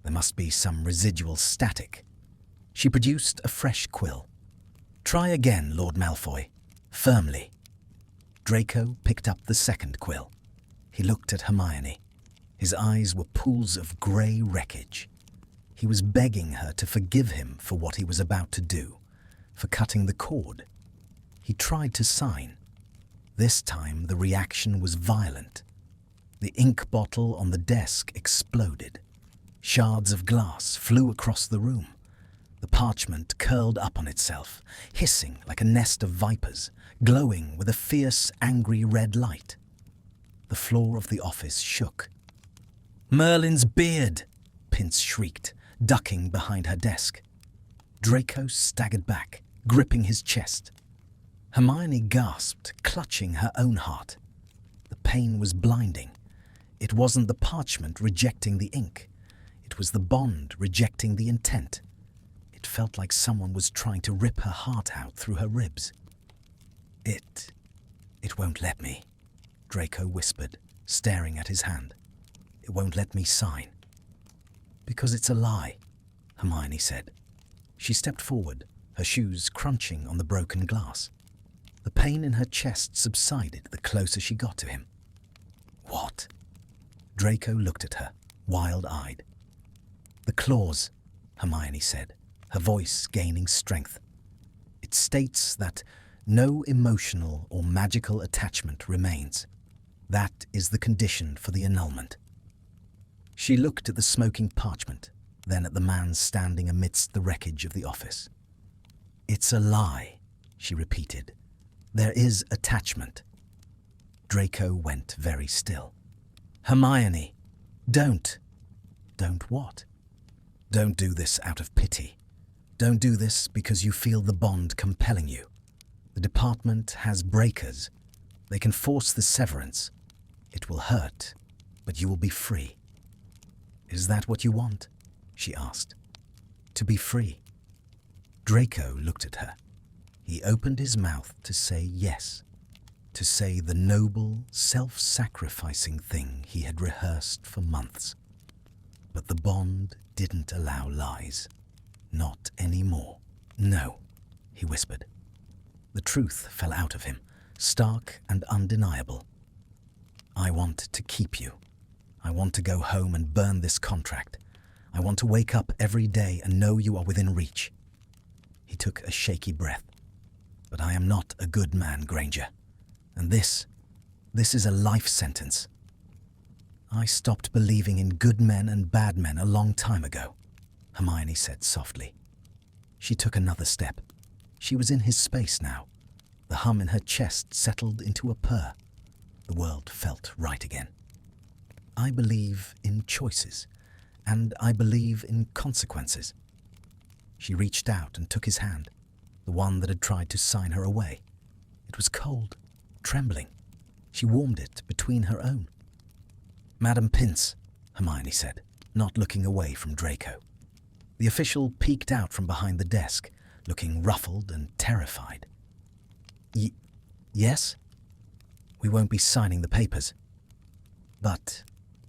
There must be some residual static. She produced a fresh quill. Try again, Lord Malfoy. Firmly. Draco picked up the second quill. He looked at Hermione. His eyes were pools of grey wreckage. He was begging her to forgive him for what he was about to do, for cutting the cord. He tried to sign. This time the reaction was violent. The ink bottle on the desk exploded. Shards of glass flew across the room. The parchment curled up on itself, hissing like a nest of vipers, glowing with a fierce, angry red light. The floor of the office shook. Merlin's beard! Pince shrieked, ducking behind her desk. Draco staggered back, gripping his chest. Hermione gasped, clutching her own heart. The pain was blinding. It wasn't the parchment rejecting the ink. It was the bond rejecting the intent. It felt like someone was trying to rip her heart out through her ribs. It won't let me, Draco whispered, staring at his hand. It won't let me sign. Because it's a lie, Hermione said. She stepped forward, her shoes crunching on the broken glass. The pain in her chest subsided the closer she got to him. What? Draco looked at her, wild-eyed. The clause, Hermione said, her voice gaining strength. It states that no emotional or magical attachment remains. That is the condition for the annulment. She looked at the smoking parchment, then at the man standing amidst the wreckage of the office. It's a lie, she repeated. There is attachment. Draco went very still. Hermione, don't. Don't what? Don't do this out of pity. Don't do this because you feel the bond compelling you. The department has breakers. They can force the severance. It will hurt, but you will be free. Is that what you want? She asked. To be free. Draco looked at her. He opened his mouth to say yes, to say the noble, self-sacrificing thing he had rehearsed for months. But the bond didn't allow lies. Not anymore. No, he whispered. The truth fell out of him, stark and undeniable. I want to keep you. I want to go home and burn this contract. I want to wake up every day and know you are within reach. He took a shaky breath. But I am not a good man, Granger. And this is a life sentence. I stopped believing in good men and bad men a long time ago, Hermione said softly. She took another step. She was in his space now. The hum in her chest settled into a purr. The world felt right again. I believe in choices, and I believe in consequences. She reached out and took his hand, the one that had tried to sign her away. It was cold, trembling. She warmed it between her own. Madam Pince, Hermione said, not looking away from Draco. The official peeked out from behind the desk, looking ruffled and terrified. Yes? We won't be signing the papers. But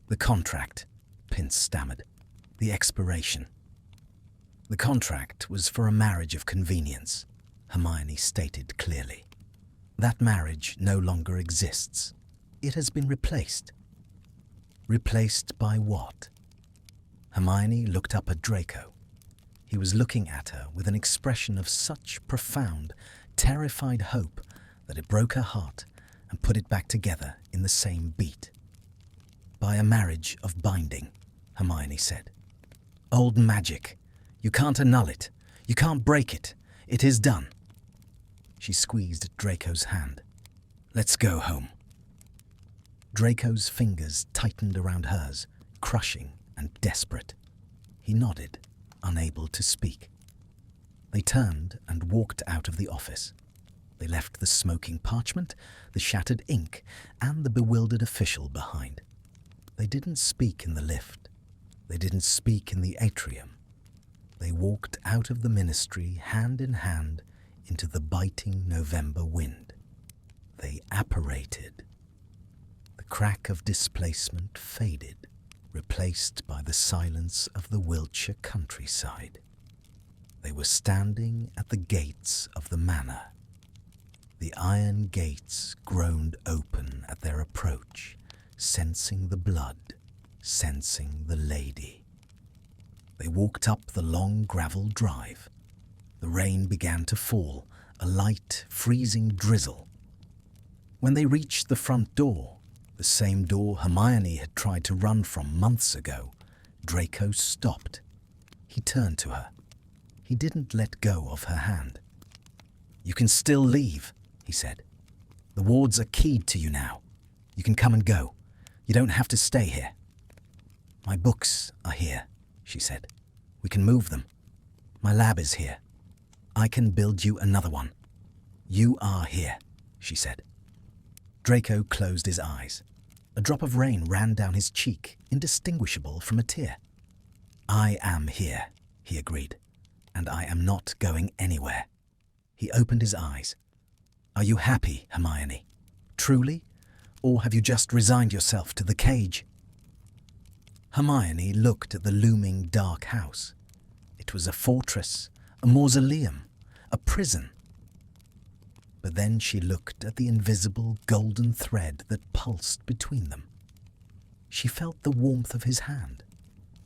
the contract, Pince stammered. The expiration. The contract was for a marriage of convenience, Hermione stated clearly. That marriage no longer exists. It has been replaced. Replaced by what? Hermione looked up at Draco. He was looking at her with an expression of such profound, terrified hope that it broke her heart and put it back together in the same beat. By a marriage of binding, Hermione said. Old magic. You can't annul it. You can't break it. It is done. She squeezed Draco's hand. Let's go home. Draco's fingers tightened around hers, crushing and desperate. He nodded, unable to speak. They turned and walked out of the office. They left the smoking parchment, the shattered ink, and the bewildered official behind. They didn't speak in the lift. They didn't speak in the atrium. They walked out of the ministry hand in hand into the biting November wind. They apparated. The crack of displacement faded, replaced by the silence of the Wiltshire countryside. They were standing at the gates of the manor. The iron gates groaned open at their approach, sensing the blood, sensing the lady. They walked up the long gravel drive. The rain began to fall, a light, freezing drizzle. When they reached the front door, the same door Hermione had tried to run from months ago, Draco stopped. He turned to her. He didn't let go of her hand. You can still leave, he said. The wards are keyed to you now. You can come and go. You don't have to stay here. My books are here, she said. We can move them. My lab is here. I can build you another one. You are here, she said. Draco closed his eyes. A drop of rain ran down his cheek, indistinguishable from a tear. I am here, he agreed, and I am not going anywhere. He opened his eyes. Are you happy, Hermione? Truly? Or have you just resigned yourself to the cage? Hermione looked at the looming dark house. It was a fortress, a mausoleum, a prison. But then she looked at the invisible golden thread that pulsed between them. She felt the warmth of his hand.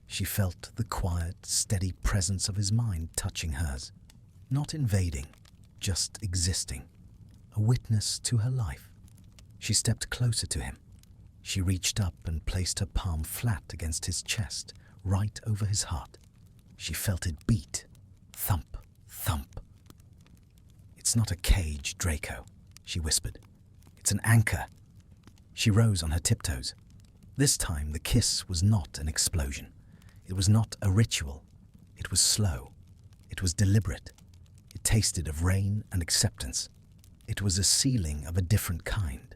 She felt the quiet, steady presence of his mind touching hers, not invading, just existing, a witness to her life. She stepped closer to him. She reached up and placed her palm flat against his chest, right over his heart. She felt it beat, thump, thump. It's not a cage, Draco, she whispered. It's an anchor. She rose on her tiptoes. This time the kiss was not an explosion. It was not a ritual. It was slow. It was deliberate. It tasted of rain and acceptance. It was a sealing of a different kind,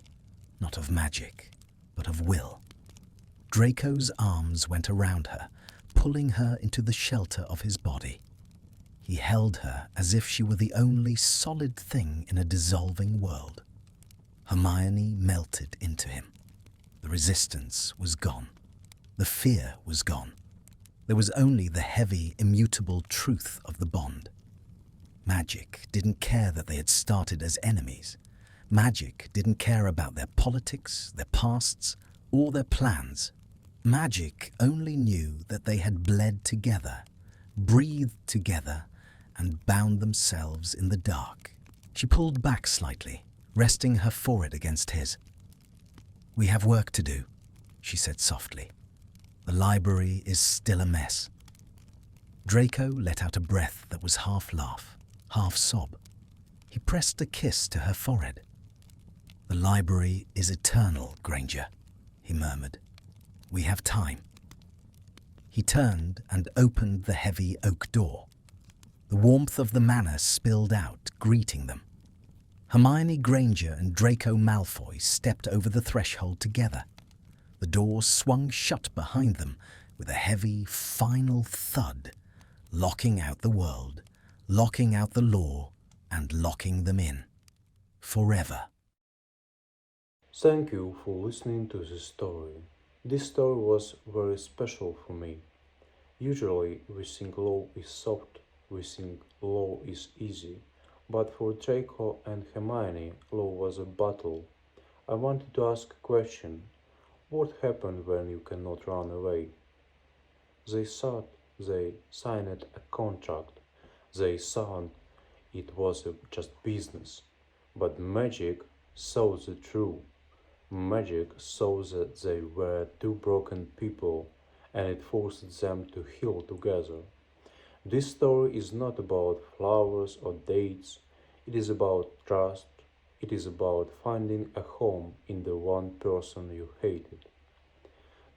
not of magic, but of will. Draco's arms went around her, pulling her into the shelter of his body. He held her as if she were the only solid thing in a dissolving world. Hermione melted into him. The resistance was gone. The fear was gone. There was only the heavy, immutable truth of the bond. Magic didn't care that they had started as enemies. Magic didn't care about their politics, their pasts, or their plans. Magic only knew that they had bled together, breathed together, and bound themselves in the dark. She pulled back slightly, resting her forehead against his. We have work to do, she said softly. The library is still a mess. Draco let out a breath that was half laugh, half sob. He pressed a kiss to her forehead. The library is eternal, Granger, he murmured. We have time. He turned and opened the heavy oak door. The warmth of the manor spilled out, greeting them. Hermione Granger and Draco Malfoy stepped over the threshold together. The door swung shut behind them with a heavy, final thud, locking out the world, locking out the law, and locking them in. Forever. Thank you for listening to this story. This story was very special for me. Usually we think law is soft, we think law is easy, but for Draco and Hermione, law was a battle. I wanted to ask a question. What happened when you cannot run away? They thought they signed a contract. They thought it was just business. But magic saw the truth. Magic saw that they were two broken people, and it forced them to heal together. This story is not about flowers or dates, it is about trust, it is about finding a home in the one person you hated.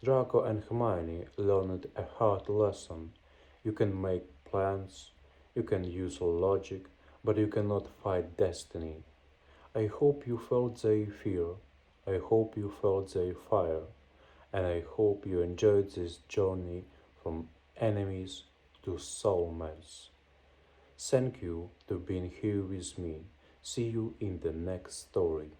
Draco and Hermione learned a hard lesson. You can make plans, you can use logic, but you cannot fight destiny. I hope you felt their fear, I hope you felt their fire, and I hope you enjoyed this journey from enemies to soulmates. Thank you for being here with me. See you in the next story.